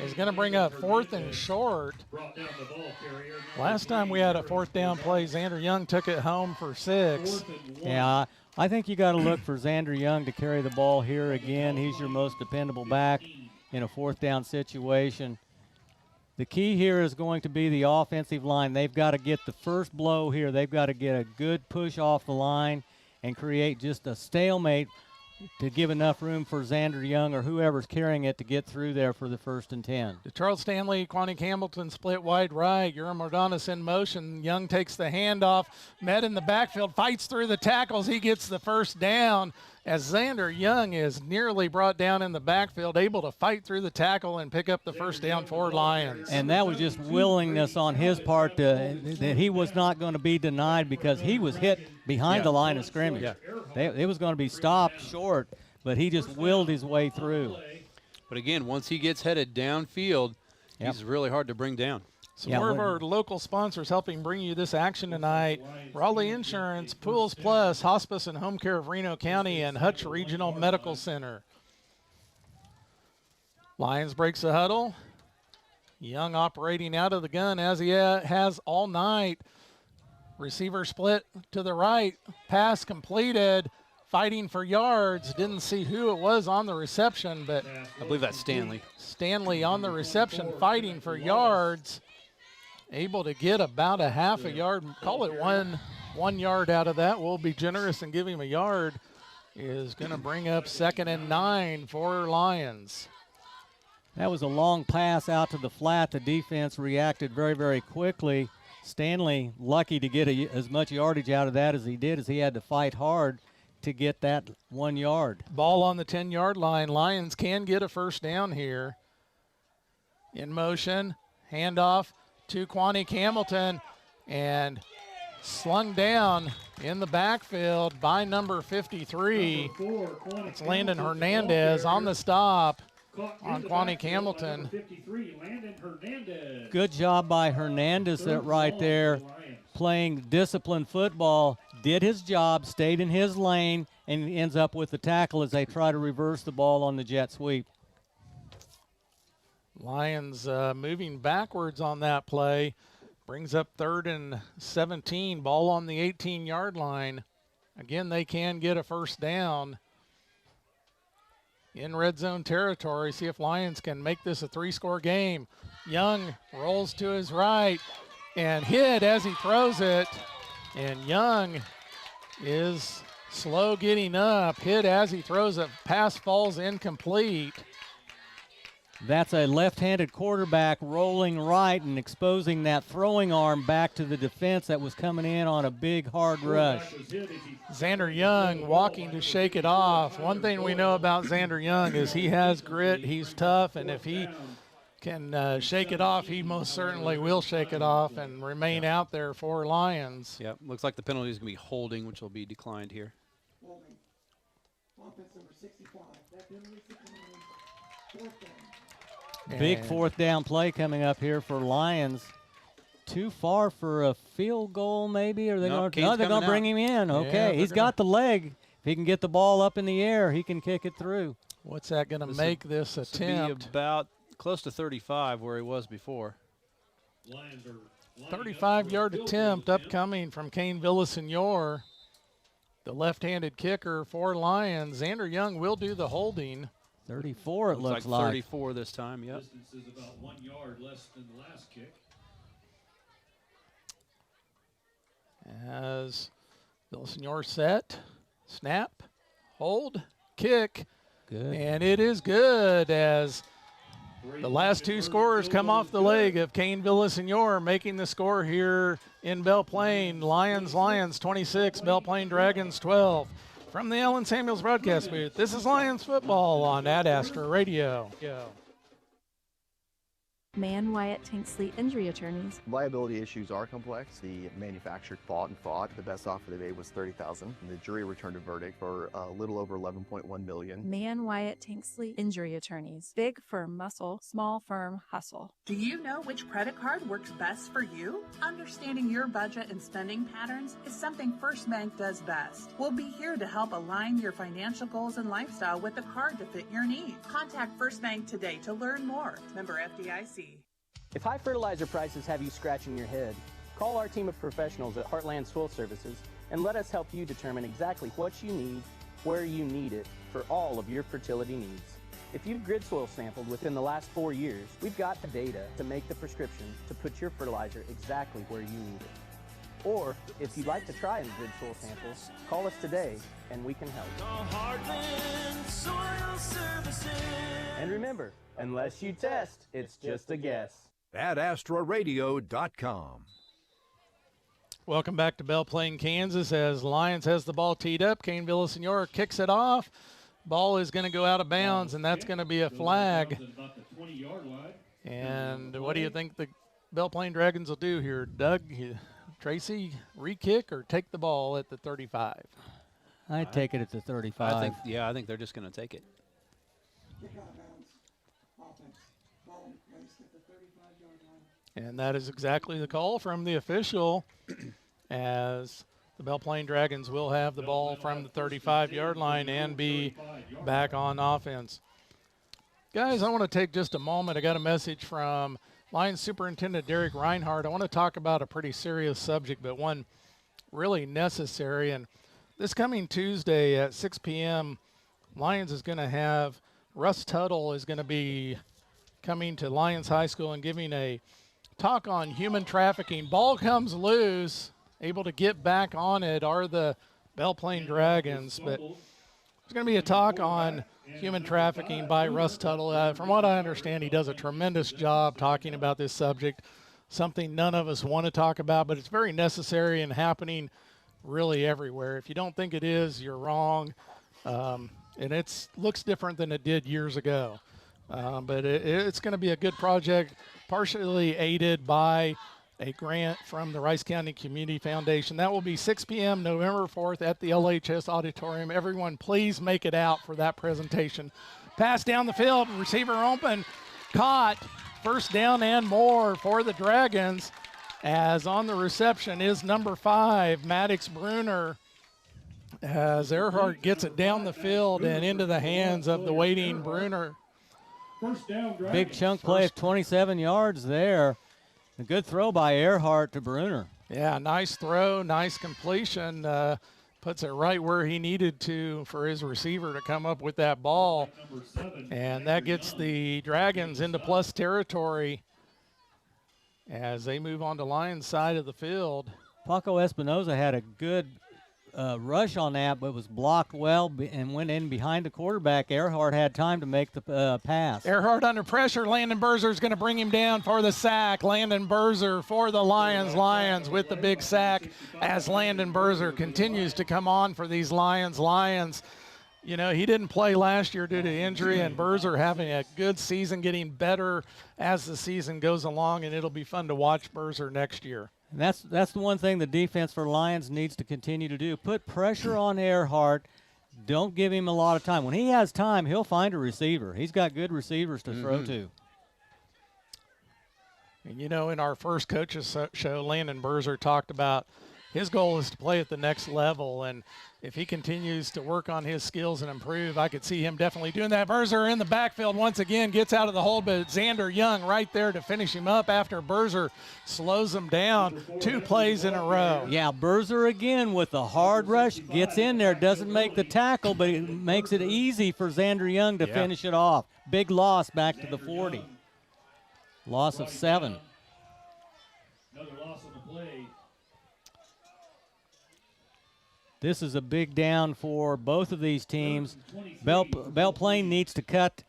Is going to bring up 4th and short. Last time we had a 4th down play, Xander Young took it home for 6. Yeah, I think you got to look for Xander Young to carry the ball here again. He's your most dependable back in a 4th down situation. The key here is going to be the offensive line. They've got to get the first blow here. They've got to get a good push off the line and create just a stalemate to give enough room for Xander Young or whoever's carrying it to get through there for the 1st and 10. Charles Stanley, Quanique Hamilton split wide right. Urim Ordonez in motion. Young takes the handoff. Met in the backfield, fights through the tackles. He gets the 1st down as Xander Young is nearly brought down in the backfield, able to fight through the tackle and pick up the 1st down for Lions. And that was just willingness on his part that he was not going to be denied because he was hit behind the line of scrimmage. It was going to be stopped short, but he just willed his way through. But again, once he gets headed downfield, he's really hard to bring down. So more of our local sponsors helping bring you this action tonight. Raleigh Insurance, Pools Plus, Hospice and Home Care of Reno County, and Hutch Regional Medical Center. Lions breaks the huddle. Young operating out of the gun as he has all night. Receiver split to the right. Pass completed. Fighting for yards. Didn't see who it was on the reception, but I believe that's Stanley. Stanley on the reception, fighting for yards. Able to get about a half a yard, call it one yard out of that. We'll be generous and give him a yard. Is going to bring up 2nd and 9 for Lions. That was a long pass out to the flat. The defense reacted very, very quickly. Stanley lucky to get as much yardage out of that as he did, as he had to fight hard to get that 1 yard. Ball on the 10-yard line. Lions can get a 1st down here. In motion, handoff to Quanique Hamilton, and slung down in the backfield by number 53. It's Landon Hernandez on the stop on Quanique Hamilton. Good job by Hernandez right there, playing disciplined football. did his job, stayed in his lane, and ends up with the tackle as they try to reverse the ball on the jet sweep. Lions moving backwards on that play. Brings up 3rd and 17. Ball on the 18-yard line. Again, they can get a first down in red zone territory. See if Lions can make this a 3-score game. Young rolls to his right and hit as he throws it. And Young is slow getting up. Hit as he throws it. Pass falls incomplete. That's a left-handed quarterback rolling right and exposing that throwing arm back to the defense that was coming in on a big, hard rush. Xander Young walking to shake it off. One thing we know about Xander Young is he has grit, he's tough, and if he can shake it off, he most certainly will shake it off and remain out there for Lions. Yep, looks like the penalty is going to be holding, which will be declined here. Offense number 65. That penalty 69. 4th down. Big 4th down play coming up here for Lions. Too far for a field goal, maybe? Or they're going to bring him in. Okay, he's got the leg. If he can get the ball up in the air, he can kick it through. What's that going to make this attempt? Be about close to 35 where he was before. 35-yard attempt upcoming from Kane Villasenor. The left-handed kicker for Lions. Xander Young will do the holding. 34 it looks like. 34 this time, yep. Distance is about 1 yard less than the last kick. As Villasenor set, snap, hold, kick. Good. And it is good as the last 2 scorers come off the leg of Kane Villasenor, making the score here in Belle Plaine. Lions 26, Belle Plaine Dragons 12. From the Ellen Samuels broadcast booth, this is Lions football on Ad Astra Radio. Mann Wyatt Tanksley Injury Attorneys. Liability issues are complex. The manufacturer fought. The best offer they made was $30,000, and the jury returned a verdict for a little over $11.1 million. Mann Wyatt Tanksley Injury Attorneys. Big firm muscle, small firm hustle. Do you know which credit card works best for you? Understanding your budget and spending patterns is something First Bank does best. We'll be here to help align your financial goals and lifestyle with a card to fit your needs. Contact First Bank today to learn more. Member FDIC. If high fertilizer prices have you scratching your head, call our team of professionals at Heartland Soil Services and let us help you determine exactly what you need, where you need it, for all of your fertility needs. If you've grid soil sampled within the last 4 years, we've got the data to make the prescription to put your fertilizer exactly where you need it. Or, if you'd like to try a grid soil sample, call us today and we can help. Heartland Soil Services. And remember, unless you test, it's just a guess. AdAstraRadio.com. Welcome back to Belle Plaine, Kansas, as Lions has the ball teed up. Kane Villasenor kicks it off. Ball is going to go out of bounds, and that's going to be a flag. And what do you think the Belle Plaine Dragons will do here? Doug, Tracy, re-kick or take the ball at the 35? I'd take it at the 35. I think they're just going to take it. And that is exactly the call from the official, as the Belle Plaine Dragons will have the ball from the 35-yard line and be back on offense. Guys, I want to take just a moment. I got a message from Lions Superintendent Derek Reinhardt. I want to talk about a pretty serious subject, but one really necessary. And this coming Tuesday at 6 p.m., Lions is going to have Russ Tuttle is going to be coming to Lyons High School and giving a talk on human trafficking. Ball comes loose, able to get back on it are the Belle Plaine Dragons, but there's going to be a talk on human trafficking by Russ Tuttle. From what I understand, he does a tremendous job talking about this subject, something none of us want to talk about, but it's very necessary and happening really everywhere. If you don't think it is, you're wrong, and it looks different than it did years ago. But it's going to be a good project, partially aided by a grant from the Rice County Community Foundation. That will be 6 p.m. November 4th at the LHS Auditorium. Everyone, please make it out for that presentation. Pass down the field, receiver open, caught, first down and more for the Dragons. as on the reception is number 5, Maddox Bruner, as Earhart gets it down the field and into the hands of the waiting Bruner. First down, Dragons. Big chunk play of 27 yards there. A good throw by Earhart to Bruner. Yeah, nice throw, nice completion. Puts it right where he needed to for his receiver to come up with that ball. And that gets the Dragons into plus territory as they move on to Lions side of the field. Paco Espinoza had a good rush on that, but was blocked well and went in behind the quarterback. Earhart had time to make the pass. Earhart under pressure. Landon Berzer is going to bring him down for the sack. Landon Berzer for the Lions with the big sack as Landon Berzer continues to come on for these Lions. You know, he didn't play last year due to injury, and Berzer having a good season, getting better as the season goes along, and it'll be fun to watch Berzer next year. And that's the one thing the defense for Lions needs to continue to do. Put pressure on Earhart. Don't give him a lot of time. When he has time, he'll find a receiver. He's got good receivers to throw to. And, you know, in our first coaches show, Landon Berzer talked about his goal is to play at the next level, and if he continues to work on his skills and improve, I could see him definitely doing that. Berzer in the backfield once again, gets out of the hold, but Xander Young right there to finish him up after Berzer slows him down 2 plays in a row. Yeah, Berzer again with the hard rush, gets in there, doesn't make the tackle, but it makes it easy for Xander Young to finish it off. Big loss back to the 40. Loss of 7. Another loss on the play. This is a big down for both of these teams. Belle Plaine needs to cut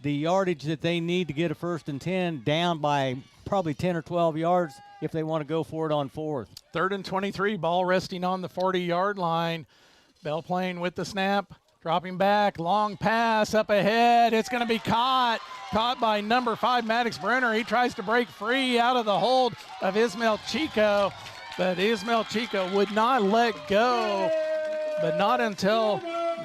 the yardage that they need to get a 1st and 10 down by probably 10 or 12 yards if they want to go for it on 4th. 3rd and 23, ball resting on the 40-yard line. Belle Plaine with the snap, dropping back, long pass up ahead. It's going to be caught by number 5, Maddox Bruner. He tries to break free out of the hold of Ismael Chico. But Ismael Chico would not let go, but not until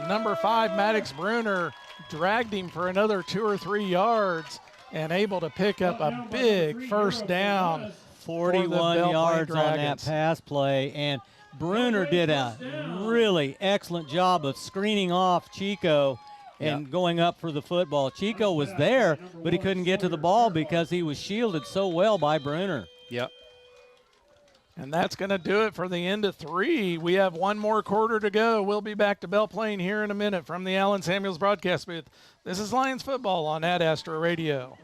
number 5, Maddox Bruner, dragged him for another 2 or 3 yards and able to pick up a big first down. 41 yards on that pass play, and Bruner did a really excellent job of screening off Chico and going up for the football. Chico was there, but he couldn't get to the ball because he was shielded so well by Bruner. Yep. And that's going to do it for the end of 3. We have 1 more quarter to go. We'll be back to Belle Plaine here in a minute from the Allen Samuels broadcast booth. This is Lions football on Ad Astra Radio.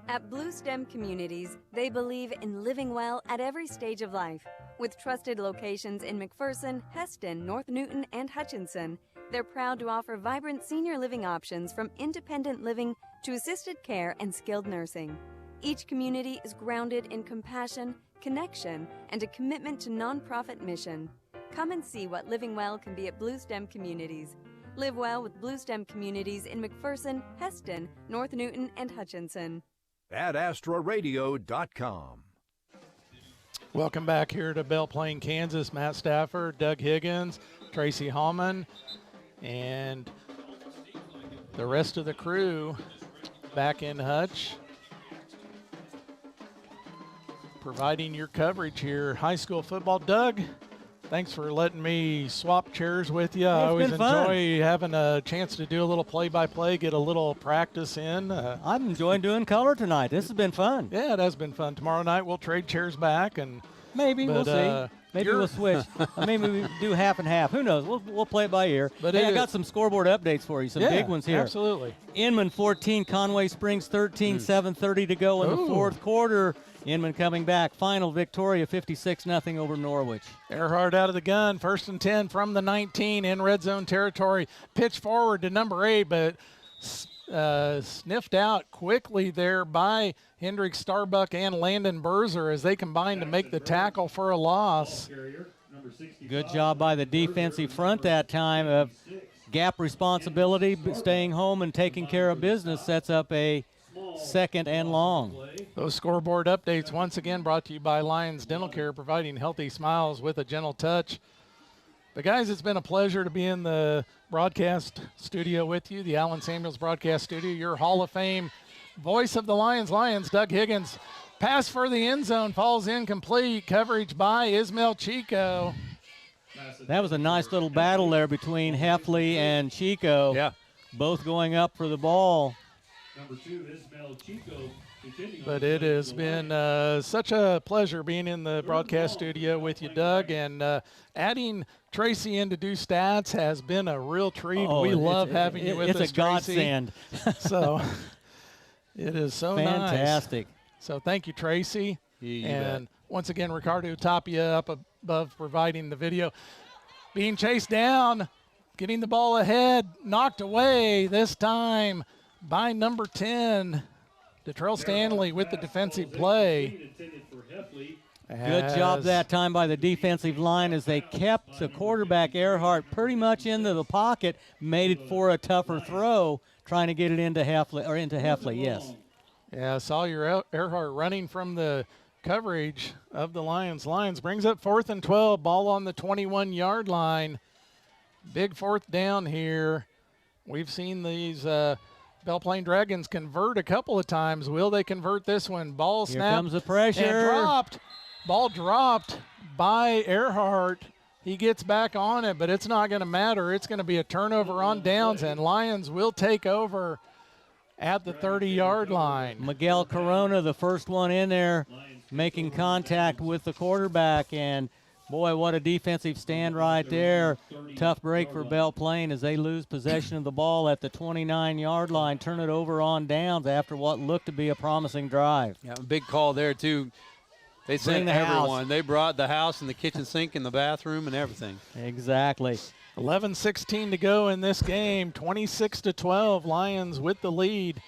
At Blue Stem Communities, they believe in living well at every stage of life. With trusted locations in McPherson, Heston, North Newton, and Hutchinson, they're proud to offer vibrant senior living options from independent living to assisted care and skilled nursing. Each community is grounded in compassion, connection, and a commitment to nonprofit mission. Come and see what living well can be at Blue Stem Communities. Live well with Blue Stem Communities in McPherson, Heston, North Newton, and Hutchinson. AdAstraRadio.com. Welcome back here to Belle Plaine, Kansas. Matt Stafford, Doug Higgins, Tracy Hallman, and the rest of the crew back in Hutch, providing your coverage here. High school football. Doug, thanks for letting me swap chairs with you. I always enjoy having a chance to do a little play-by-play, get a little practice in. I'm enjoying doing color tonight. This has been fun. Yeah, it has been fun. Tomorrow night we'll trade chairs back, and we'll see. Maybe we'll switch. Maybe we do half and half. Who knows? We'll play it by ear. But hey, I got some scoreboard updates for you. Some big ones here. Absolutely. Inman 14, Conway Springs 13, 7:30 to go in the 4th quarter. Inman coming back. Final Victoria 56-0 over Norwich. Earhart out of the gun. 1st and 10 from the 19 in red zone territory. Pitch forward to number 8, but sniffed out quickly there by Hendrick Starbuck and Landon Berzer as they combine to make the tackle for a loss. Good job by the defensive front that time of gap responsibility, staying home and taking care of business sets up a 2nd and long. Those scoreboard updates once again brought to you by Lyons Dental Care, providing healthy smiles with a gentle touch. But guys, it's been a pleasure to be in the broadcast studio with you, the Allen Samuels broadcast studio, your Hall of Fame voice of the Lions, Doug Higgins. Pass for the end zone, falls incomplete. Coverage by Ismail Chico. That was a nice little battle there between Heffley and Chico. Yeah. Both going up for the ball. Number 2, Ismail Chico. But it has been such a pleasure being in the broadcast studio with you, Doug, and adding Tracy in to do stats has been a real treat. Oh, we love having you with us, It's a godsend. So it is so fantastic. Nice. So thank you, Tracy. You and bet. once again, Ricardo Tapia up above providing the video. Being chased down, getting the ball ahead, knocked away this time by number 10. Detrell Stanley with the defensive play. Good job that time by the defensive line as they kept the quarterback Earhart pretty much into the pocket, made it for a tougher throw, trying to get it into Heffley, yes. Yeah, saw your Earhart running from the coverage of the Lions. Lions brings up 4th and 12, ball on the 21-yard line. Big 4th down here. We've seen these Belle Plaine Dragons convert a couple of times. Will they convert this one? Ball snapped. Here comes the pressure. And dropped. Ball dropped by Earhart. He gets back on it, but it's not going to matter. It's going to be a turnover on downs, and Lions will take over at the 30-yard line. Miguel Corona, the first one in there, making contact with the quarterback, and boy, what a defensive stand right there. Tough break for Belle Plaine as they lose possession of the ball at the 29-yard line, turn it over on downs after what looked to be a promising drive. Yeah, big call there, too. They sent everyone. House. They brought the house and the kitchen sink and the bathroom and everything. Exactly. 11:16 to go in this game. 26-12, Lions with the lead.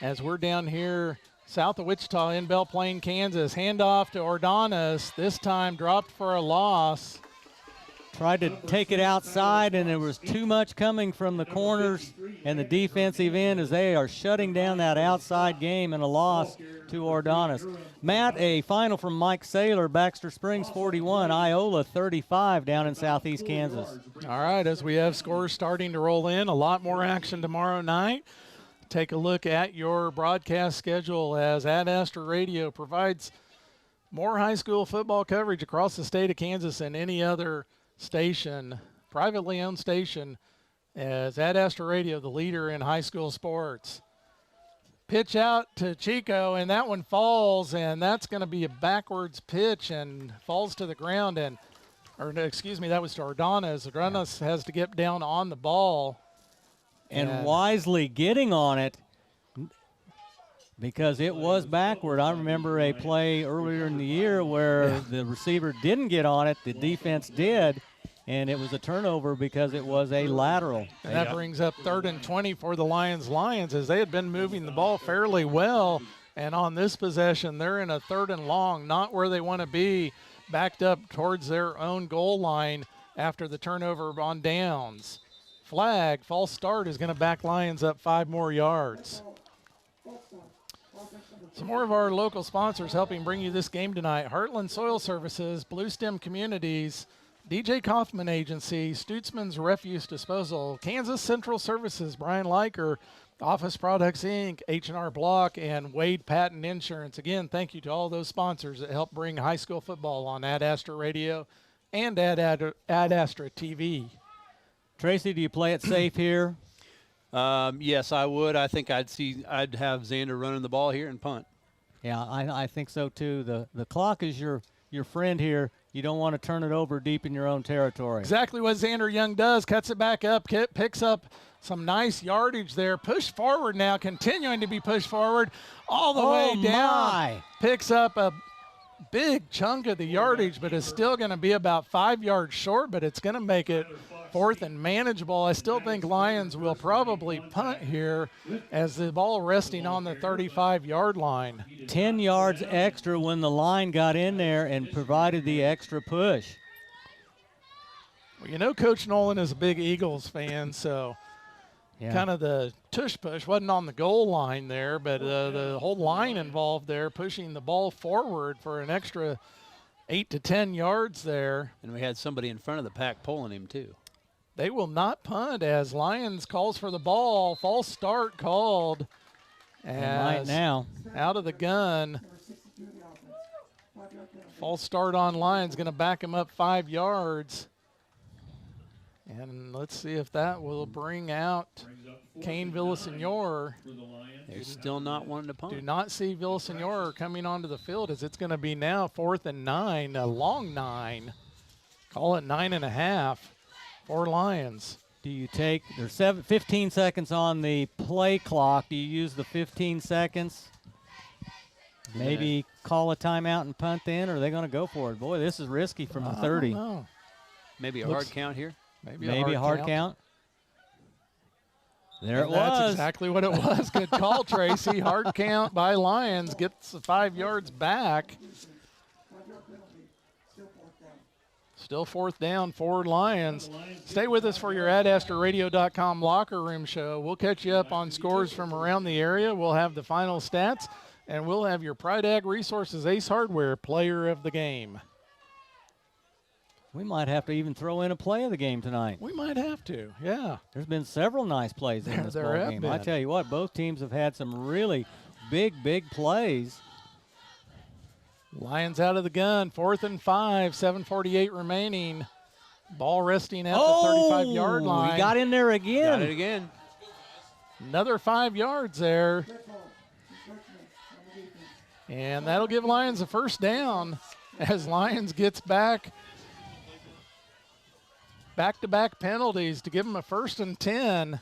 As we're down here south of Wichita in Belle Plaine, Kansas. Handoff to Ordonez. This time dropped for a loss. Tried to take it outside, and there was too much coming from the corners and the defensive end as they are shutting down that outside game, and a loss to Ordonez. Matt, a final from Mike Saylor, Baxter Springs 41, Iola 35 down in southeast Kansas. All right, as we have scores starting to roll in, a lot more action tomorrow night. Take a look at your broadcast schedule as Ad Astra Radio provides more high school football coverage across the state of Kansas than any other station, privately owned station, as Ad Astra Radio, the leader in high school sports. Pitch out to Chico, and that one falls, and that's going to be a backwards pitch and falls to the ground. That was to Ordonez. Ordonez has to get down on the ball. And wisely getting on it because it was backward. I remember a play earlier in the year where the receiver didn't get on it, the defense did, and it was a turnover because it was a lateral. And that brings up 3rd and 20 for the Lions as they had been moving the ball fairly well, and on this possession they're in a 3rd and long, not where they want to be, backed up towards their own goal line after the turnover on downs. Flag, false start is going to back Lions up 5 more yards. Some more of our local sponsors helping bring you this game tonight. Heartland Soil Services, Blue Stem Communities, DJ Kaufman Agency, Stutzman's Refuse Disposal, Kansas Central Services, Brian Leiker, Office Products Inc., H&R Block, and Wade Patton Insurance. Again, thank you to all those sponsors that help bring high school football on Ad Astra Radio and Ad Astra TV. Tracy, do you play it safe here? Yes, I would. I think I'd have Xander running the ball here and punt. Yeah, I think so too. The clock is your friend here. You don't want to turn it over deep in your own territory. Exactly what Xander Young does. Cuts it back up, picks up some nice yardage there. Pushed forward now, continuing to be pushed forward all the way down. Picks up a big chunk of the yardage, but is still going to be about 5 yards short, but it's going to make it 4th and manageable. I still think Lions will probably punt here as the ball resting on the 35-yard line. 10 yards extra when the line got in there and provided the extra push. Well, you know Coach Nolan is a big Eagles fan, so kind of the tush push wasn't on the goal line there, but the whole line involved there pushing the ball forward for an extra 8 to 10 yards there. And we had somebody in front of the pack pulling him too. They will not punt as Lions calls for the ball. False start called. Right now. Out of the gun. False start on Lyons, going to back him up 5 yards. And let's see if that will bring out Kane Villasenor. They're still not wanting to punt. Do not see Villasenor coming onto the field, as it's going to be now 4th and 9, a long 9. Call it 9.5 for Lyons. Do you take, there's 15 seconds on the play clock. Do you use the 15 seconds? Maybe call a timeout and punt then, or are they going to go for it? Boy, this is risky from the 30. Maybe a hard count here? Maybe a hard count. There it was. That's exactly what it was. Good call, Tracy. Hard count by Lyons. Gets the 5 yards back. Still 4th down for Lyons. Stay with us for your AdAstraRadio.com locker room show. We'll catch you up on scores from around the area. We'll have the final stats, and we'll have your Pride Ag Resources Ace Hardware player of the game. We might have to even throw in a play of the game tonight. We might have to, yeah. There's been several nice plays in this ball game. I tell you what, both teams have had some really big plays. Lyons out of the gun, 4th and 5, 7:48 remaining. Ball resting at the 35-yard line. He got in there again. Got it again. Another 5 yards there. And that'll give Lyons a 1st down as Lyons gets back-to-back penalties to give him a 1st and 10.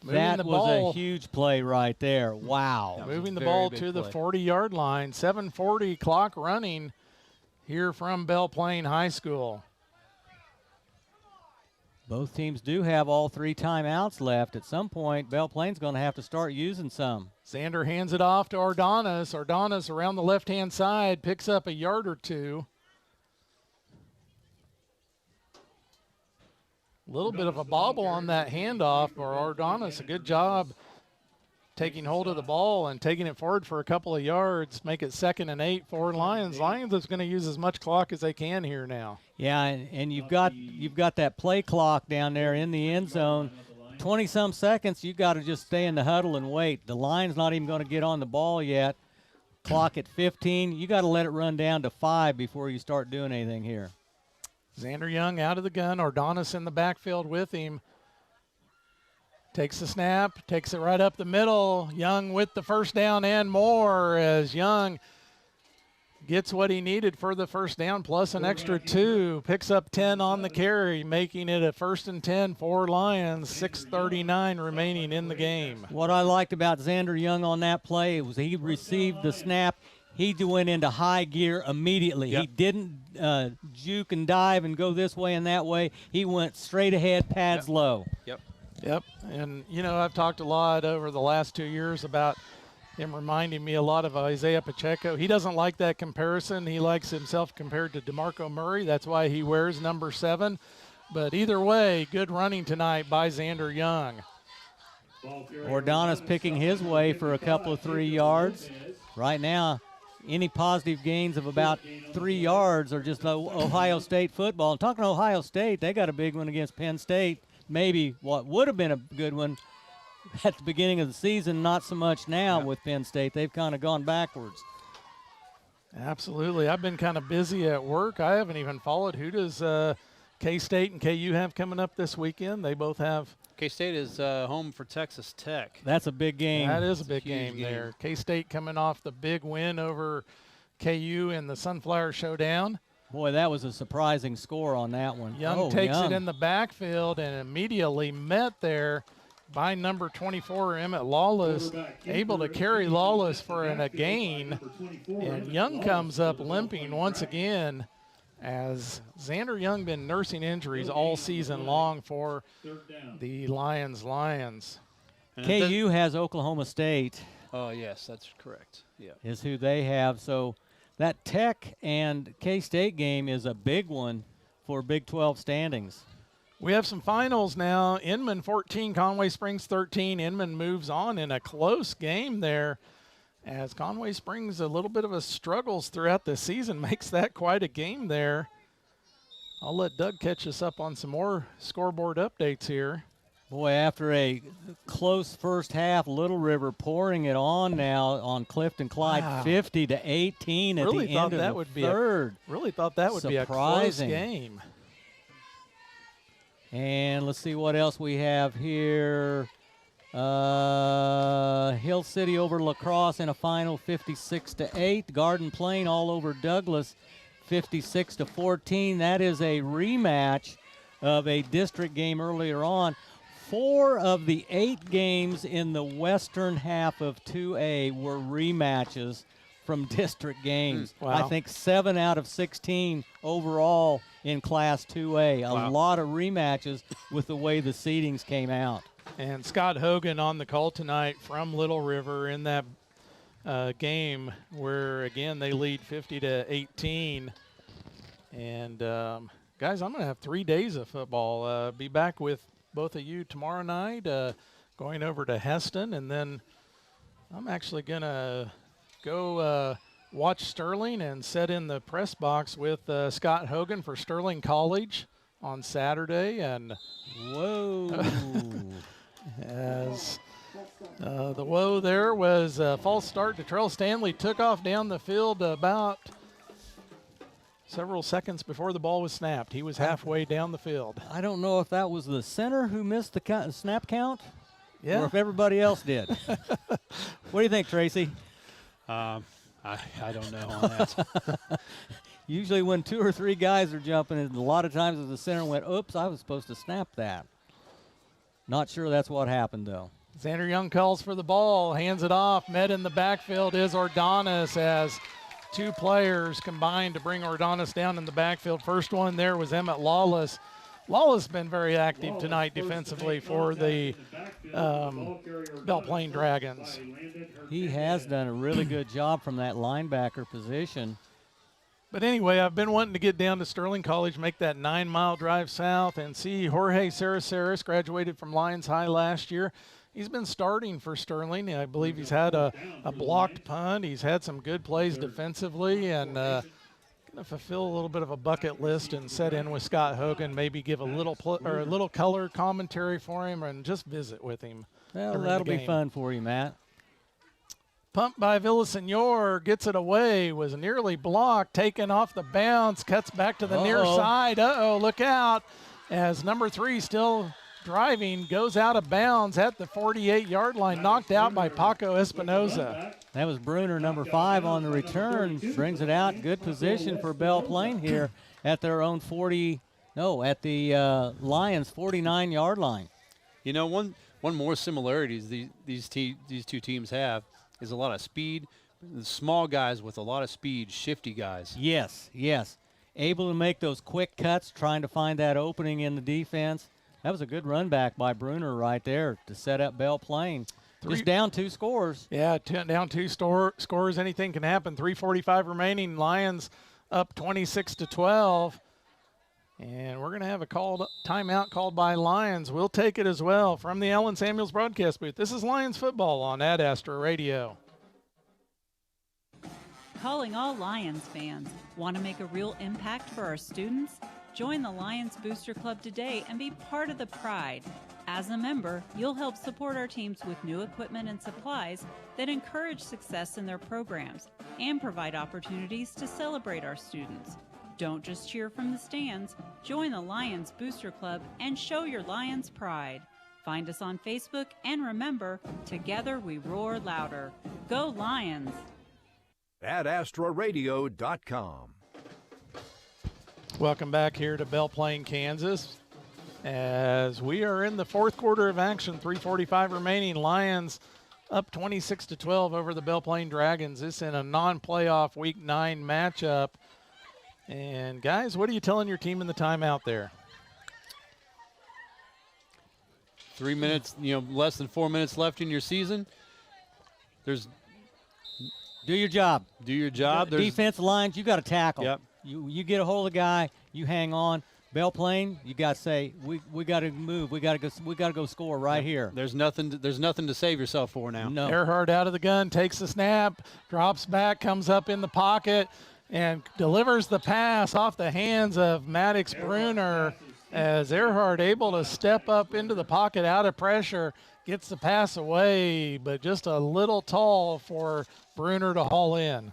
That was a huge play right there. Wow. Moving the ball to the 40-yard line. 7:40 clock running here from Belle Plaine High School. Both teams do have all 3 timeouts left. At some point, Belle Plaine's going to have to start using some. Xander hands it off to Ordonis. Ordonis around the left-hand side picks up a yard or 2. A little bit of a bobble on that handoff for Ordonis. A good job taking hold of the ball and taking it forward for a couple of yards. Make it 2nd and 8 for Lyons. Lyons is going to use as much clock as they can here now. Yeah, and you've got that play clock down there in the end zone. 20-some seconds, you got to just stay in the huddle and wait. The line's not even going to get on the ball yet. Clock at 15. You got to let it run down to 5 before you start doing anything here. Xander Young out of the gun. Ordonis in the backfield with him. Takes the snap, takes it right up the middle. Young with the 1st down and more as Young gets what he needed for the 1st down plus an extra 2. Picks up 10 on the carry, making it a 1st and 10 for Lyons. 6:39 remaining in the game. What I liked about Xander Young on that play was he received the snap. He went into high gear immediately. Yep. He didn't juke and dive and go this way and that way. He went straight ahead, pads low. Yep. And, you know, I've talked a lot over the last 2 years about him reminding me a lot of Isaiah Pacheco. He doesn't like that comparison. He likes himself compared to DeMarco Murray. That's why he wears number 7. But either way, good running tonight by Xander Young. Ordonis picking his way for a couple of 3 yards. Right now, any positive gains of about 3 yards are just Ohio State football. And talking Ohio State, they got a big one against Penn State. Maybe what would have been a good one at the beginning of the season, not so much now with Penn State. They've kind of gone backwards. Absolutely. I've been kind of busy at work. I haven't even followed. Who does K-State and KU have coming up this weekend? They both have. K-State is home for Texas Tech. That's a big game. That is a big game there. K-State coming off the big win over KU in the Sunflower Showdown. Boy, that was a surprising score on that one. Young takes it in the backfield and immediately met there by number 24, Emmett Lawless, able to carry Lawless for a gain. And Young comes up limping once again as Xander Young been nursing injuries all season long for the Lions. KU has Oklahoma State. Oh, yes, that's correct. Yeah, is who they have. So that Tech and K-State game is a big one for Big 12 standings. We have some finals now. Inman 14, Conway Springs 13. Inman moves on in a close game there as Conway Springs, a little bit of a struggles throughout the season, makes that quite a game there. I'll let Doug catch us up on some more scoreboard updates here. Boy, after a close first half, Little River pouring it on now on Clifton Clyde, Wow. 50-18 at Really the thought end of that the would be third. Really thought that would be a close Surprising game. And let's see what else we have here. Hill City over La Crosse in a final 56-8. Garden Plain all over Douglas 56-14. That is a rematch of a district game earlier on. 4 of the 8 games in the western half of 2A were rematches from district games. Wow. I think 7 out of 16 overall in Class 2A. A Wow. lot of rematches with the way the seedings came out. And Scott Hogan on the call tonight from Little River in that game where, again, they lead 50-18. And, guys, I'm going to have 3 days of football. Be back with both of you tomorrow night, going over to Heston. And then I'm actually going to go watch Sterling and sit in the press box with Scott Hogan for Sterling College on Saturday. And whoa. As the woe there was a false start. Detrell Stanley took off down the field about several seconds before the ball was snapped. He was halfway down the field. I don't know if that was the center who missed the snap count Yeah. or if everybody else did. What do you think, Tracy? I don't know on that. Usually when 2 or 3 guys are jumping, and a lot of times the center went, oops, I was supposed to snap that. Not sure that's what happened, though. Xander Young calls for the ball, hands it off. Met in the backfield is Ordonis as 2 players combined to bring Ordonis down in the backfield. First one there was Emmett Lawless. Lawless been very active tonight defensively for the Belle Plaine Dragons. He has done a really good job from that linebacker position. But anyway, I've been wanting to get down to Sterling College, make that 9-mile drive south, and see Jorge Saraceres, graduated from Lyons High last year. He's been starting for Sterling. I believe he's had a blocked punt. He's had some good plays defensively, and going to fulfill a little bit of a bucket list and set in with Scott Hogan, maybe give a little color commentary for him and just visit with him. Well, during that'll the be game. fun for you, Matt. Pump by Villasenor, gets it away, was nearly blocked, taken off the bounce, cuts back to the near side. Look out, as number 3 still driving, goes out of bounds at the 48-yard line, knocked out by Paco Espinoza. That was Bruner, number 5 on the return, brings it out. Good position for Belle Plaine here at their own at the Lyons 49-yard line. You know, one more similarities these 2 teams have is a lot of speed. Small guys with a lot of speed, shifty guys. Yes. Able to make those quick cuts, trying to find that opening in the defense. That was a good run back by Bruner right there to set up Belle Plaine. Just down 2 scores. Yeah, down 2 scores. Anything can happen. 3:45 remaining. Lions up 26-12. And we're going to have a timeout called by Lions. We'll take it as well from the Allen Samuels broadcast booth. This is Lions football on Ad Astra Radio. Calling all Lions fans. Want to make a real impact for our students? Join the Lions Booster Club today and be part of the pride. As a member, you'll help support our teams with new equipment and supplies that encourage success in their programs and provide opportunities to celebrate our students. Don't just cheer from the stands. Join the Lions Booster Club and show your Lions pride. Find us on Facebook and remember, together we roar louder. Go Lions! AdAstraRadio.com. Welcome back here to Belle Plaine, Kansas. As we are in the 4th quarter of action, 3:45 remaining. Lions up 26-12 over the Belle Plaine Dragons. This in a non-playoff Week 9 matchup. And guys, what are you telling your team in the timeout there? 3 minutes, less than 4 minutes left in your season. Do your job. Do your job. Defensive lines, you got to tackle. Yep. You get a hold of the guy, you hang on. Belle Plaine, you got to say, we got to move. We got to go score right here. There's nothing to save yourself for now. No. Earhart out of the gun, takes the snap, drops back, comes up in the pocket, and delivers the pass off the hands of Maddox Bruner. as Earhart able to step up into the pocket out of pressure, gets the pass away, but just a little tall for Bruner to haul in.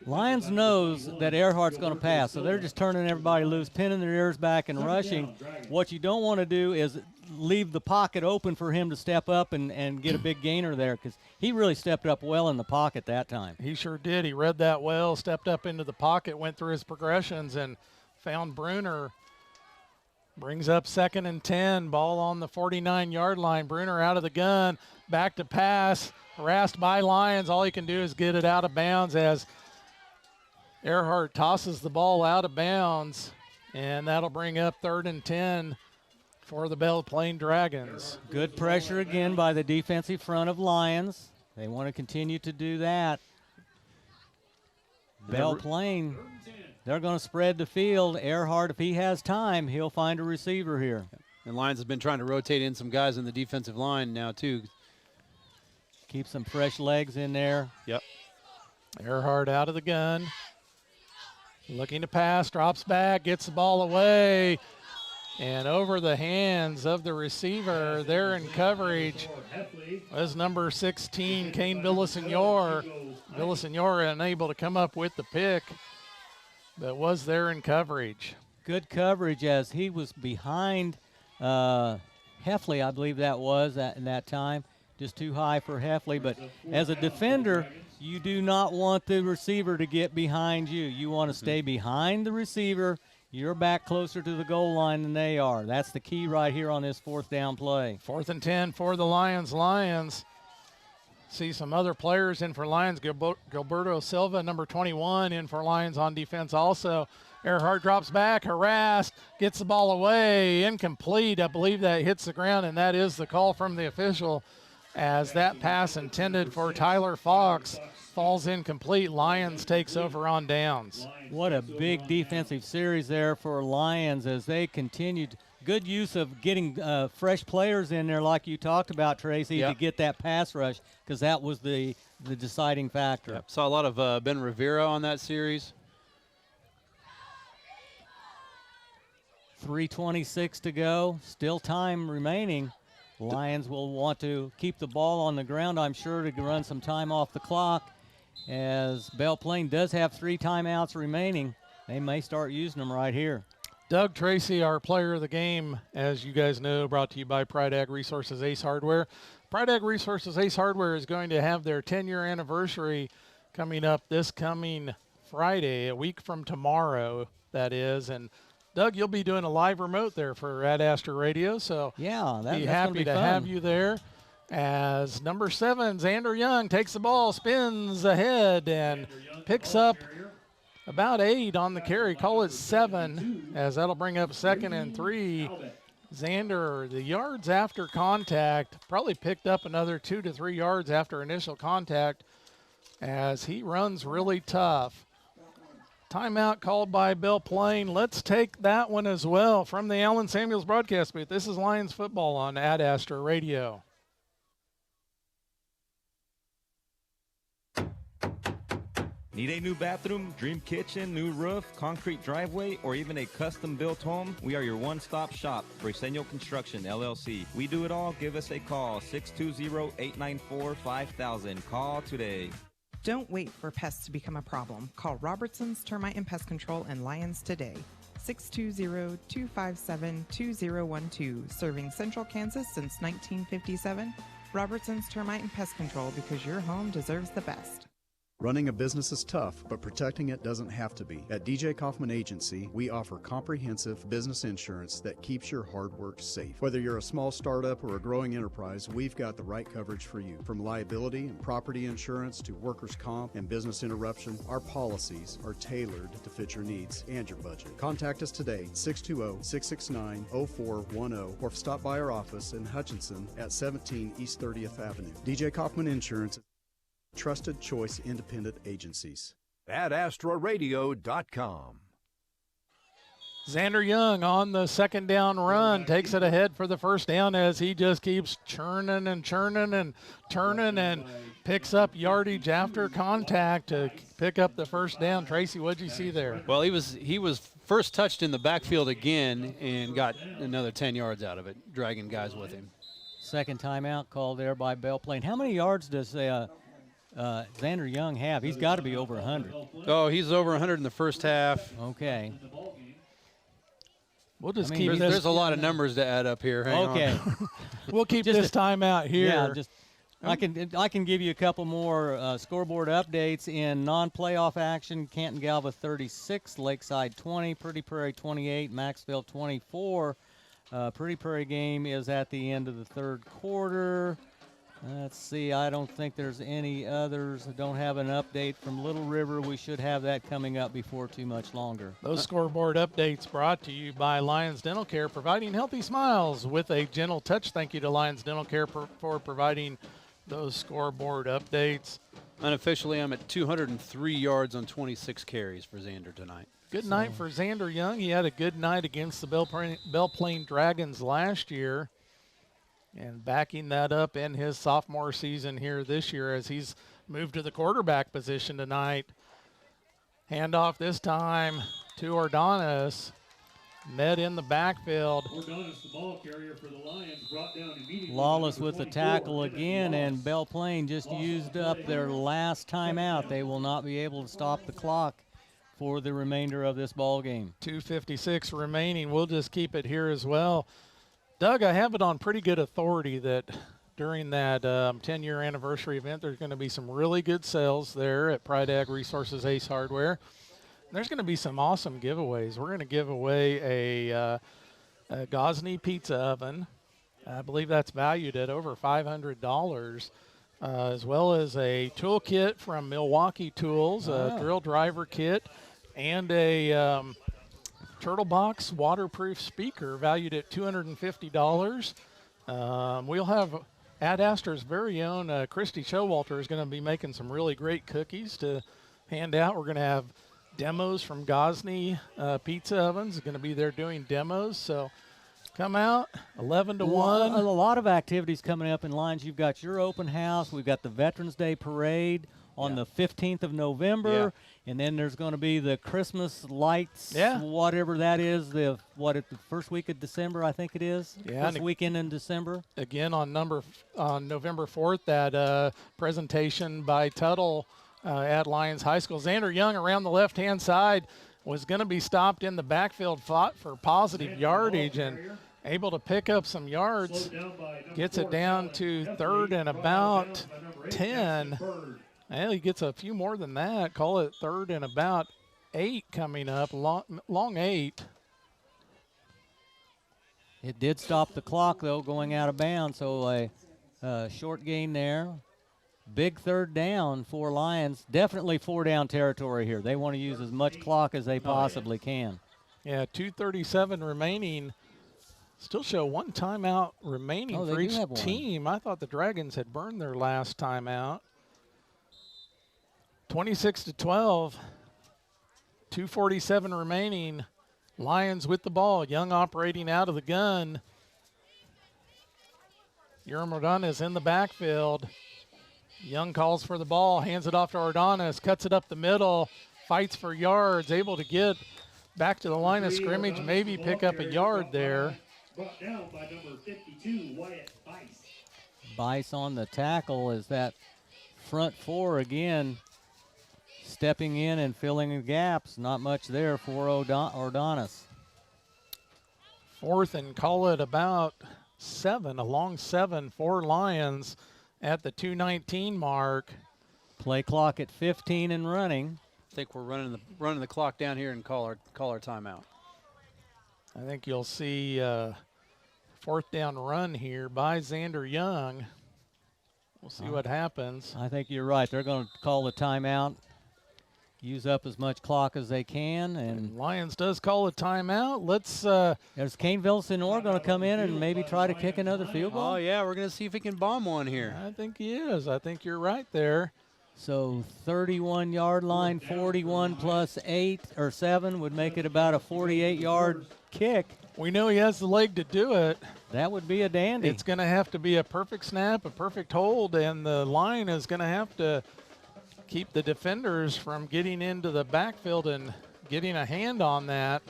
Lyons knows that Earhart's going to pass, so they're just turning everybody loose, pinning their ears back and rushing. What you don't want to do is leave the pocket open for him to step up and get a big gainer there, because he really stepped up well in the pocket that time. He sure did. He read that well, stepped up into the pocket, went through his progressions, and found Bruner. Brings up 2nd and 10, ball on the 49-yard line. Bruner out of the gun, back to pass, harassed by Lyons. All he can do is get it out of bounds as Earhart tosses the ball out of bounds, and that'll bring up 3rd and 10 for the Belle Plaine Dragons. Good pressure again by the defensive front of Lyons. They want to continue to do that. Belle Plaine, they're going to spread the field. Earhart, if he has time, he'll find a receiver here. And Lyons has been trying to rotate in some guys in the defensive line now, too. Keep some fresh legs in there. Yep. Earhart out of the gun. Looking to pass, drops back, gets the ball away, and over the hands of the receiver. There in coverage was number 16, Kane Villasenor. Villasenor unable to come up with the pick, but was there in coverage. Good coverage as he was behind Heffley, I believe that was in that time. Just too high for Heffley, but as a defender, you do not want the receiver to get behind you. You want to stay behind the receiver. You're back closer to the goal line than they are. That's the key right here on this 4th down play. 4th and 10 for the Lions. Lions see some other players in for Lions. Gilberto Silva, number 21, in for Lions on defense also. Earhart drops back, harassed, gets the ball away, incomplete. I believe that hits the ground, and that is the call from the official, as that pass intended for Tyler Fox falls incomplete. Lions takes over on downs. What a big defensive series there for Lions as they continued. Good use of getting fresh players in there like you talked about, Tracy, to get that pass rush, because that was the deciding factor. Yep. Saw a lot of Ben Rivera on that series. 3:26 to go, still time remaining. Lions will want to keep the ball on the ground, I'm sure, to run some time off the clock, as Belle Plaine does have 3 timeouts remaining. They may start using them right here. Doug Tracy, our player of the game, as you guys know, brought to you by Pride Ag Resources Ace Hardware. Pride Ag Resources Ace Hardware is going to have their 10-year anniversary coming up this coming Friday, a week from tomorrow, that is. And Doug, you'll be doing a live remote there for Ad Astra Radio, so yeah, be happy to have you there. As number 7, Xander Young takes the ball, spins ahead, and picks up about 8 on the carry. Call it 7, as that'll bring up 2nd and 3. Xander, the yards after contact, probably picked up another 2 to 3 yards after initial contact, as he runs really tough. Timeout called by Belle Plaine. Let's take that one as well from the Allen Samuels broadcast booth. This is Lions football on Ad Astra Radio. Need a new bathroom, dream kitchen, new roof, concrete driveway, or even a custom-built home? We are your one-stop shop, Briseño Construction, LLC. We do it all. Give us a call, 620-894-5000. Call today. Don't wait for pests to become a problem. Call Robertson's Termite and Pest Control in Lyons today. 620-257-2012. Serving Central Kansas since 1957. Robertson's Termite and Pest Control, because your home deserves the best. Running a business is tough, but protecting it doesn't have to be. At DJ Kaufman Agency, we offer comprehensive business insurance that keeps your hard work safe. Whether you're a small startup or a growing enterprise, we've got the right coverage for you. From liability and property insurance to workers' comp and business interruption, our policies are tailored to fit your needs and your budget. Contact us today, 620-669-0410, or stop by our office in Hutchinson at 17 East 30th Avenue. DJ Kaufman Insurance. Trusted choice independent agencies. AdAstraRadio.com. Xander Young on the 2nd down run takes it ahead for the 1st down as he just keeps churning and churning and turning and picks up yardage after contact to pick up the 1st down. Tracy, what'd you see there? Well, he was first touched in the backfield again and got another 10 yards out of it, dragging guys with him. Second timeout called there by Belle Plaine. How many yards does Xander Young have? He's got to be over 100. Oh, he's over 100 in the first half. Okay. We'll just keep this. There's a lot of numbers to add up here. Hang on. We'll keep this timeout here. Yeah, I can give you a couple more scoreboard updates in non-playoff action. Canton Galva 36, Lakeside 20, Pretty Prairie 28, Maxville 24. Pretty Prairie game is at the end of the third quarter. Let's see. I don't think there's any others. I don't have an update from Little River. We should have that coming up before too much longer. Those scoreboard updates brought to you by Lyons Dental Care, providing healthy smiles with a gentle touch. Thank you to Lyons Dental Care for providing those scoreboard updates. Unofficially, I'm at 203 yards on 26 carries for Xander tonight. Good night for Xander Young. He had a good night against the Belle Plaine Dragons last year. And backing that up in his sophomore season here this year as he's moved to the quarterback position tonight. Handoff this time to Ordonis. Met in the backfield. Ordonis, the ball carrier for the Lions, brought down immediately. Lawless with the tackle again, and Belle Plaine just used up their last timeout. They will not be able to stop the clock for the remainder of this ball game. 2:56 remaining. We'll just keep it here as well. Doug, I have it on pretty good authority that during that 10-year anniversary event, there's going to be some really good sales there at Pride Ag Resources Ace Hardware. There's going to be some awesome giveaways. We're going to give away a Gosney pizza oven. I believe that's valued at over $500, as well as a tool kit from Milwaukee Tools, a drill driver kit, and a Turtle Box waterproof speaker valued at $250. We'll have Ad Astra's very own Christy Showalter is going to be making some really great cookies to hand out. We're going to have demos from Gosney Pizza Ovens. Going to be there doing demos. So come out 11 to 1. A lot of activities coming up in Lyons. You've got your open house. We've got the Veterans Day Parade on the 15th of November. And then there's going to be the Christmas lights, whatever that is, the first week of December, I think it is. Yeah, this weekend in December. Again on November 4th, that presentation by Tuttle at Lyons High School. Xander Young around the left-hand side was going to be stopped in the backfield, fought for positive yardage and able to pick up some yards. Gets it down to third and about 10. Well, he gets a few more than that. Call it third and about 8 coming up, long 8. It did stop the clock, though, going out of bounds, so a short gain there. Big third down for Lyons. Definitely 4-down territory here. They want to use as much clock as they possibly can. Yeah, 2:37 remaining. Still show one timeout remaining for each team. I thought the Dragons had burned their last timeout. 26 to 12, 2:47 remaining. Lions with the ball. Young operating out of the gun. Urim Ordonis in the backfield. Young calls for the ball, hands it off to Ordonis, cuts it up the middle, fights for yards, able to get back to the line of scrimmage, maybe pick up a yard there. Brought down by number 52, Wyatt Bice. Bice on the tackle is that front four again. Stepping in and filling the gaps. Not much there for Ordonis. Fourth and call it about 7, a long 7 for Lions at the 2:19 mark. Play clock at 15 and running. I think we're running the clock down here and call our timeout. I think you'll see fourth down run here by Xander Young. We'll see what happens. I think you're right. They're going to call the timeout. Use up as much clock as they can. And Lions does call a timeout. Let's is Kane Villasenor going to come in and maybe try to kick another field goal? Oh, yeah, we're going to see if he can bomb one here. I think he is. I think you're right there. So 31-yard line, 41 plus 8 or 7 would make it about a 48-yard kick. We know he has the leg to do it. That would be a dandy. It's going to have to be a perfect snap, a perfect hold, and the line is going to have to keep the defenders from getting into the backfield and getting a hand on that.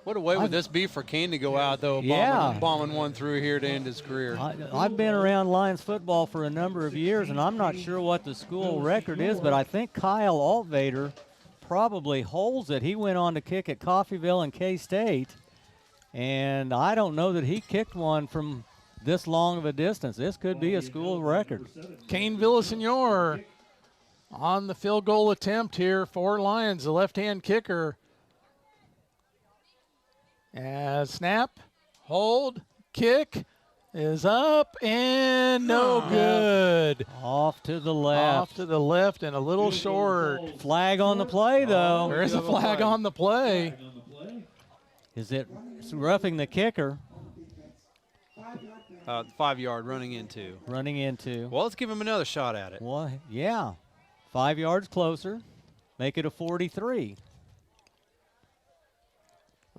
What a way would this be for Kane to go out, though, bombing one through here to end his career? I've been around Lions football for a number of years, and I'm not sure what the school record is, but I think Kyle Altvader probably holds it. He went on to kick at Coffeyville and K-State, and I don't know that he kicked one from this long of a distance. This could be a school record. Kane Villasenor on the field goal attempt here for Lions, the left-hand kicker. As snap, hold, kick is up and no good. Off to the left. Off to the left and a little short. Flag on the play, though. There is a flag on the play. Is it roughing the kicker? 5 yard running into. Running into. Well, let's give him another shot at it. Well, yeah. 5 yards closer. Make it a 43.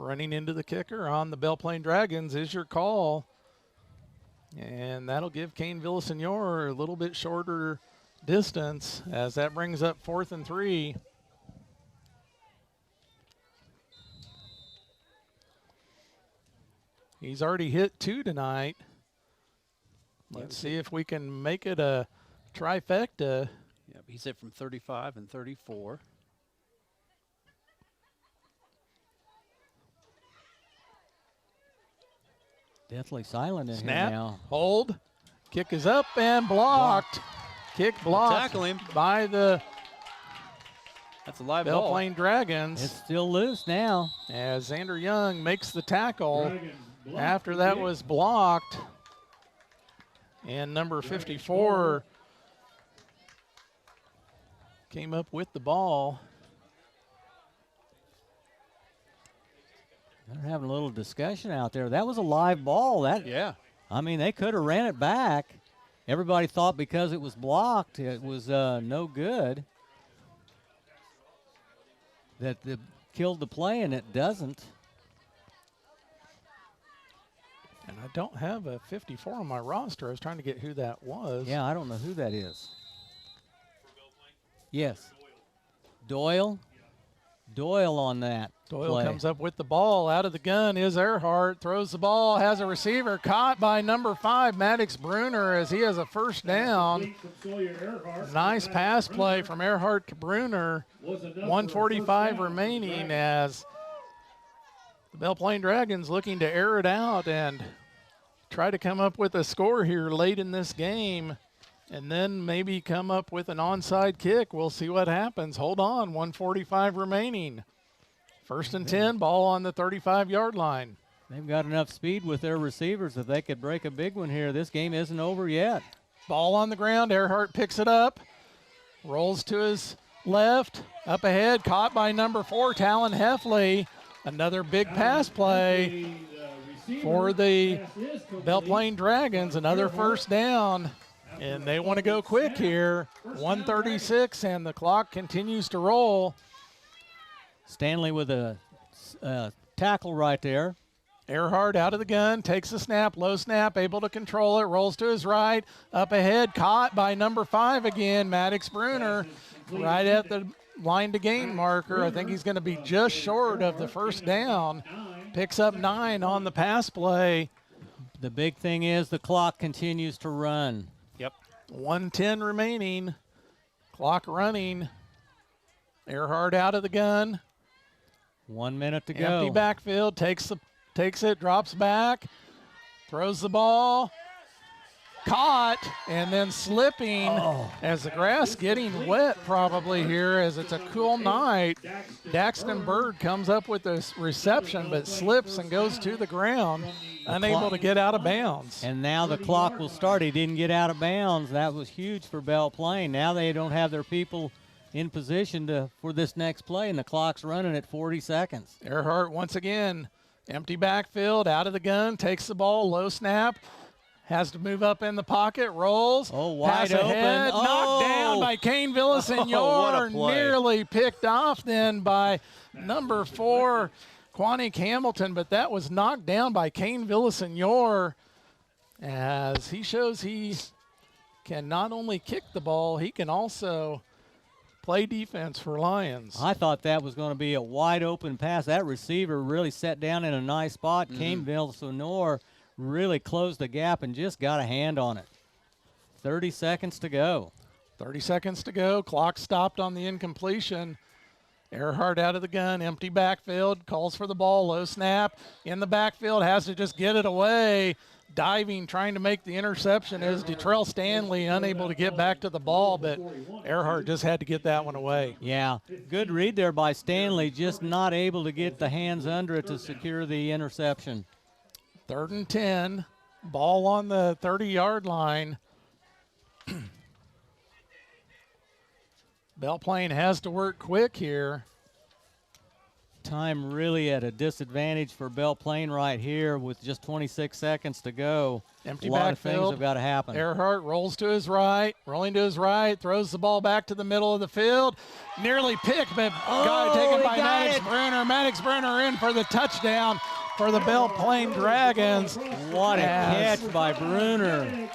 Running into the kicker on the Belle Plaine Dragons is your call. And that'll give Kane Villasenor a little bit shorter distance as that brings up 4th and 3. He's already hit 2 tonight. Let's see if we can make it a trifecta. Yep, he's hit from 35 and 34. Deathly silent in Snap, here now. hold, kick is up and blocked. Kick blocked. Tackle him by the That's a live Belle ball. Plaine Dragons. It's still loose now. As Xander Young makes the tackle after that was blocked. And number 54 came up with the ball. They're having a little discussion out there. That was a live ball. Yeah. I mean, they could have ran it back. Everybody thought because it was blocked, it was no good. That killed the play, and it doesn't. And I don't have a 54 on my roster. I was trying to get who that was. Yeah, I don't know who that is. Yes. Doyle. Doyle on that Doyle play. comes up with the ball. Out of the gun is Earhart. Throws the ball. Has a receiver caught by number 5, Maddox Bruner, as he has a first down. Nice pass play from Earhart to Bruner. 1:45 remaining as the Belle Plaine Dragons looking to air it out and try to come up with a score here late in this game. And then maybe come up with an onside kick. We'll see what happens. Hold on, 1:45 remaining. 1st and 10, ball on the 35-yard line. They've got enough speed with their receivers that they could break a big one here. This game isn't over yet. Ball on the ground. Earhart picks it up. Rolls to his left. Up ahead, caught by number 4, Talon Heffley. Another big pass play for the Belle Plaine Dragons. Another first down. And they want to go quick here. 1:36, and the clock continues to roll. Stanley with a tackle right there. Earhart out of the gun, takes the snap, low snap, able to control it, rolls to his right. Up ahead, caught by number 5 again, Maddox Bruner, right at the line to gain marker. I think he's going to be just short of the first down. Picks up 9 on the pass play. The big thing is the clock continues to run. Yep. 1:10 remaining. Clock running. Earhart out of the gun. 1 minute to go. Empty backfield. Takes it. Drops back. Throws the ball. Caught and then slipping as the grass getting wet probably here as it's a cool night. Daxton Bird comes up with this reception but slips and goes to the ground, unable to get out of bounds. And now the clock will start. He didn't get out of bounds. That was huge for Belle Plaine. Now they don't have their people in position for this next play, and the clock's running at 40 seconds. Earhart once again, empty backfield, out of the gun, takes the ball, low snap. Has to move up in the pocket, rolls. Oh, wide pass open. Ahead, knocked down by Kane Villasenor. Nearly picked off then by number 4, Quanique Hamilton, but that was knocked down by Kane Villasenor as he shows he can not only kick the ball, he can also play defense for Lyons. I thought that was going to be a wide open pass. That receiver really sat down in a nice spot. Kane Villasonor really closed the gap and just got a hand on it. 30 seconds to go. 30 seconds to go. Clock stopped on the incompletion. Earhart out of the gun, empty backfield, calls for the ball, low snap. In the backfield, has to just get it away. Diving, trying to make the interception is Detrell Stanley, unable to get back to the ball, but Earhart just had to get that one away. Yeah, good read there by Stanley, just not able to get the hands under it to secure the interception. 3rd and 10, ball on the 30-yard line. Belle Plaine has to work quick here. Time really at a disadvantage for Belle Plaine right here with just 26 seconds to go. Empty a lot backfield. of things have got to happen. Earhart rolls to his right, rolling to his right, throws the ball back to the middle of the field. Nearly picked, but got it taken by Maddox Bruner. Maddox Bruner in for the touchdown for the Belle Plaine Dragons. What a catch by Bruner.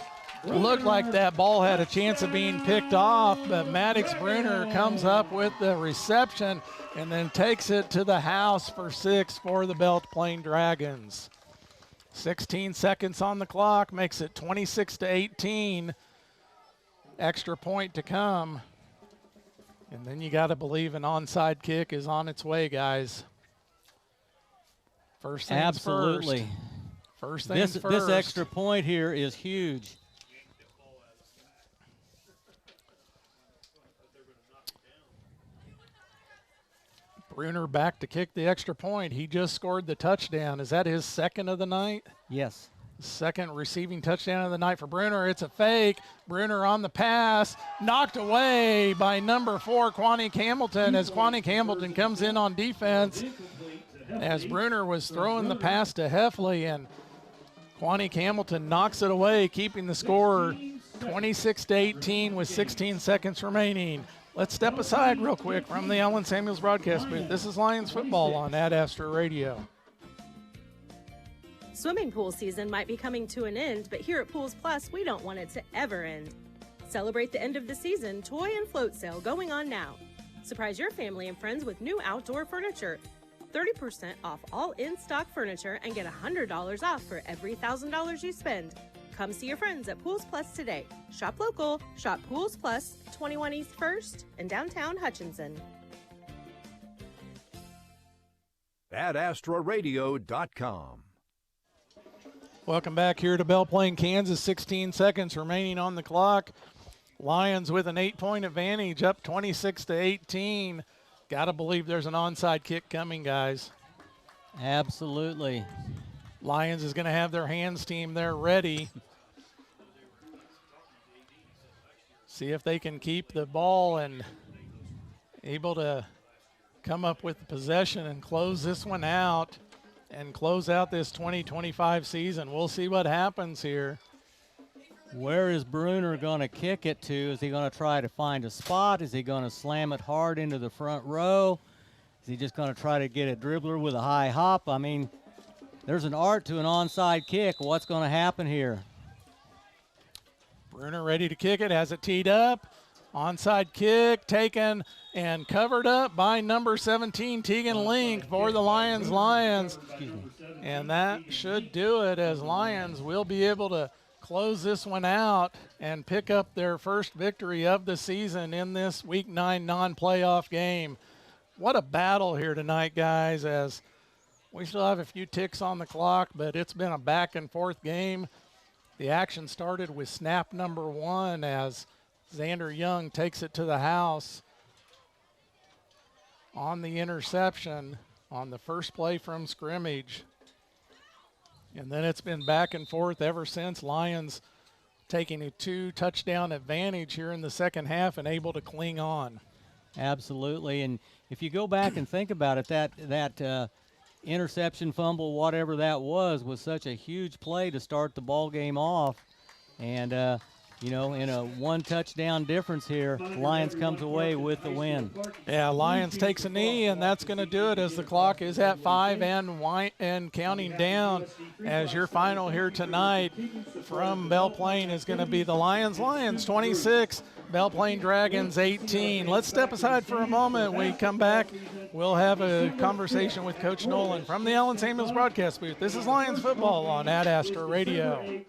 Looked like that ball had a chance of being picked off, but Maddox Bruner comes up with the reception and then takes it to the house for 6 for the Belle Plaine Dragons. 16 seconds on the clock, makes it 26-18. Extra point to come. And then you got to believe an onside kick is on its way, guys. First things Absolutely. First things first. This extra point here is huge. Bruner back to kick the extra point. He just scored the touchdown. Is that his second of the night? Yes. Second receiving touchdown of the night for Bruner. It's a fake. Bruner on the pass. Knocked away by number 4, Quanique Hamilton, as Quanique Hamilton comes in on defense. As Bruner was throwing the pass to Heffley, and Quanique Hamilton knocks it away, keeping the score 26-18 with 16 seconds remaining. Let's step aside real quick from the Ellen Samuels broadcast booth. This is Lyons football on Ad Astra Radio. Swimming pool season might be coming to an end, but here at Pools Plus, we don't want it to ever end. Celebrate the end of the season toy and float sale going on now. Surprise your family and friends with new outdoor furniture. 30% off all in-stock furniture and get $100 off for every $1,000 you spend. Come see your friends at Pools Plus today. Shop local, shop Pools Plus, 21 East 1st in downtown Hutchinson. AdAstraRadio.com. Welcome back here to Belle Plaine, Kansas. 16 seconds remaining on the clock. Lions with an 8-point advantage, up 26-18. Got to believe there's an onside kick coming, guys. Absolutely. Lions is going to have their hands team there ready. See if they can keep the ball and able to come up with the possession and close this one out and close out this 2025 season. We'll see what happens here. Where is Bruner going to kick it to? Is he going to try to find a spot? Is he going to slam it hard into the front row? Is he just going to try to get a dribbler with a high hop? I mean, there's an art to an onside kick. What's going to happen here? Bruner ready to kick it, has it teed up. Onside kick taken and covered up by number 17, Tegan Link, for the Lions. And that should do it, as Lions will be able to close this one out and pick up their first victory of the season in this Week 9 non-playoff game. What a battle here tonight, guys, as we still have a few ticks on the clock, but it's been a back-and-forth game. The action started with snap number 1 as Xander Young takes it to the house on the interception on the first play from scrimmage. And then it's been back and forth ever since. Lions taking a 2-touchdown advantage here in the second half and able to cling on. Absolutely. And if you go back and think about it, that interception, fumble, whatever that was such a huge play to start the ball game off. And, you know, in a 1-touchdown difference here, Lions comes away with the win. Yeah, Lions takes a knee, and that's going to do it as the clock is at 5 and counting down, as your final here tonight from Belle Plaine is going to be the Lions 26, Belle Plaine Dragons 18. Let's step aside for a moment. When we come back, we'll have a conversation with Coach Nolan from the Allen Samuels broadcast booth. This is Lions football on Ad Astra Radio.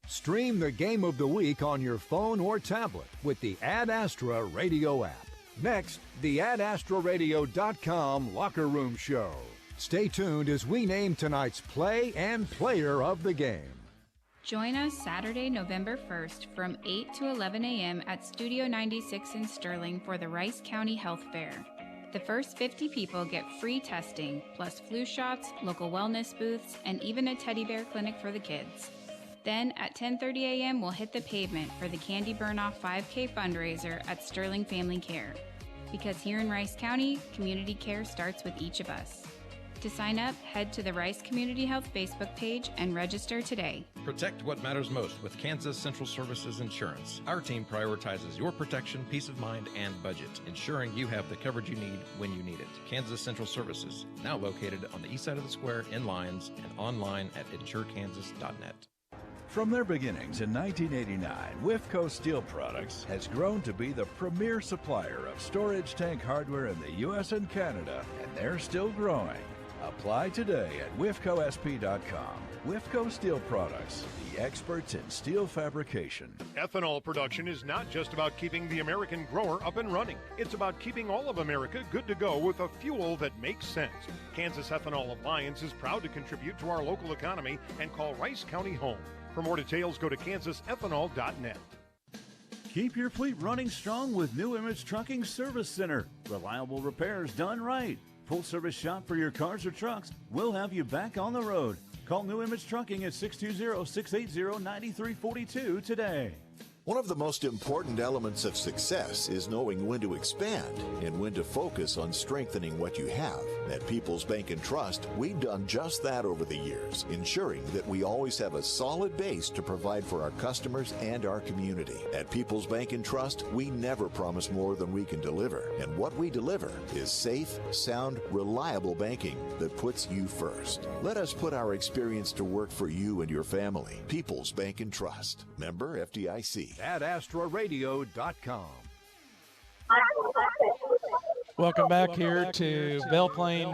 Stream the game of the week on your phone or tablet with the Ad Astra Radio app. Next, the AdAstraRadio.com Locker Room Show. Stay tuned as we name tonight's play and player of the game. Join us Saturday, November 1st from 8 to 11 a.m. at Studio 96 in Sterling for the Rice County Health Fair. The first 50 people get free testing, plus flu shots, local wellness booths, and even a teddy bear clinic for the kids. Then at 10:30 a.m. we'll hit the pavement for the Candy Burn-Off 5K fundraiser at Sterling Family Care. Because here in Rice County, community care starts with each of us. To sign up, head to the Rice Community Health Facebook page and register today. Protect what matters most with Kansas Central Services Insurance. Our team prioritizes your protection, peace of mind, and budget, ensuring you have the coverage you need when you need it. Kansas Central Services, now located on the east side of the square in Lyons and online at insurekansas.net. From their beginnings in 1989, Wifco Steel Products has grown to be the premier supplier of storage tank hardware in the U.S. and Canada, and they're still growing. Apply today at WIFCOSP.com. Wifco Steel Products, the experts in steel fabrication. Ethanol production is not just about keeping the American grower up and running. It's about keeping all of America good to go with a fuel that makes sense. Kansas Ethanol Alliance is proud to contribute to our local economy and call Rice County home. For more details, go to kansasethanol.net. Keep your fleet running strong with New Image Trucking Service Center. Reliable repairs done right. Full service shop for your cars or trucks. We'll have you back on the road. Call New Image Trucking at 620-680-9342 today. One of the most important elements of success is knowing when to expand and when to focus on strengthening what you have. At People's Bank and Trust, we've done just that over the years, ensuring that we always have a solid base to provide for our customers and our community. At People's Bank and Trust, we never promise more than we can deliver. And what we deliver is safe, sound, reliable banking that puts you first. Let us put our experience to work for you and your family. People's Bank and Trust. Member FDIC. AdAstraRadio.com. Welcome back here to Belle Plaine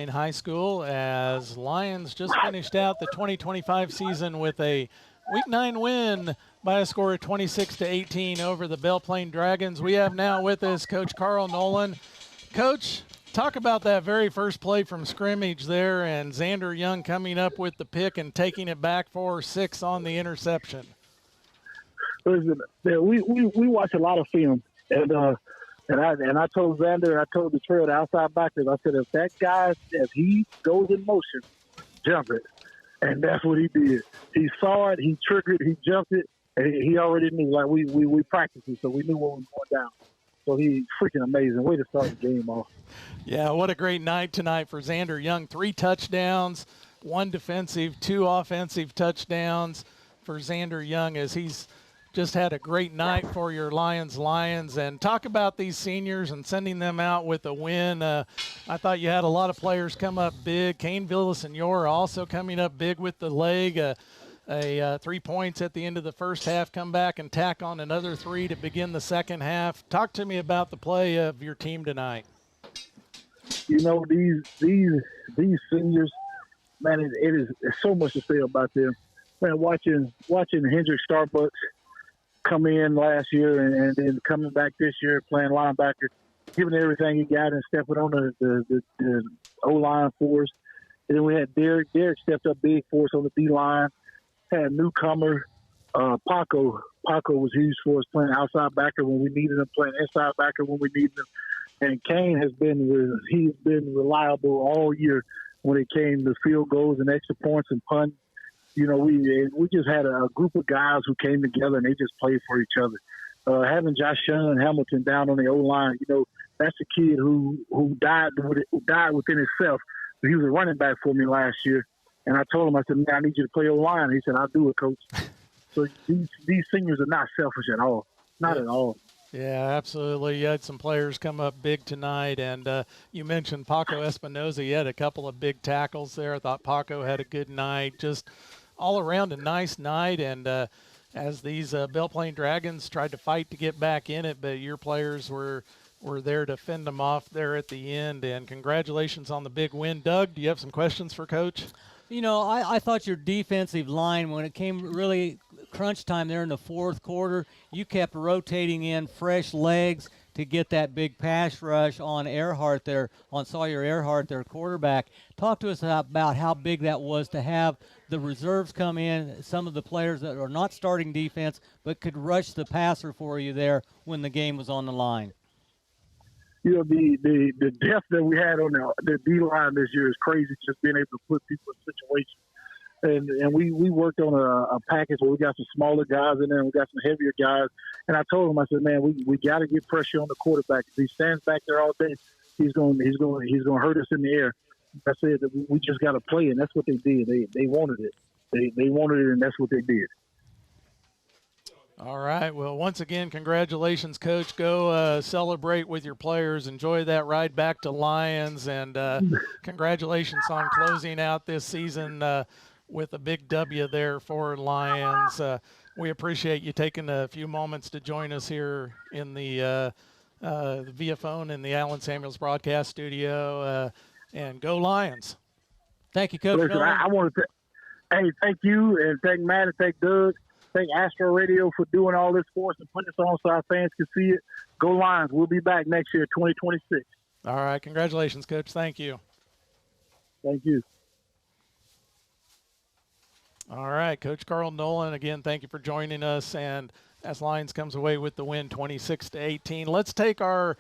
High School as Lions just finished out the 2025 season with a Week 9 win by a score of 26-18 over the Belle Plaine Dragons. We have now with us Coach Carl Nolan. Coach, talk about that very first play from scrimmage there and Xander Young coming up with the pick and taking it back for 6 on the interception. Listen, we watch a lot of film, and I told Xander and I told the trail, the outside backers, I said, if he goes in motion, jump it. And that's what he did. He saw it, he triggered, he jumped it, and he already knew. Like we practiced it, so we knew what was going down. So he's freaking amazing. Way to start the game off. Yeah, what a great night tonight for Xander Young. 3 touchdowns, 1 defensive, 2 offensive touchdowns for Xander Young as he's just had a great night for your Lions. And talk about these seniors and sending them out with a win. I thought you had a lot of players come up big. Kane Villasenor also coming up big with the leg. 3 points at the end of the first half, come back and tack on another 3 to begin the second half. Talk to me about the play of your team tonight. You know, these seniors, man, it's so much to say about them. Man, watching Hendrick Starbucks come in last year and then coming back this year playing linebacker, giving everything he got and stepping on the O-line for us. And then we had Derek. Derek stepped up big for us on the D-line. Had a newcomer, Paco. Paco was huge for us playing outside backer when we needed him, playing inside backer when we needed him. And Kane he's been reliable all year when it came to field goals and extra points and punts. You know, we just had a group of guys who came together and they just played for each other. Having Josh Shun Hamilton down on the O-line, you know, that's a kid who died within himself. He was a running back for me last year. And I told him, I said, man, I need you to play O-line. He said, I'll do it, Coach. So these seniors are not selfish at all. Not at all. Yeah, absolutely. You had some players come up big tonight, and you mentioned Paco Espinoza. He had a couple of big tackles there. I thought Paco had a good night. Just all around a nice night. And as these Belle Plaine Dragons tried to fight to get back in it, but your players were there to fend them off there at the end. And congratulations on the big win. Doug, do you have some questions for Coach? You know, I thought your defensive line, when it came really crunch time there in the fourth quarter, you kept rotating in fresh legs to get that big pass rush on Earhart there, on Sawyer Earhart, their quarterback. Talk to us about how big that was to have the reserves come in, some of the players that are not starting defense but could rush the passer for you there when the game was on the line. You know, the depth that we had on the D-line this year is crazy, just being able to put people in situations. And we worked on a package where we got some smaller guys in there and we got some heavier guys. And I told him, I said, man, we got to get pressure on the quarterback. If he stands back there all day, he's going to hurt us in the air. I said that we just got to play, and that's what they did. They wanted it. They wanted it, and that's what they did. All right. Well, once again, congratulations, Coach. Go celebrate with your players. Enjoy that ride back to Lyons, and congratulations on closing out this season with a big W there for Lyons. We appreciate you taking a few moments to join us here in the via phone in the Allen Samuels broadcast studio, and go Lyons. Thank you, Coach. Listen, I want to thank you, and thank Matt, and thank Doug. Thank Astro Radio for doing all this for us and putting us on so our fans can see it. Go Lions. We'll be back next year, 2026. All right. Congratulations, Coach. Thank you. Thank you. All right. Coach Carl Nolan, again, thank you for joining us. And as Lions comes away with the win 26-18, let's take our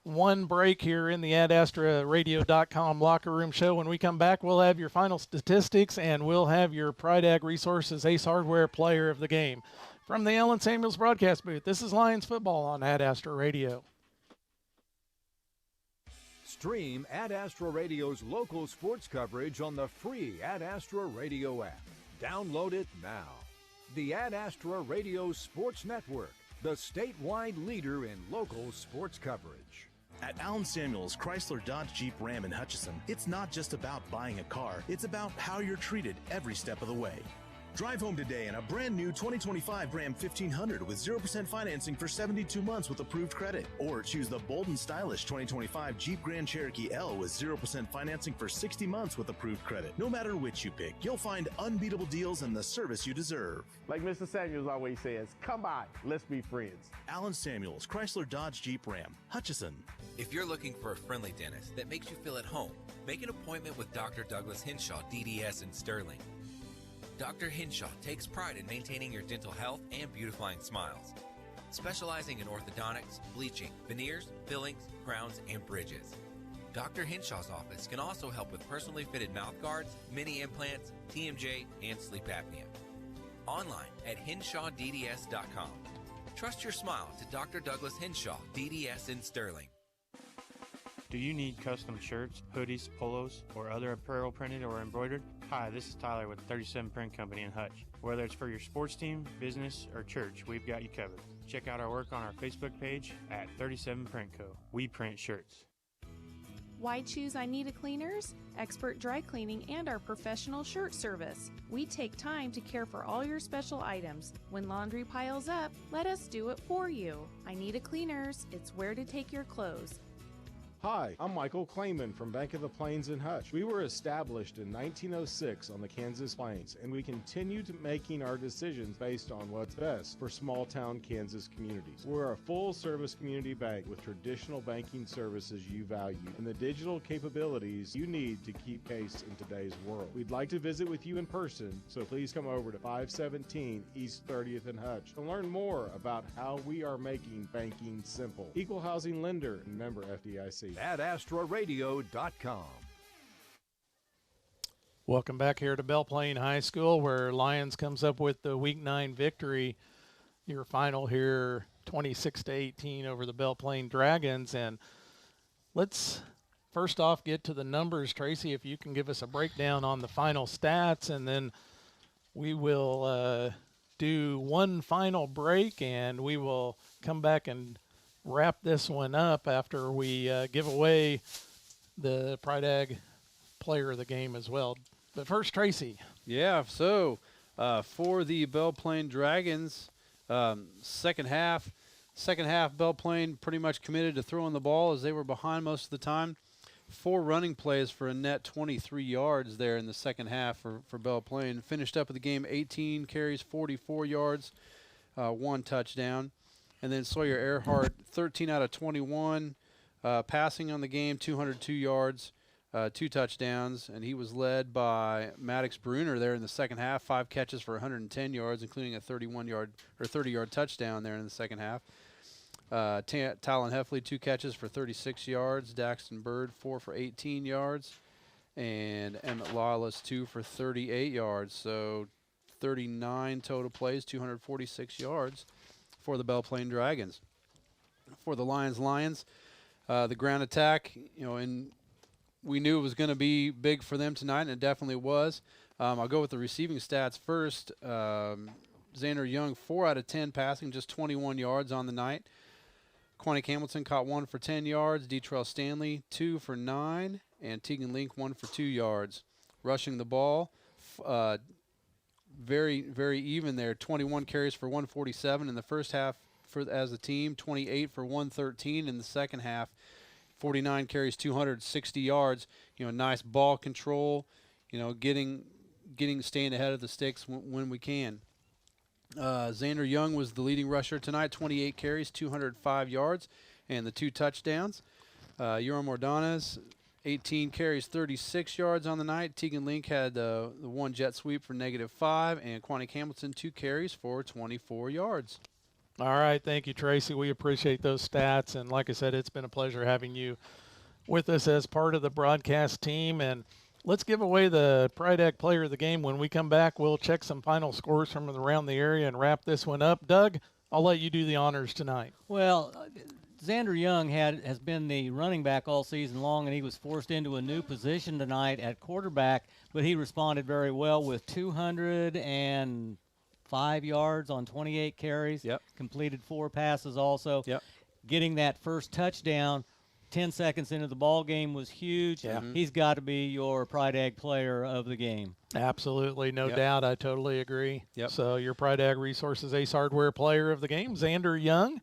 one break here in the AdAstraRadio.com locker room show. When we come back, we'll have your final statistics and we'll have your Pride Ag Resources Ace Hardware player of the game. From the Allen Samuels broadcast booth, this is Lions football on Ad Astra Radio. Stream Ad Astra Radio's local sports coverage on the free Ad Astra Radio app. Download it now. The Ad Astra Radio Sports Network, the statewide leader in local sports coverage. At Allen Samuels Chrysler Dodge Jeep Ram in Hutchinson, it's not just about buying a car, it's about how you're treated every step of the way. Drive home today in a brand new 2025 Ram 1500 with 0% financing for 72 months with approved credit. Or choose the bold and stylish 2025 Jeep Grand Cherokee L with 0% financing for 60 months with approved credit. No matter which you pick, you'll find unbeatable deals and the service you deserve. Like Mr. Samuels always says, come by, let's be friends. Allen Samuels Chrysler Dodge Jeep Ram, Hutchinson. If you're looking for a friendly dentist that makes you feel at home, make an appointment with Dr. Douglas Henshaw, DDS in Sterling. Dr. Henshaw takes pride in maintaining your dental health and beautifying smiles. Specializing in orthodontics, bleaching, veneers, fillings, crowns, and bridges. Dr. Henshaw's office can also help with personally fitted mouth guards, mini implants, TMJ, and sleep apnea. Online at henshawdds.com. Trust your smile to Dr. Douglas Henshaw, DDS in Sterling. Do you need custom shirts, hoodies, polos, or other apparel printed or embroidered? Hi, this is Tyler with 37 Print Company in Hutch. Whether it's for your sports team, business, or church, we've got you covered. Check out our work on our Facebook page at 37 Print Co. We print shirts. Why choose I Need a Cleaners? Expert dry cleaning and our professional shirt service. We take time to care for all your special items. When laundry piles up, let us do it for you. I Need a Cleaners. It's where to take your clothes. Hi, I'm Michael Clayman from Bank of the Plains in Hutch. We were established in 1906 on the Kansas Plains, and we continue to making our decisions based on what's best for small-town Kansas communities. We're a full-service community bank with traditional banking services you value and the digital capabilities you need to keep pace in today's world. We'd like to visit with you in person, so please come over to 517 East 30th in Hutch to learn more about how we are making banking simple. Equal housing lender and member FDIC. AdAstraRadio.com. Welcome back here to Belle Plaine High School, where Lyons comes up with the Week 9 victory. Your final here, 26-18 over the Belle Plaine Dragons. And let's first off get to the numbers. Tracy, if you can give us a breakdown on the final stats, and then we will do one final break, and we will come back and wrap this one up after we give away the Pride Ag player of the game as well. But first, Tracy. Yeah, so for the Belle Plaine Dragons, second half, Belle Plaine pretty much committed to throwing the ball as they were behind most of the time. 4 running plays for a net 23 yards there in the second half for Belle Plaine. Finished up with the game 18 carries, 44 yards, 1 touchdown. And then Sawyer Earhart, 13 out of 21 passing on the game, 202 yards, 2 touchdowns. And he was led by Maddox Bruner there in the second half, 5 catches for 110 yards, including a 30-yard touchdown there in the second half. Talon Heffley, 2 catches for 36 yards. Daxton Bird, 4 for 18 yards. And Emmett Lawless, 2 for 38 yards. So 39 total plays, 246 yards for the Belle Plaine Dragons. For the Lions, the ground attack, and we knew it was going to be big for them tonight, and it definitely was. I'll go with the receiving stats first. Xander Young, 4 out of 10 passing, just 21 yards on the night. Quanick Hamilton caught 1 for 10 yards. Detrell Stanley, 2 for 9. And Tegan Link, 1 for 2 yards. Rushing the ball, very, very even there. 21 carries for 147 in the first half as a team. 28 for 113 in the second half. 49 carries, 260 yards. Nice ball control. Staying ahead of the sticks when we can. Xander Young was the leading rusher tonight, 28 carries, 205 yards, and the 2 touchdowns. Yoram Ordonez, 18 carries, 36 yards on the night. Tegan Link had the 1 jet sweep for -5, and Quanick Hamilton, 2 carries for 24 yards. All right, thank you, Tracy. We appreciate those stats, and like I said, it's been a pleasure having you with us as part of the broadcast team. And let's give away the Pride Ag Player of the Game. When we come back, we'll check some final scores from around the area and wrap this one up. Doug, I'll let you do the honors tonight. Well, Xander Young has been the running back all season long, and he was forced into a new position tonight at quarterback, but he responded very well with 205 yards on 28 carries. Yep. Completed 4 passes also. Yep. Getting that first touchdown 10 seconds into the ball game was huge. Yeah. He's got to be your Pride Ag Player of the Game. Absolutely, no doubt. I totally agree. Yep. So your Pride Ag Resources Ace Hardware Player of the Game, Xander Young.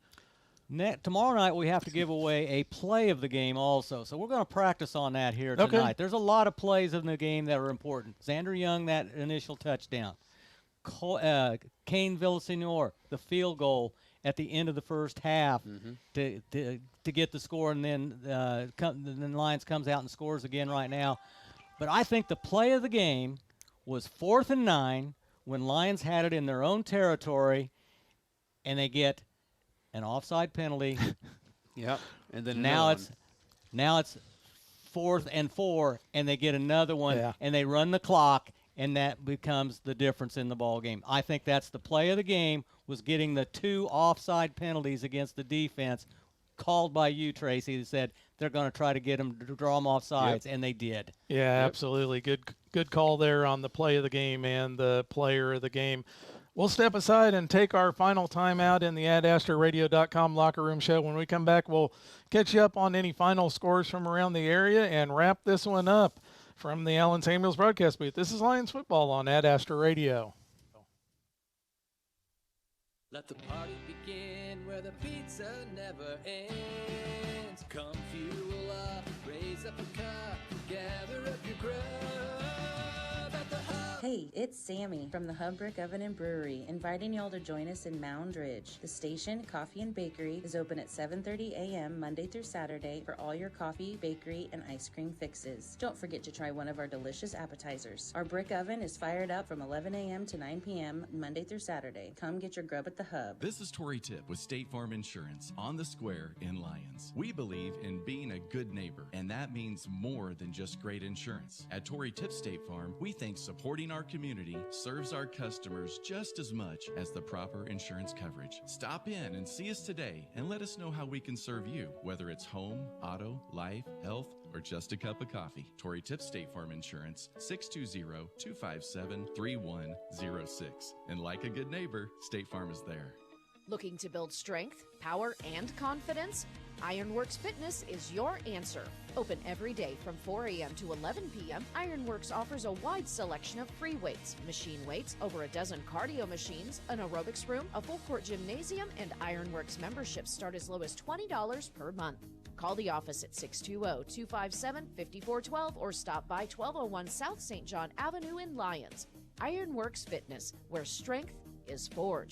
Tomorrow night we have to give away a play of the game also. So we're going to practice on that here tonight. Okay. There's a lot of plays in the game that are important. Xander Young, that initial touchdown. Kane Villasenor, the field goal at the end of the first half to get the score, and then Lyons comes out and scores again right now. But I think the play of the game was 4th and 9 when Lyons had it in their own territory, and they get an offside penalty. Yep. And then now it's 4th and 4, and they get another one, and they run the clock, and that becomes the difference in the ball game. I think that's the play of the game, was getting the 2 offside penalties against the defense called by you, Tracy, that said they're going to try to get them to draw them off sides, and they did. Yeah, absolutely. Good call there on the play of the game and the player of the game. We'll step aside and take our final timeout in the AdAstraRadio.com locker room show. When we come back, we'll catch you up on any final scores from around the area and wrap this one up from the Allen Samuels broadcast booth. This is Lions football on Ad Astra Radio. Let the party begin where the pizza never ends. Come fuel up, raise up a cup, gather up your grub at the hub. Hey, it's Sammy from the Hub Brick Oven and Brewery, inviting y'all to join us in Mound Ridge. The station, Coffee and Bakery, is open at 7:30 a.m. Monday through Saturday for all your coffee, bakery, and ice cream fixes. Don't forget to try one of our delicious appetizers. Our brick oven is fired up from 11 a.m. to 9 p.m. Monday through Saturday. Come get your grub at the Hub. This is Tori Tip with State Farm Insurance on the Square in Lyons. We believe in being a good neighbor, and that means more than just great insurance. At Tori Tip State Farm, we think supporting our community serves our customers just as much as the proper insurance coverage. Stop in and see us today and let us know how we can serve you, whether it's home, auto, life, health, or just a cup of coffee. Tori Tip State Farm Insurance, 620-257-3106. And like a good neighbor, State Farm is there. Looking to build strength, power, and confidence? Ironworks Fitness is your answer. Open every day from 4 a.m. to 11 p.m., Ironworks offers a wide selection of free weights, machine weights, over a dozen cardio machines, an aerobics room, a full-court gymnasium, and Ironworks memberships start as low as $20 per month. Call the office at 620-257-5412 or stop by 1201 South St. John Avenue in Lyons. Ironworks Fitness, where strength is forged.